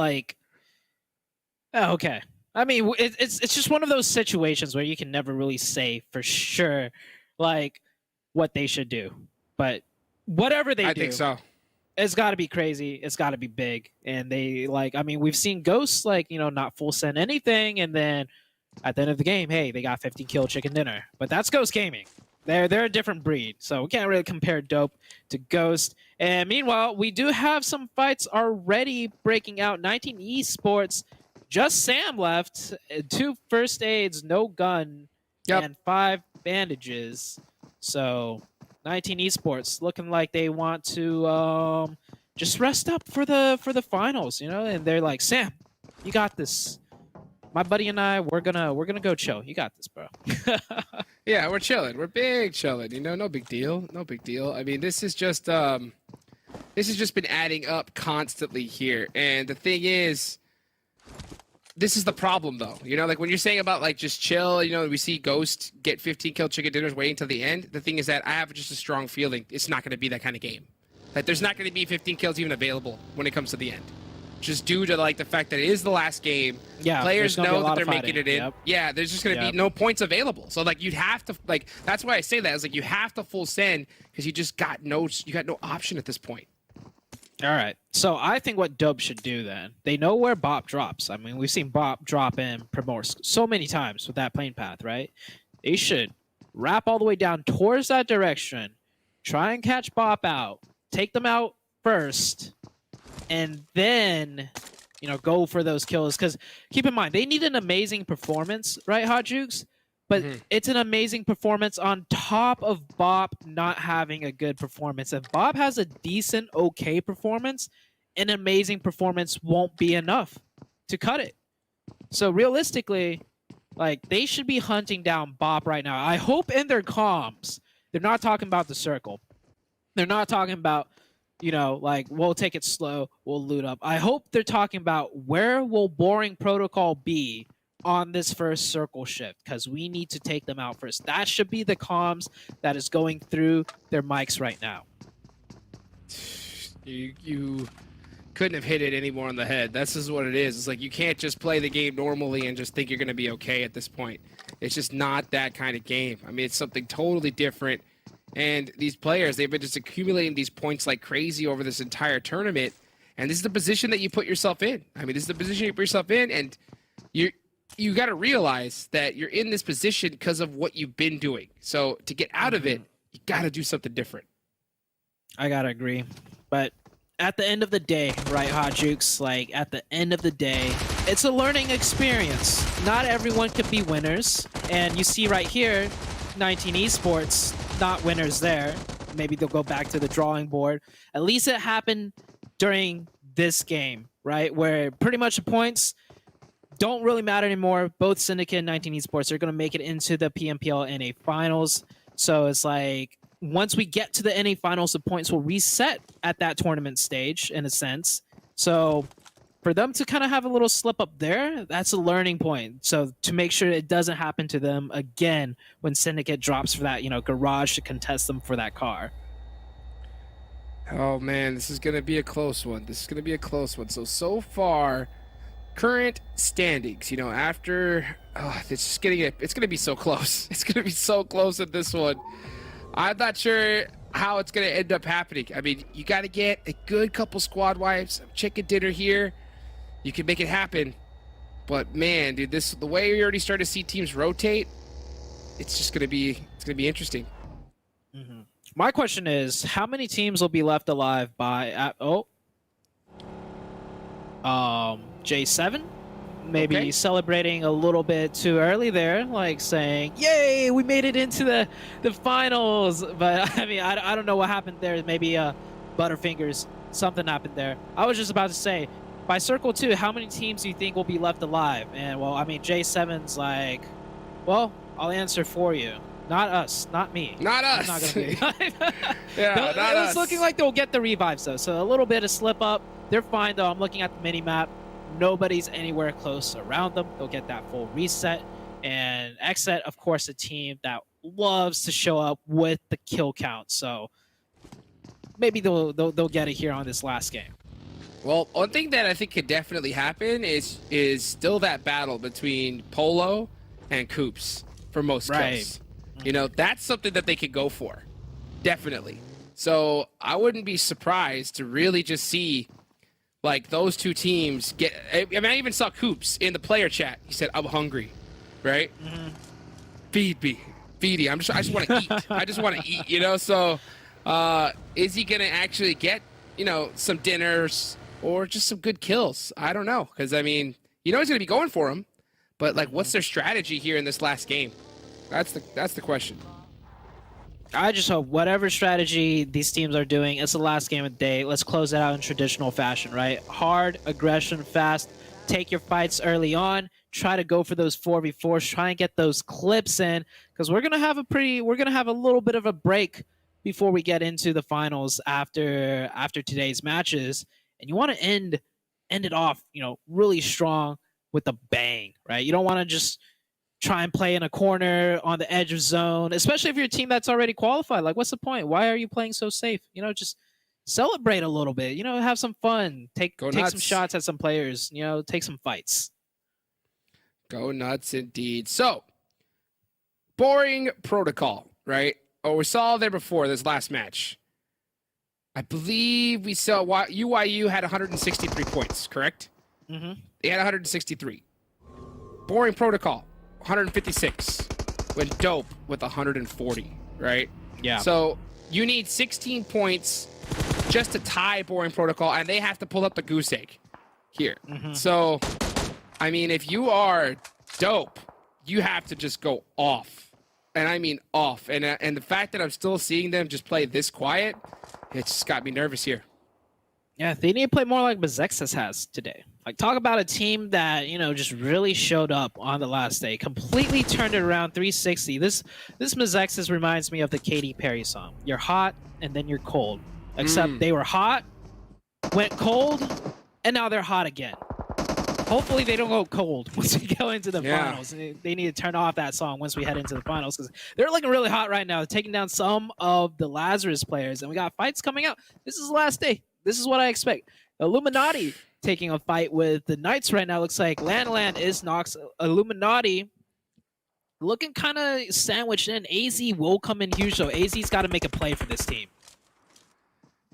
okay. I mean, it's just one of those situations where you can never really say for sure, what they should do. But whatever they do, I think so. It's got to be crazy. It's got to be big. And they, we've seen Ghosts, not full send anything. And then at the end of the game, hey, they got 15 kill chicken dinner. But that's Ghost Gaming. They're a different breed. So we can't really compare Dope to Ghost. And meanwhile, we do have some fights already breaking out. 19 Esports. Just Sam left. 2 first aids, no gun, and 5 bandages. So 19 Esports looking like they want to just rest up for the finals, And they're like, Sam, you got this. My buddy and I, we're gonna go chill. You got this, bro. Yeah, we're chilling. We're big chilling. No big deal. No big deal. I mean, this has just been adding up constantly here. And the thing is, this is the problem, though. When you're saying about just chill, we see Ghost get 15 kill chicken dinners waiting till the end. The thing is that I have just a strong feeling it's not going to be that kind of game. There's not going to be 15 kills even available when it comes to the end. Just due to the fact that it is the last game. Yeah, players know that they're fighting. making it in. Yep. Yeah, there's just going to be no points available. So you'd have to that's why I say that. It's you have to full send because you got no option at this point. All right. So I think what Dope should do then, they know where Bop drops. I mean, we've seen Bop drop in Primorsk so many times with that plane path, right? They should wrap all the way down towards that direction, try and catch Bop out, take them out first, and then, go for those kills. Because keep in mind, they need an amazing performance, right, Hot Jukes? But it's an amazing performance on top of Bob not having a good performance. If Bob has a decent, okay performance, an amazing performance won't be enough to cut it. So realistically, they should be hunting down Bob right now. I hope in their comms, they're not talking about the circle. They're not talking about, we'll take it slow, we'll loot up. I hope they're talking about where will Boring Protocol be on this first circle shift, because we need to take them out first. That should be the comms that is going through their mics right now. You couldn't have hit it any more on the head. This is what it is. It's you can't just play the game normally and just think you're going to be okay at this point. It's just not that kind of game. I mean, it's something totally different. And these players, they've been just accumulating these points like crazy over this entire tournament. And this is the position that you put yourself in. I mean, this is the position you put yourself in, and you got to realize that you're in this position because of what you've been doing. So to get out of it, you got to do something different. I got to agree. But at the end of the day, right, Hot Jukes, at the end of the day, it's a learning experience. Not everyone could be winners. And you see right here, 19 Esports, not winners there. Maybe they'll go back to the drawing board. At least it happened during this game, right, where pretty much the points don't really matter anymore. Both Syndicate and 19 Esports are going to make it into the PMPL NA finals. So it's once we get to the NA finals, the points will reset at that tournament stage, in a sense. So for them to kind of have a little slip up there, that's a learning point. So to make sure it doesn't happen to them again when Syndicate drops for that, garage to contest them for that car. Oh man, this is gonna be a close one. So far, current standings. After it's gonna be so close. It's gonna be so close at this one. I'm not sure how it's gonna end up happening. I mean, you got to get a good couple squad wipes, chicken dinner here. You can make it happen. But man, dude, the way we already started to see teams rotate, it's gonna be interesting. Mm-hmm. My question is, how many teams will be left alive by J7? Maybe celebrating a little bit too early there, like saying, "Yay, we made it into the finals." But I mean, I don't know what happened there. Maybe Butterfingers, something happened there. I was just about to say, by Circle 2, how many teams do you think will be left alive? And well, I mean, J7's like, well, I'll answer for you. Not us, not me. Not us. I'm not gonna be Yeah, not us. It's looking like they'll get the revives though, so a little bit of slip up. They're fine though. I'm looking at the mini map. Nobody's anywhere close around them. They'll get that full reset. And XSET, of course, a team that loves to show up with the kill count. So maybe they'll get it here on this last game. Well, one thing that I think could definitely happen is still that battle between Polo and Coops for most kills. That's something that they could go for. Definitely. So I wouldn't be surprised to really just see like those two teams get. I mean, I even saw Coops in the player chat. He said, "I'm hungry," right? Mm-hmm. Feed me. I just want to eat. I just want to eat. So is he gonna actually get some dinners or just some good kills? I don't know, because I mean, he's gonna be going for him, but like, what's their strategy here in this last game? That's the question. I just hope whatever strategy these teams are doing, it's the last game of the day. Let's close it out in traditional fashion, right? Hard, aggression, fast. Take your fights early on. Try to go for those 4v4s. Try and get those clips in, because we're gonna have a little bit of a break before we get into the finals after today's matches. And you want to end it off, really strong with a bang, right? You don't want to just try and play in a corner on the edge of zone, especially if you're a team that's already qualified. Like, what's the point? Why are you playing so safe? Just celebrate a little bit. Have some fun. Take some shots at some players. Take some fights. Go nuts indeed. So, boring protocol, right? Oh, we saw there before this last match. I believe we saw UYU had 163 points, correct? Mm-hmm. They had 163. Boring protocol, 156. Went dope with 140, right? Yeah. So you need 16 points just to tie boring protocol, and they have to pull up the goose egg here. Mm-hmm. So, I mean, if you are dope, you have to just go off. And I mean off. And the fact that I'm still seeing them just play this quiet, it's just got me nervous here. Yeah, they need to play more like Mezexis has today. Like, talk about a team that, just really showed up on the last day. Completely turned it around 360. This Mezexis reminds me of the Katy Perry song. You're hot, and then you're cold. Except they were hot, went cold, and now they're hot again. Hopefully they don't go cold once we go into the finals. They need to turn off that song once we head into the finals, because they're looking really hot right now, taking down some of the Lazarus players, and we got fights coming out. This is the last day. This is what I expect. Illuminati taking a fight with the Knights right now. Looks like Land is Nox. Illuminati looking kind of sandwiched in. AZ will come in huge, so AZ's got to make a play for this team.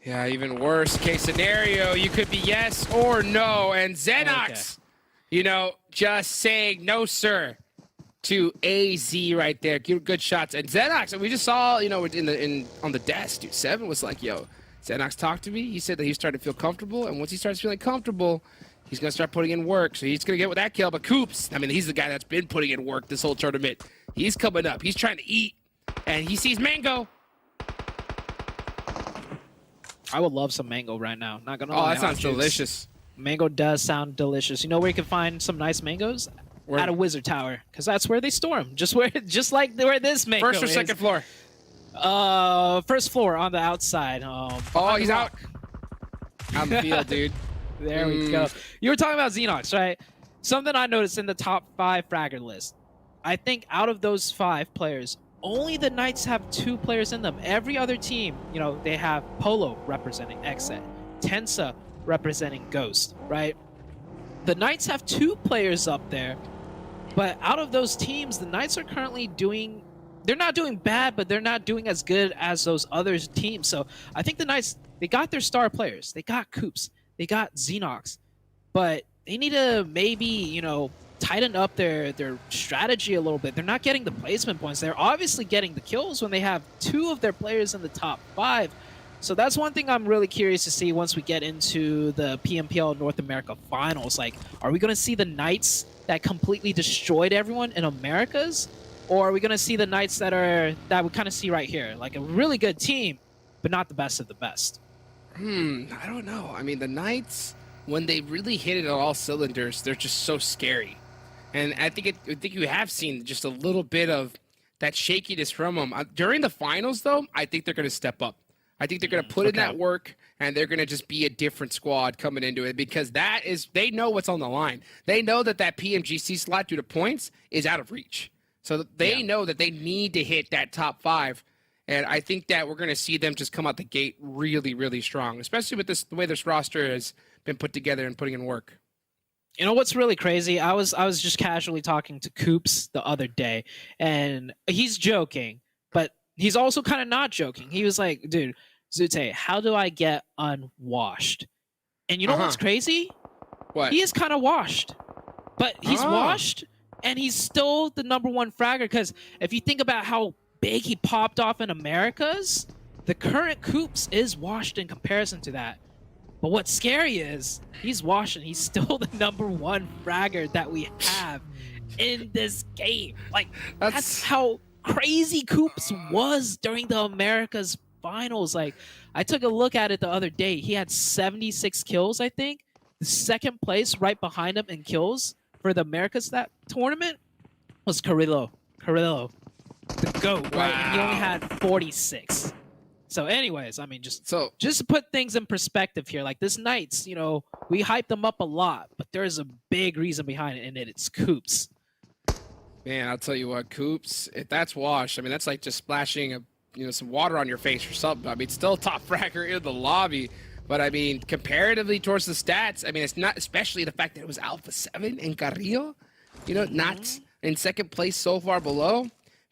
Yeah, even worse case scenario, you could be yes or no. And Xenox, just saying no, sir, to AZ right there. Good shots. And Xenox, we just saw, on the desk, dude. Seven was like, yo, Xenox talked to me. He said that he's starting to feel comfortable. And once he starts feeling comfortable, he's going to start putting in work. So he's going to get with that kill. But Coops, I mean, he's the guy that's been putting in work this whole tournament. He's coming up. He's trying to eat. And he sees Mango. I would love some mango right now. Not gonna lie. Oh, that sounds delicious. Mango does sound delicious. You know where you can find some nice mangoes? At a Wizard Tower, because that's where they store them. Just like where this mango is. First or second floor? First floor on the outside. He's out. On the field, dude. There we go. You were talking about Xenox, right? Something I noticed in the top 5 fragger list. I think out of those 5 players, only the Knights have 2 players in them. Every other team, you know, they have Polo representing XSET, Tensa representing Ghost, right? The Knights have 2 players up there, but out of those teams, the Knights are currently doing... They're not doing bad, but they're not doing as good as those other teams. So I think the Knights, they got their star players. They got Coops. They got Xenox. But they need to maybe, you know, tighten up their strategy a little bit. They're not getting the placement points. They're obviously getting the kills when they have 2 of their players in the top 5. So that's one thing I'm really curious to see once we get into the PMPL North America finals. Like, are we going to see the Knights that completely destroyed everyone in Americas? Or are we going to see the Knights that we kind of see right here? Like a really good team, but not the best of the best. I don't know. I mean, the Knights, when they really hit it on all cylinders, they're just so scary. And I think you have seen just a little bit of that shakiness from them. During the finals, though, I think they're going to step up. I think they're going to put in that work, and they're going to just be a different squad coming into it because they know what's on the line. They know that PMGC slot due to points is out of reach. So they know that they need to hit that top 5. And I think that we're going to see them just come out the gate really, really strong, especially with the way this roster has been put together and putting in work. You know what's really crazy? I was just casually talking to Coops the other day, and he's joking, but he's also kind of not joking. He was like, dude, Zute, how do I get unwashed? And you know what's crazy? What? He is kind of washed, but he's washed. And he's still the #1 fragger because if you think about how big he popped off in Americas, the current Coops is washed in comparison to that. But what's scary is he's washed and he's still the #1 fragger that we have in this game. Like, that's how crazy Coops was during the Americas finals. Like, I took a look at it the other day. He had 76 kills, I think. The second place right behind him in kills for the Americas that tournament was Carrillo, the GOAT, right? And he only had 46. So anyways, I mean, just to put things in perspective here, like this Knights, you know, we hyped them up a lot, but there's a big reason behind it, and it's Coops. Man, I'll tell you what, Coops, if that's washed, I mean, that's like just splashing some water on your face or something. I mean, still top fragger in the lobby. But, I mean, comparatively towards the stats, I mean, it's not, especially the fact that it was Alpha 7 in Carrillo, you know, not in second place so far below.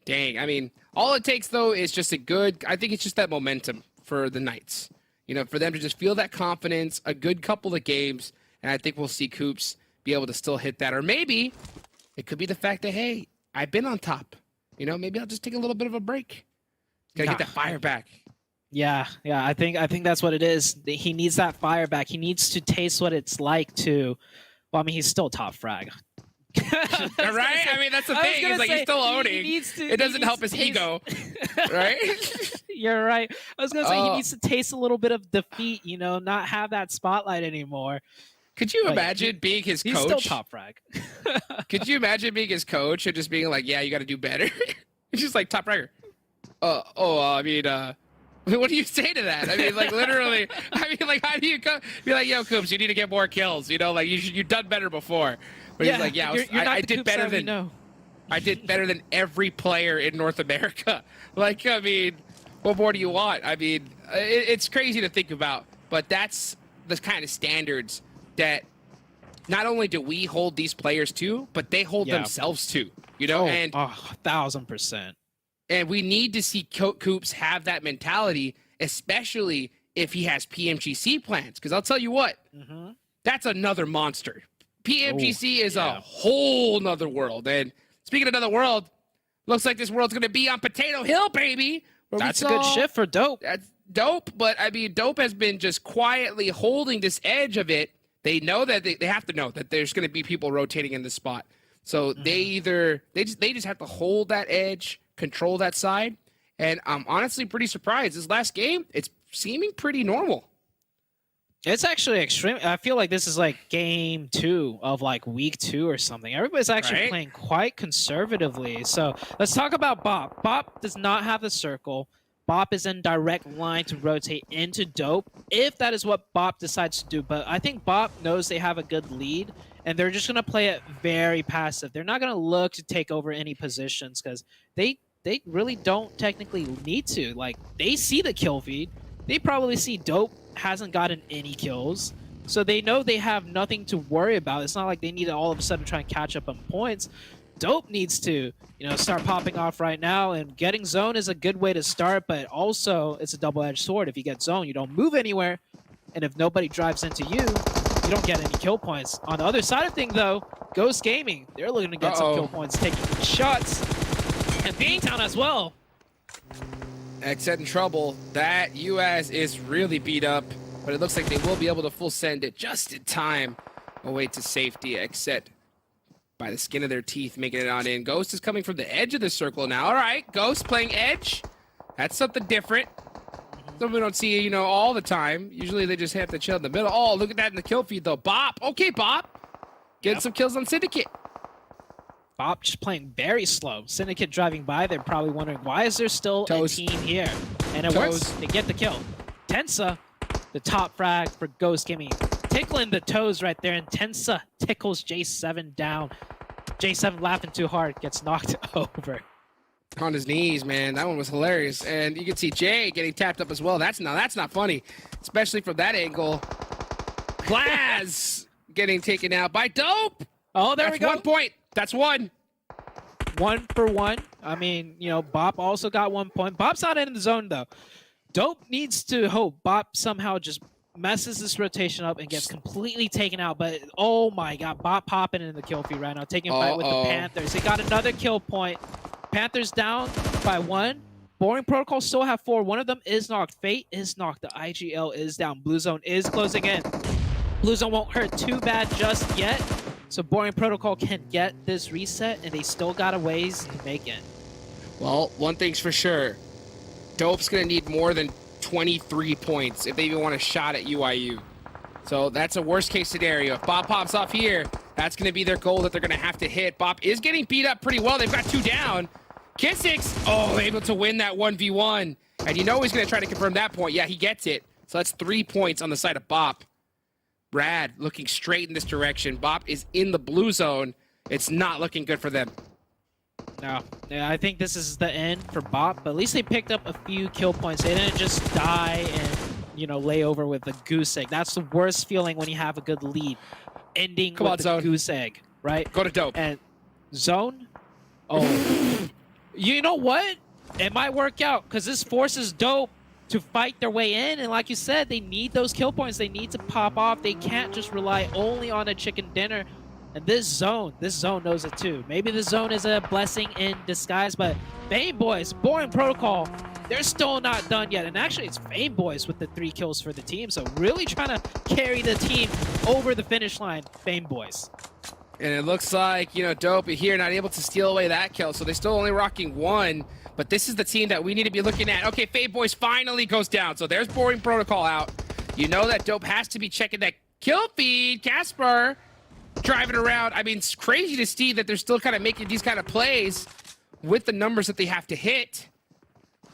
Dang, I mean, all it takes, though, is just I think it's just that momentum for the Knights. You know, for them to just feel that confidence, a good couple of games, and I think we'll see Coops be able to still hit that. Or maybe it could be the fact that, hey, I've been on top. You know, maybe I'll just take a little bit of a break. Gotta get that fire back. Yeah, I think that's what it is. He needs that fire back. He needs to taste what it's like to. Well, I mean, he's still top frag. Right? I mean, that's the thing. He's like he's still owning. It doesn't help his ego, right? You're right. I was gonna say he needs to taste a little bit of defeat. You know, not have that spotlight anymore. Could you imagine being his coach? He's still top frag. Could you imagine being his coach and just being like, "Yeah, you got to do better." He's just like top fragger. I mean, what do you say to that? I mean, like, literally, I mean, like, how do you be like, yo, Coops, you need to get more kills, you know, like, you've done better before. But he's like, yeah, I did better than, I did better than every player in North America. Like, I mean, what more do you want? I mean, it's crazy to think about, but that's the kind of standards that not only do we hold these players to, but they hold themselves to, you know? 1,000%. And we need to see Coops have that mentality, especially if he has PMGC plans. Because I'll tell you what, that's another monster. PMGC is a whole nother world. And speaking of another world, looks like this world's going to be on Potato Hill, baby. That's a good shift for Dope. That's Dope, but I mean, Dope has been just quietly holding this edge of it. They know that they have to know that there's going to be people rotating in this spot. So they just have to hold that edge, control that side, and I'm honestly pretty surprised. This last game, it's seeming pretty normal. It's actually extreme. I feel like this is like game 2 of like week 2 or something. Everybody's actually playing quite conservatively. So let's talk about Bop. Bop does not have the circle. Bop is in direct line to rotate into Dope, if that is what Bop decides to do. But I think Bop knows they have a good lead, and they're just going to play it very passive. They're not going to look to take over any positions because they really don't technically need to. Like, they see the kill feed. They probably see Dope hasn't gotten any kills. So they know they have nothing to worry about. It's not like they need to all of a sudden try and catch up on points. Dope needs to, start popping off right now, and getting zone is a good way to start, but also it's a double-edged sword. If you get zone, you don't move anywhere, and if nobody drives into you, you don't get any kill points. On the other side of things, though, Ghost Gaming, they're looking to get some kill points, taking shots, and BTOWN as well. XSET in trouble. That US is really beat up, but it looks like they will be able to full send it just in time. Away to safety. XSET by the skin of their teeth, making it on in. Ghost is coming from the edge of the circle now. All right, Ghost playing edge. That's something different. Something we don't see, all the time. Usually they just have to chill in the middle. Oh, look at that in the kill feed, though. Bop. Okay, Bop. Getting some kills on Syndicate. Bop just playing very slow. Syndicate driving by. They're probably wondering, why is there still a team here? And it works. They get the kill. Tensa, the top frag for Ghost Gaming. Tickling the toes right there, and Tensa tickles J7 down. J7 laughing too hard, gets knocked over. On his knees, man. That one was hilarious. And you can see Jay getting tapped up as well. That's not funny, especially from that angle. Plaz getting taken out by Dope. Oh, there we go. 1 point. That's one. 1 for 1. I mean, Bop also got 1 point. Bop's not in the zone, though. Dope needs to hope Bop somehow just messes this rotation up and gets completely taken out. But, oh my god, Bop popping in the kill feed right now, taking a fight with the Panthers. They got another kill point. Panthers down by 1. Boring Protocol still have 4. One of them is knocked. Fate is knocked. The IGL is down. Blue Zone is closing in. Blue Zone won't hurt too bad just yet. So Boring Protocol can get this reset, and they still got a ways to make it. Well, one thing's for sure. Dope's going to need more than 23 points if they even want a shot at UIU. So that's a worst-case scenario. If Bop pops off here, that's going to be their goal that they're going to have to hit. Bop is getting beat up pretty well. They've got 2 down. Kissix, able to win that 1v1. And he's going to try to confirm that point. Yeah, he gets it. So that's 3 points on the side of Bop. Brad looking straight in this direction. Bop is in the blue zone. It's not looking good for them. No, yeah, I think this is the end for Bop, but at least they picked up a few kill points. They didn't just die and, lay over with a goose egg. That's the worst feeling when you have a good lead. Ending with a goose egg, right? Go to Dope. And zone? Oh. You know what? It might work out, because this forces Dope to fight their way in, and like you said, they need those kill points. They need to pop off. They can't just rely only on a chicken dinner. And this zone knows it too. Maybe the zone is a blessing in disguise, but Fame Boys, Boring Protocol, they're still not done yet. And actually, it's Fame Boys with the 3 kills for the team. So really trying to carry the team over the finish line, Fame Boys. And it looks like, Dope here not able to steal away that kill. So they're still only rocking 1. But this is the team that we need to be looking at. Okay, Fame Boys finally goes down. So there's Boring Protocol out. You know that Dope has to be checking that kill feed. Casper driving around. I mean, it's crazy to see that they're still kind of making these kind of plays with the numbers that they have to hit.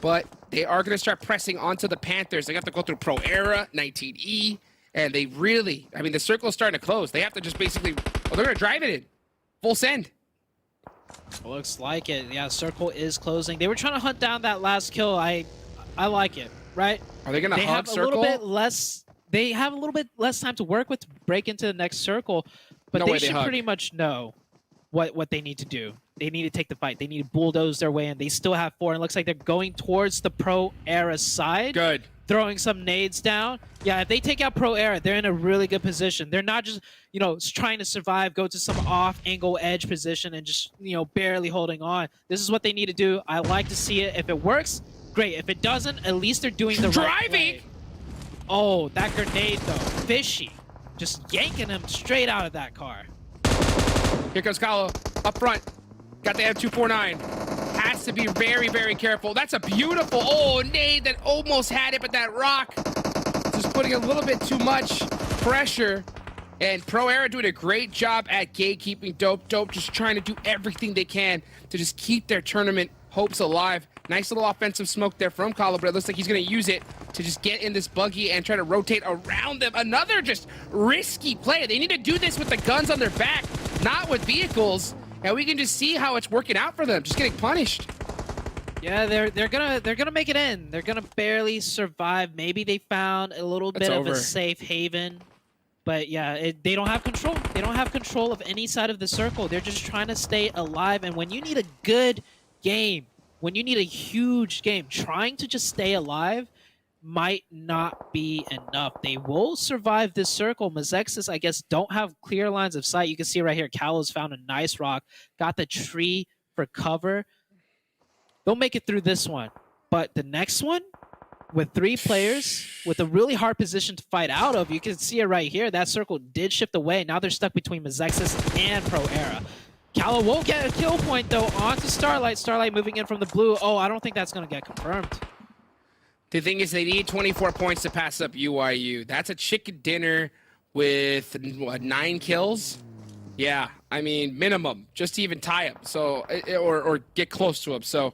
But they are going to start pressing onto the Panthers. They have to go through Pro Era, 19E, and they really, the circle is starting to close. They have to just basically, they're going to drive it in. Full send. Looks like it. Yeah, circle is closing. They were trying to hunt down that last kill. I like it, right? Are they going to hug circle? They have a little bit less time to work with to break into the next circle, but they should pretty much know what they need to do. They need to take the fight. They need to bulldoze their way in. They still have 4, and it looks like they're going towards the Pro Era side. Good. Throwing some nades down. Yeah, if they take out Pro Era, they're in a really good position. They're not just, trying to survive, go to some off-angle edge position and just, barely holding on. This is what they need to do. I like to see it. If it works, great. If it doesn't, at least they're doing the right play. Oh, that grenade, though. Fishy. Just yanking him straight out of that car. Here comes Kahlo up front. Got the M249. Has to be very, very careful. That's a beautiful, nade that almost had it, but that rock just putting a little bit too much pressure. And Pro Era doing a great job at gatekeeping Dope. Dope just trying to do everything they can to just keep their tournament hopes alive. Nice little offensive smoke there from Kalo, but it looks like he's going to use it to just get in this buggy and try to rotate around them. Another just risky play. They need to do this with the guns on their back, not with vehicles. And we can just see how it's working out for them, just getting punished. Yeah, they're gonna make it in. They're gonna barely survive. Maybe they found a little bit of a safe haven. But yeah, they don't have control. They don't have control of any side of the circle. They're just trying to stay alive. And when you need a good game, when you need a huge game, trying to just stay alive might not be enough. They will survive this circle. Mezexis, I guess, don't have clear lines of sight. You can see right here, Kalo's found a nice rock, got the tree for cover. They'll make it through this one. But the next one, with 3 players, with a really hard position to fight out of, you can see it right here. That circle did shift away. Now they're stuck between Mezexis and Pro Era. Kalo won't get a kill point, though, onto Starlight. Starlight moving in from the blue. Oh, I don't think that's going to get confirmed. The thing is, they need 24 points to pass up UIU. That's a chicken dinner with, what, 9 kills? Yeah, I mean, minimum, just to even tie him, so, or get close to him. So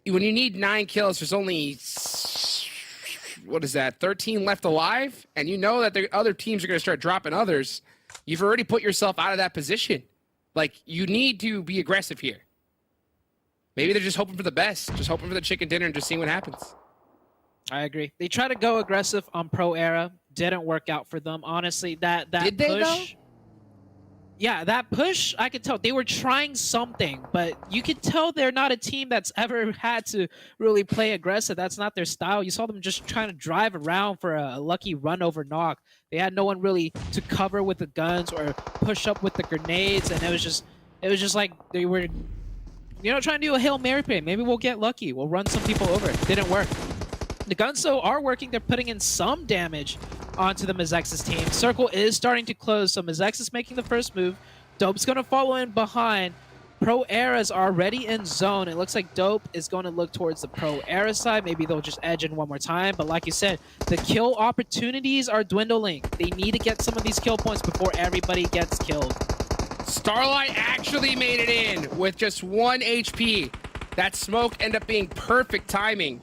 when you need 9 kills, there's only, what is that, 13 left alive? And you know that the other teams are going to start dropping others. You've already put yourself out of that position. Like, you need to be aggressive here. Maybe they're just hoping for the best, just hoping for the chicken dinner and just seeing what happens. I agree. They tried to go aggressive on Pro Era. Didn't work out for them. Honestly, that Did they, push... though? Yeah, that push, I could tell. They were trying something, but you could tell they're not a team that's ever had to really play aggressive. That's not their style. You saw them just trying to drive around for a lucky run over knock. They had no one really to cover with the guns or push up with the grenades, and it was just like they were, trying to do a Hail Mary play. Maybe we'll get lucky. We'll run some people over. Didn't work. The guns, though, are working. They're putting in some damage onto the Mezexis team. Circle is starting to close, so Mezexis making the first move. Dope's going to follow in behind. Pro Era's already in zone. It looks like Dope is going to look towards the Pro Era side. Maybe they'll just edge in one more time. But like you said, the kill opportunities are dwindling. They need to get some of these kill points before everybody gets killed. Starlight actually made it in with just 1 HP. That smoke ended up being perfect timing.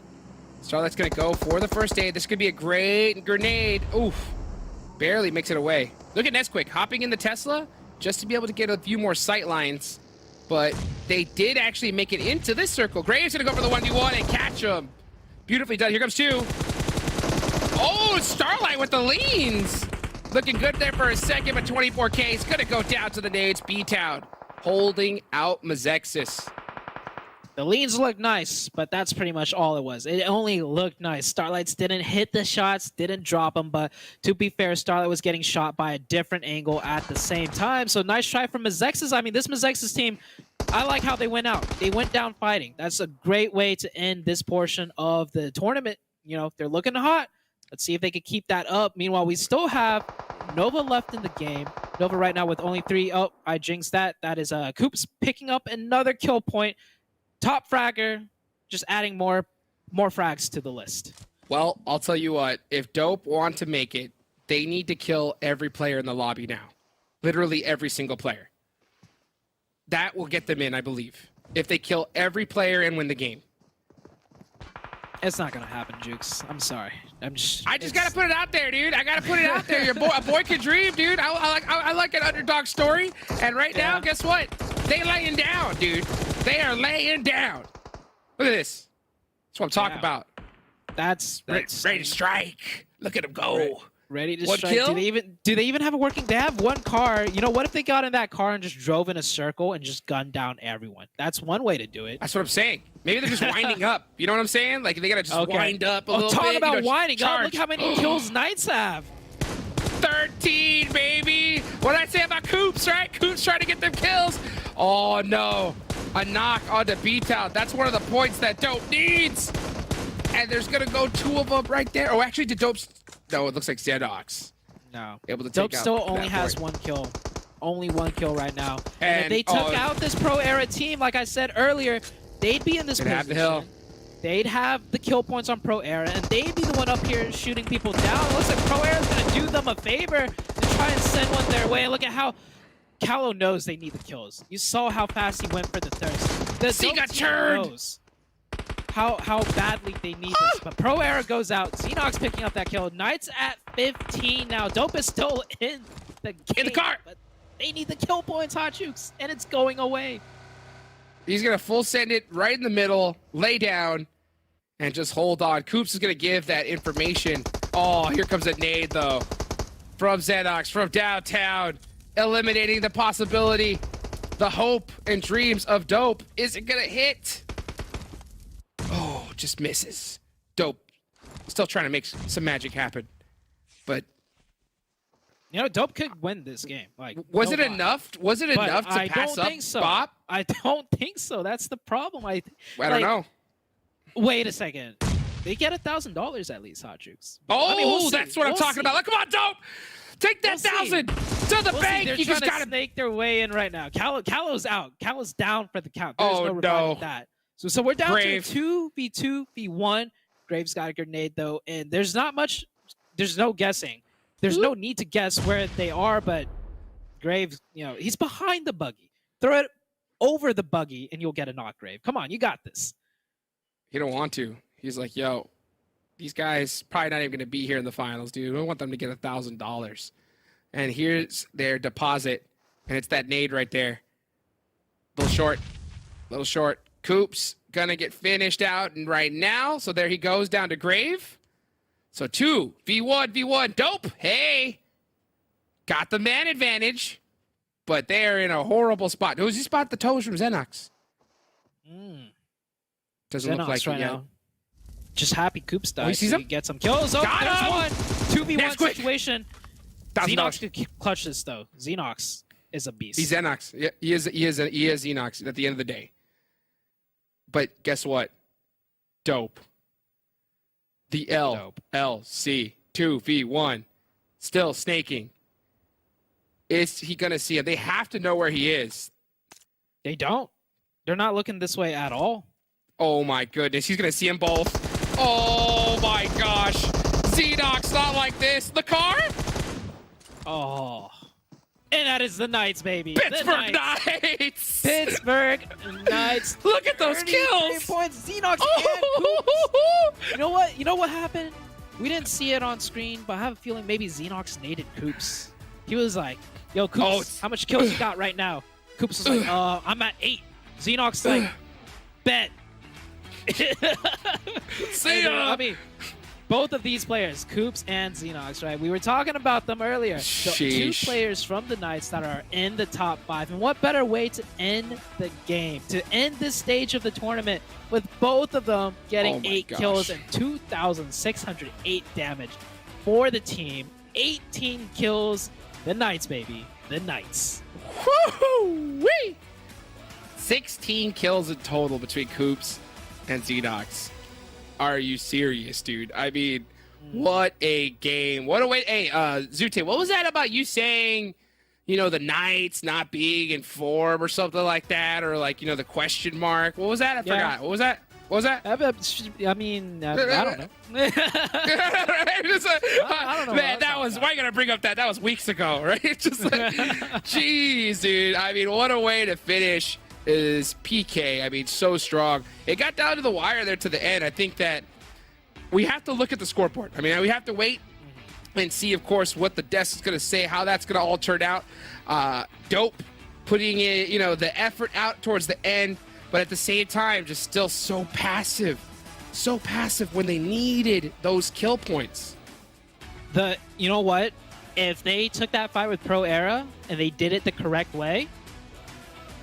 Starlight's going to go for the first aid. This could be a great grenade. Oof. Barely makes it away. Look at Nesquik hopping in the Tesla just to be able to get a few more sight lines. But they did actually make it into this circle. Graves going to go for the 1v1 and catch him. Beautifully done. Here comes 2. Oh, Starlight with the leans. Looking good there for a second, but 24K. He's going to go down to the nades. BTOWN holding out Mezexis. The leans look nice, but that's pretty much all it was. It only looked nice. Starlights didn't hit the shots, didn't drop them, but to be fair, Starlight was getting shot by a different angle at the same time. So nice try from Mezexis. I mean, this Mezexis team, I like how they went out. They went down fighting. That's a great way to end this portion of the tournament. They're looking hot. Let's see if they can keep that up. Meanwhile, we still have Nova left in the game. Nova right now with only 3. Oh, I jinxed that. That is Coops picking up another kill point. Top fragger, just adding more frags to the list. Well, I'll tell you what. If Dope want to make it, they need to kill every player in the lobby now. Literally every single player. That will get them in, I believe. If they kill every player and win the game. It's not gonna happen, Jukes. I'm sorry. I just gotta put it out there, dude. I gotta put it out there. A boy can dream, dude. I like an underdog story. And right now, guess what? They laying down, dude. They are laying down. Look at this. That's what I'm talking about. That's ready to strike. Look at them go. Ready to One strike. kill? Do they even have a working? They have one car. What if they got in that car and just drove in a circle and just gunned down everyone? That's one way to do it. That's what I'm saying. Maybe they're just winding up. You know what I'm saying? Like they gotta just wind up a little bit. Talk about winding up. Charge. Look how many kills Knights have. 13, baby. What did I say about Coops, right? Coops trying to get them kills. Oh no. A knock onto BTOWN. That's one of the points that Dope needs. And there's gonna go 2 of them right there. Oh, actually, did Dope's... No, it looks like Zedox. No. Able to Dope take out still only that has point. 1 kill. Only 1 kill right now. And if they took oh, out this Pro Era team, like I said earlier, they'd be in this position. have the hill. They'd have the kill points on Pro Era, and they'd be the one up here shooting people down. It looks like Pro Era's gonna do them a favor and try and send one their way. Look at how Kalo knows they need the kills. You saw how fast he went for the thirst. The Dope team knows how badly they need this. But Pro Era goes out. Xenox picking up that kill. Knights at 15 now. Dope is still in the game. In the car. But they need the kill points, Hot Jukes, and it's going away. He's going to full send it right in the middle, lay down, and just hold on. Coops is going to give that information. Oh, here comes a nade, though. From Xenox, from downtown, eliminating the possibility. The hope and dreams of Dope. Is it going to hit? Oh, just misses. Dope. Still trying to make some magic happen. But You know, Dope could win this game. Like, was no it lie. enough? Was it But enough to I pass don't up think so. Bop? I don't think so. That's the problem. I don't know. Wait a second. They get $1,000 at least, Hot Jukes. Oh, I mean, we'll see. that's what I'm We'll talking see. about. Like, come on, Dope! Take that We'll see. 1,000 to the We'll see. bank. They're You just trying got to to. snake their way in right now. Callow's out. Callow's down for the count. There's Oh, no reviving no. that. So we're down Grave. to 2v2v1. Graves got a grenade though, and there's not much. There's no guessing. There's no need to guess where they are, but Graves, you know, he's behind the buggy. Throw it over the buggy, and you'll get a knock, Grave. Come on, you got this. He don't want to. He's like, yo, these guys probably not even going to be here in the finals, dude. I want them to get $1,000. And here's their deposit, and it's that nade right there. Little short. Coops gonna get finished out and right now. So there he goes down to Grave. So 2v1. Dope. Hey, got the man advantage, but they're in a horrible spot. Who's he spot the toes from Xenox? Doesn't look Xenox like it right yet. now. Just happy Coops he dies. sees So him. he gets some kills. Oh, Got there's him. one. 2v1 That's quick. situation. $1,000. Xenox could clutch this though. Xenox is a beast. He's Xenox. Yeah, he is Xenox at the end of the day. But guess what? Dope. The LLC 2v1. Still snaking. Is he gonna see him? They have to know where he is. They don't. They're not looking this way at all. Oh my goodness. He's gonna see them both. Oh my gosh. Xenox not like this. The car? Oh. And that is the Knights, baby. The Pittsburgh Knights. Pittsburgh Knights. Look at those 33 kills. points. Xenox and Coops. You know what? You know what happened? We didn't see it on screen, but I have a feeling maybe Xenox naded Coops. He was like, yo, Coops, how much kills you got right now? Coops was like, I'm at 8. Xenox like, bet. See ya. I mean, both of these players, Coops and Xenox, right? We were talking about them earlier. So two Sheesh. players from the Knights that are in the top 5. And what better way to end the game, to end this stage of the tournament with both of them getting Oh my 8 gosh. kills and 2,608 damage for the team. 18 kills. The Knights, baby. The Knights. Woo-wee! 16 kills in total between Coops and Xenox. Are you serious, dude? I mean, what a game. What a way. Hey, Zute, what was that about you saying, you know, the Knights not being in form or something like that? Or like, you know, the question mark? What was that? I forgot. What was that? What was that? I mean, I don't know. I don't know what Man, that was, why you gotta bring up that? That was weeks ago, right? Just like, jeez, dude. I mean, what a way to finish is PK. I mean, so strong. It got down to the wire there to the end. I think that we have to look at the scoreboard. I mean, we have to wait and see, of course, what the desk is going to say, how that's going to all turn out. Dope putting in, you know, the effort out towards the end, but at the same time, just still so passive when they needed those kill points. You know what? If they took that fight with Pro Era and they did it the correct way,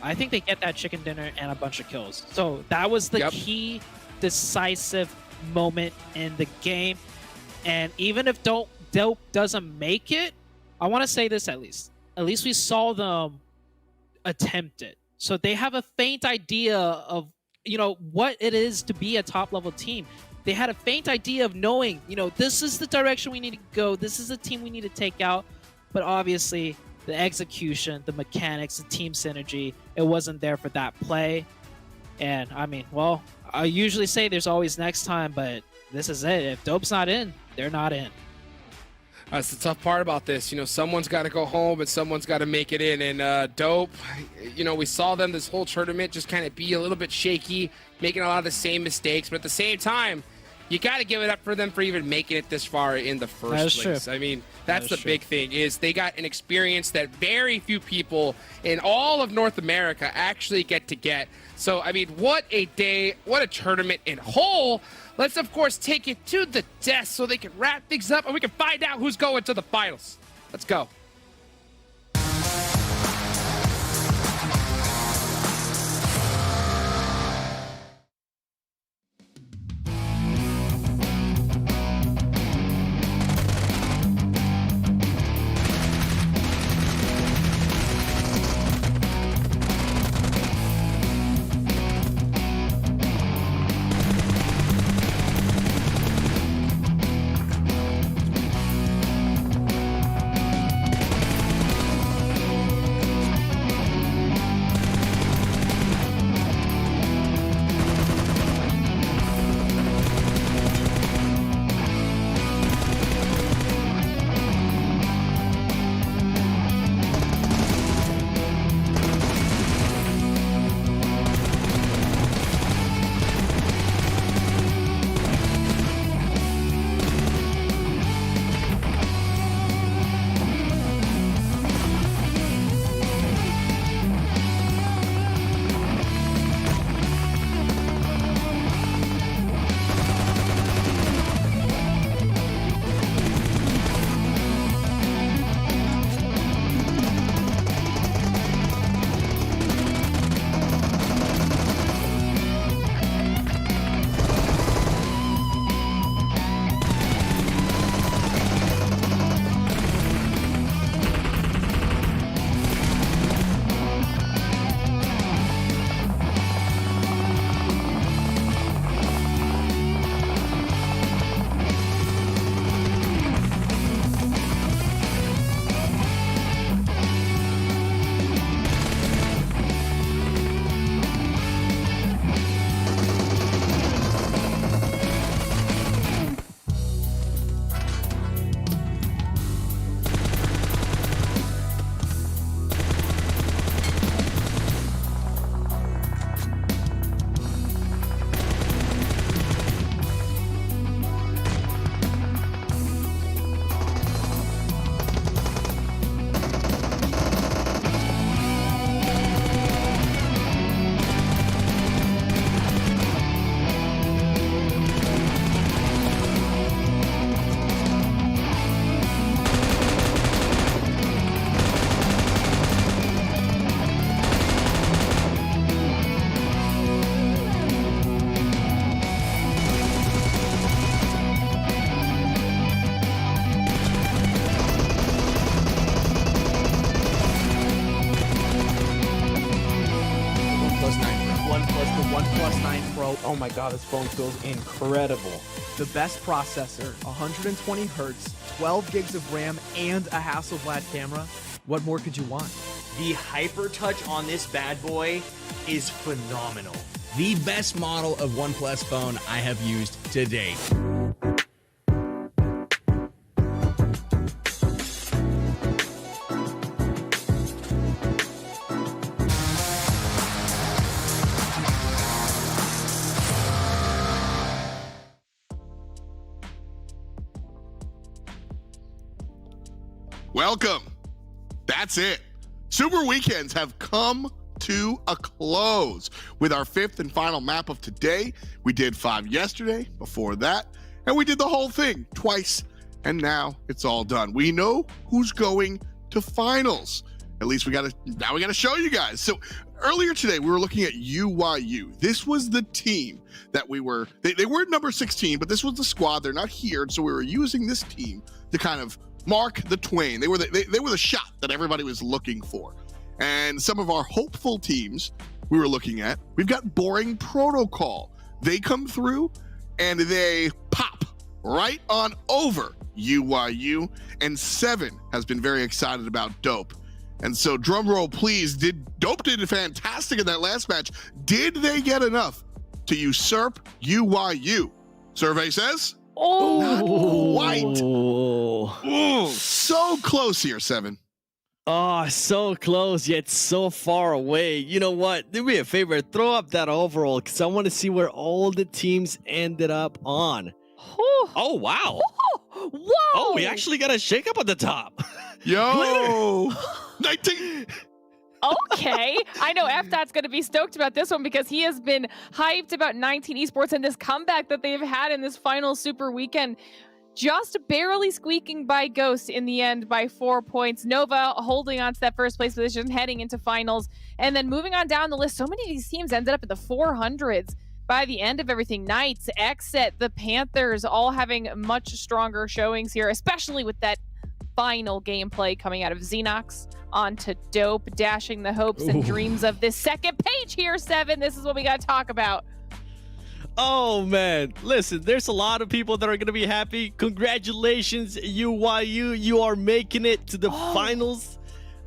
I think they get that chicken dinner and a bunch of kills. So that was the key decisive moment in the game. And even if Dope doesn't make it, I want to say this at least. At least we saw them attempt it. So they have a faint idea of, you know, what it is to be a top level team. They had a faint idea of knowing, you know, this is the direction we need to go. This is the team we need to take out. But obviously the execution, the mechanics, the team synergy, it wasn't there for that play. And I mean, well, I usually say there's always next time, but this is it. If Dope's not in, they're not in. That's the tough part about this. Someone's got to go home and someone's got to make it in. And Dope, we saw them this whole tournament just kind of be a little bit shaky, making a lot of the same mistakes. But at the same time, you got to give it up for them for even making it this far in the first place. True. I mean, that's the big thing is they got an experience that very few people in all of North America actually get to get. So, I mean, what a day, what a tournament in whole. Let's, of course, take it to the desk so they can wrap things up and we can find out who's going to the finals. Let's go. Oh my god, this phone feels incredible. The best processor, 120 hertz, 12 gigs of RAM, and a Hasselblad camera. What more could you want? The HyperTouch on this bad boy is phenomenal. The best model of OnePlus phone I have used to date. Welcome. That's it. Super Weekends have come to a close with our fifth and final map of today. We did 5 yesterday, before that, and we did the whole thing twice, and now it's all done. We know who's going to finals. At least we gotta show you guys. So earlier today, we were looking at UYU. This was the team that they were number 16, but this was the squad. They're not here, so we were using this team to kind of mark the twain. They were the shot that everybody was looking for. And some of our hopeful teams we were looking at, we've got Boring Protocol. They come through and they pop right on over UYU, and Seven has been very excited about Dope. And so drum roll please, Dope did fantastic in that last match. Did they get enough to usurp UYU? Survey says Oh, Not quite. Oh. Ooh, so close here, 7. Oh, so close yet so far away. You know what? Do me a favor, throw up that overall because I want to see where all the teams ended up on. Oh, wow. whoa! Oh, we actually got a shakeup at the top. Yo, 19. Okay, I know FDOT's going to be stoked about this one because he has been hyped about 19 Esports and this comeback that they've had in this final Super Weekend. Just barely squeaking by Ghost in the end by 4 points. Nova holding on to that first place position, heading into finals. And then moving on down the list, so many of these teams ended up in the 400s by the end of everything. Knights, XSET, the Panthers, all having much stronger showings here, especially with that final gameplay coming out of Xenox onto Dope, dashing the hopes and dreams of this second page here, 7. This is what we got to talk about. Oh man, listen, there's a lot of people that are going to be happy. Congratulations, UYU. You are making it to the finals.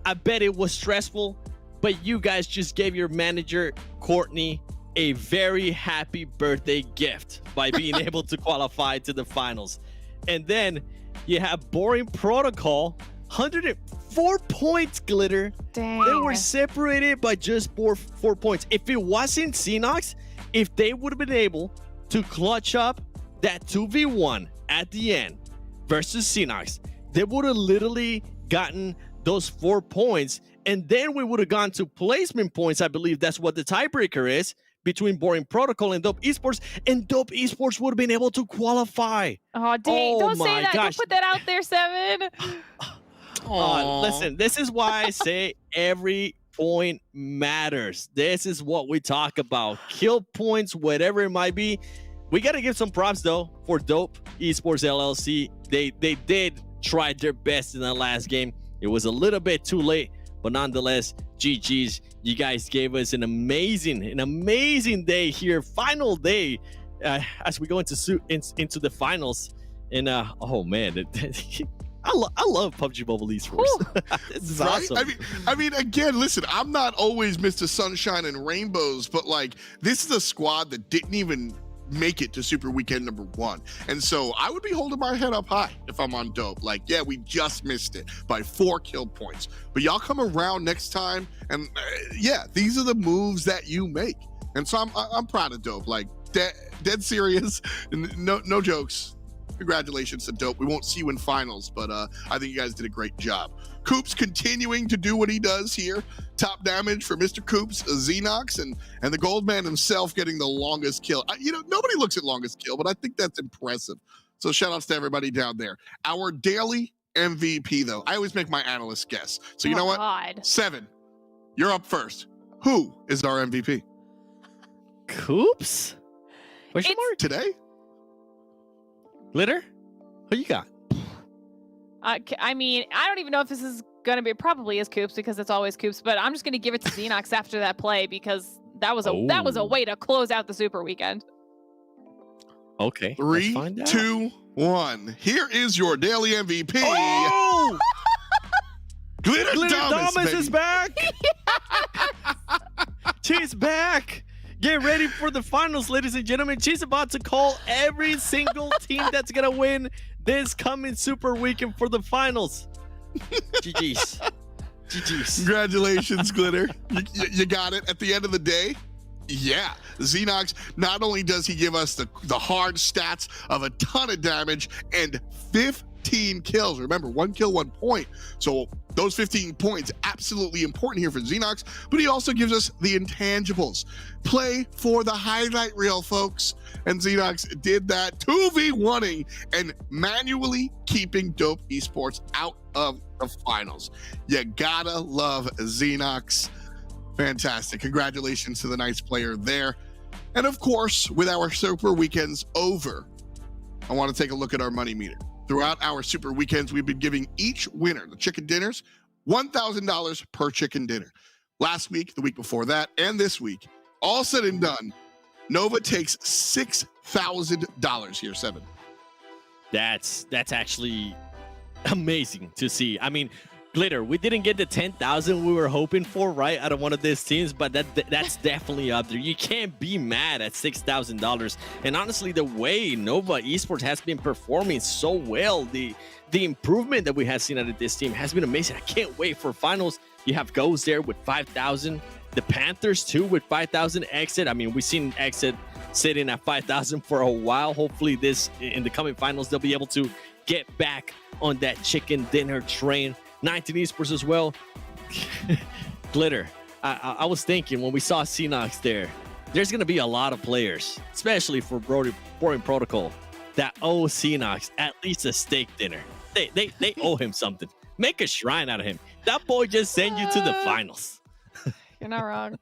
I bet it was stressful, but you guys just gave your manager, Courtney, a very happy birthday gift by being able to qualify to the finals. And then you have Boring Protocol, 104 points, Glitter. Dang. They were separated by just four points. If it wasn't Xenox, if they would have been able to clutch up that 2v1 at the end versus Xenox, they would have literally gotten those 4 points, and then we would have gone to placement points. I believe that's what the tiebreaker is between Boring Protocol and Dope Esports, and Dope Esports would have been able to qualify. Oh, dang. Oh Don't say my that. gosh. Don't put that out there, 7. Listen, this is why I say every point matters. This is what we talk about. Kill points, whatever it might be. We got to give some props, though, for Dope Esports LLC. They did try their best in the last game. It was a little bit too late, but nonetheless, GG's. You guys gave us an amazing day here. Final day as we go into the finals. And, oh, man. I love PUBG Mobile Esports. This is awesome. I mean, again, listen, I'm not always Mr. Sunshine and Rainbows, but like, this is a squad that didn't even make it to Super Weekend number 1. And so I would be holding my head up high if I'm on Dope. Like, yeah, we just missed it by 4 kill points. But y'all come around next time, and yeah, these are the moves that you make. And so I'm proud of Dope. Like, dead serious, no jokes. Congratulations to Dope. We won't see you in finals, but I think you guys did a great job. Coops continuing to do what he does here. Top damage for Mr. Coops, Xenox, and the Goldman himself getting the longest kill. Nobody looks at longest kill, but I think that's impressive. So shout outs to everybody down there. Our daily MVP, though. I always make my analyst guess. So you know what? God. 7, you're up first. Who is our MVP? Coops? Question mark? Today? Glitter? Who you got? I mean, I don't even know if this is going to be, probably is Coops because it's always Coops, but I'm just going to give it to Xenox after that play because that was a way to close out the Super Weekend. Okay. 3, 2, 1. Here is your daily MVP. Oh! Glitter Thomas is back. She's back. Get ready for the finals, ladies and gentlemen. She's about to call every single team that's going to win this coming Super Weekend for the finals. GG's. GG's. Congratulations, Glitter. You got it. At the end of the day, yeah, Xenox, not only does he give us the hard stats of a ton of damage and 15 kills. Remember, 1 kill, 1 point. So those 15 points, absolutely important here for Xenox, but he also gives us the intangibles. Play for the highlight reel, folks. And Xenox did that 2v1ing and manually keeping Dope Esports out of the finals. You gotta love Xenox. Fantastic. Congratulations to the nice player there. And of course, with our Super Weekends over, I want to take a look at our money meter. Throughout our Super Weekends, we've been giving each winner, the chicken dinners, $1,000 per chicken dinner. Last week, the week before that, and this week, all said and done, Nova takes $6,000 here, 7. That's actually amazing to see. I mean, Glitter, we didn't get the 10,000 we were hoping for, right, out of one of these teams, but that's definitely up there. You can't be mad at $6,000. And honestly, the way Nova Esports has been performing so well, the improvement that we have seen out of this team has been amazing. I can't wait for finals. You have Goes there with 5,000. The Panthers, too, with 5,000. XSET, I mean, we've seen XSET sitting at 5,000 for a while. Hopefully in the coming finals, they'll be able to get back on that chicken dinner train. 19 Esports as well. Glitter, I was thinking when we saw Synox there's going to be a lot of players, especially for Boring Protocol, that owe Synox at least a steak dinner. They owe him something. Make a shrine out of him. That boy just sent you to the finals. You're not wrong.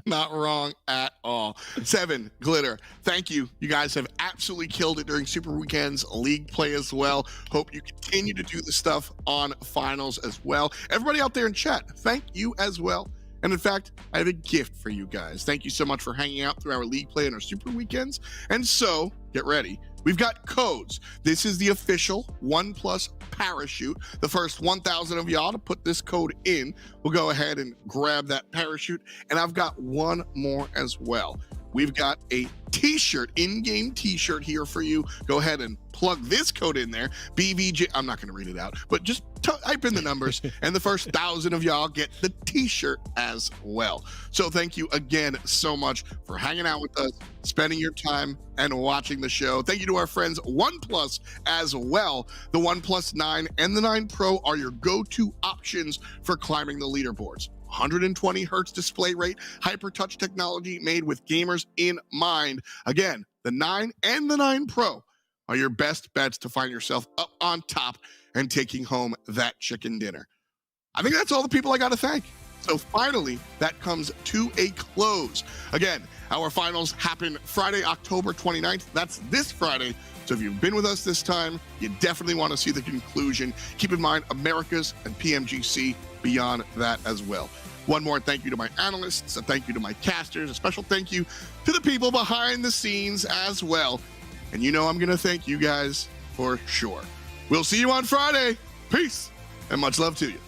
Not wrong at all. 7, Glitter, thank you. You guys have absolutely killed it during Super Weekends League play as well. Hope you continue to do the stuff on finals as well. Everybody out there in chat, thank you as well. And in fact, I have a gift for you guys. Thank you so much for hanging out through our league play and our Super Weekends. And so, get ready. We've got codes. This is the official OnePlus parachute. The first 1,000 of y'all to put this code in will go ahead and grab that parachute. And I've got one more as well. We've got a t-shirt, in-game t-shirt here for you. Go ahead and plug this code in there. BVJ, I'm not going to read it out, but just type in the numbers and the first 1,000 of y'all get the t-shirt as well. So thank you again so much for hanging out with us, spending your time and watching the show. Thank you to our friends OnePlus as well. The OnePlus 9 and the 9 Pro are your go-to options for climbing the leaderboards. 120 hertz display rate, hyper touch technology made with gamers in mind. Again, the 9 and the 9 Pro are your best bets to find yourself up on top and taking home that chicken dinner. I think that's all the people I got to thank. So finally, that comes to a close. Again, our finals happen Friday, October 29th. That's this Friday. So if you've been with us this time, you definitely want to see the conclusion. Keep in mind, Americas and PMGC beyond that as well. One more thank you to my analysts, a thank you to my casters, a special thank you to the people behind the scenes as well. And you know I'm going to thank you guys for sure. We'll see you on Friday. Peace and much love to you.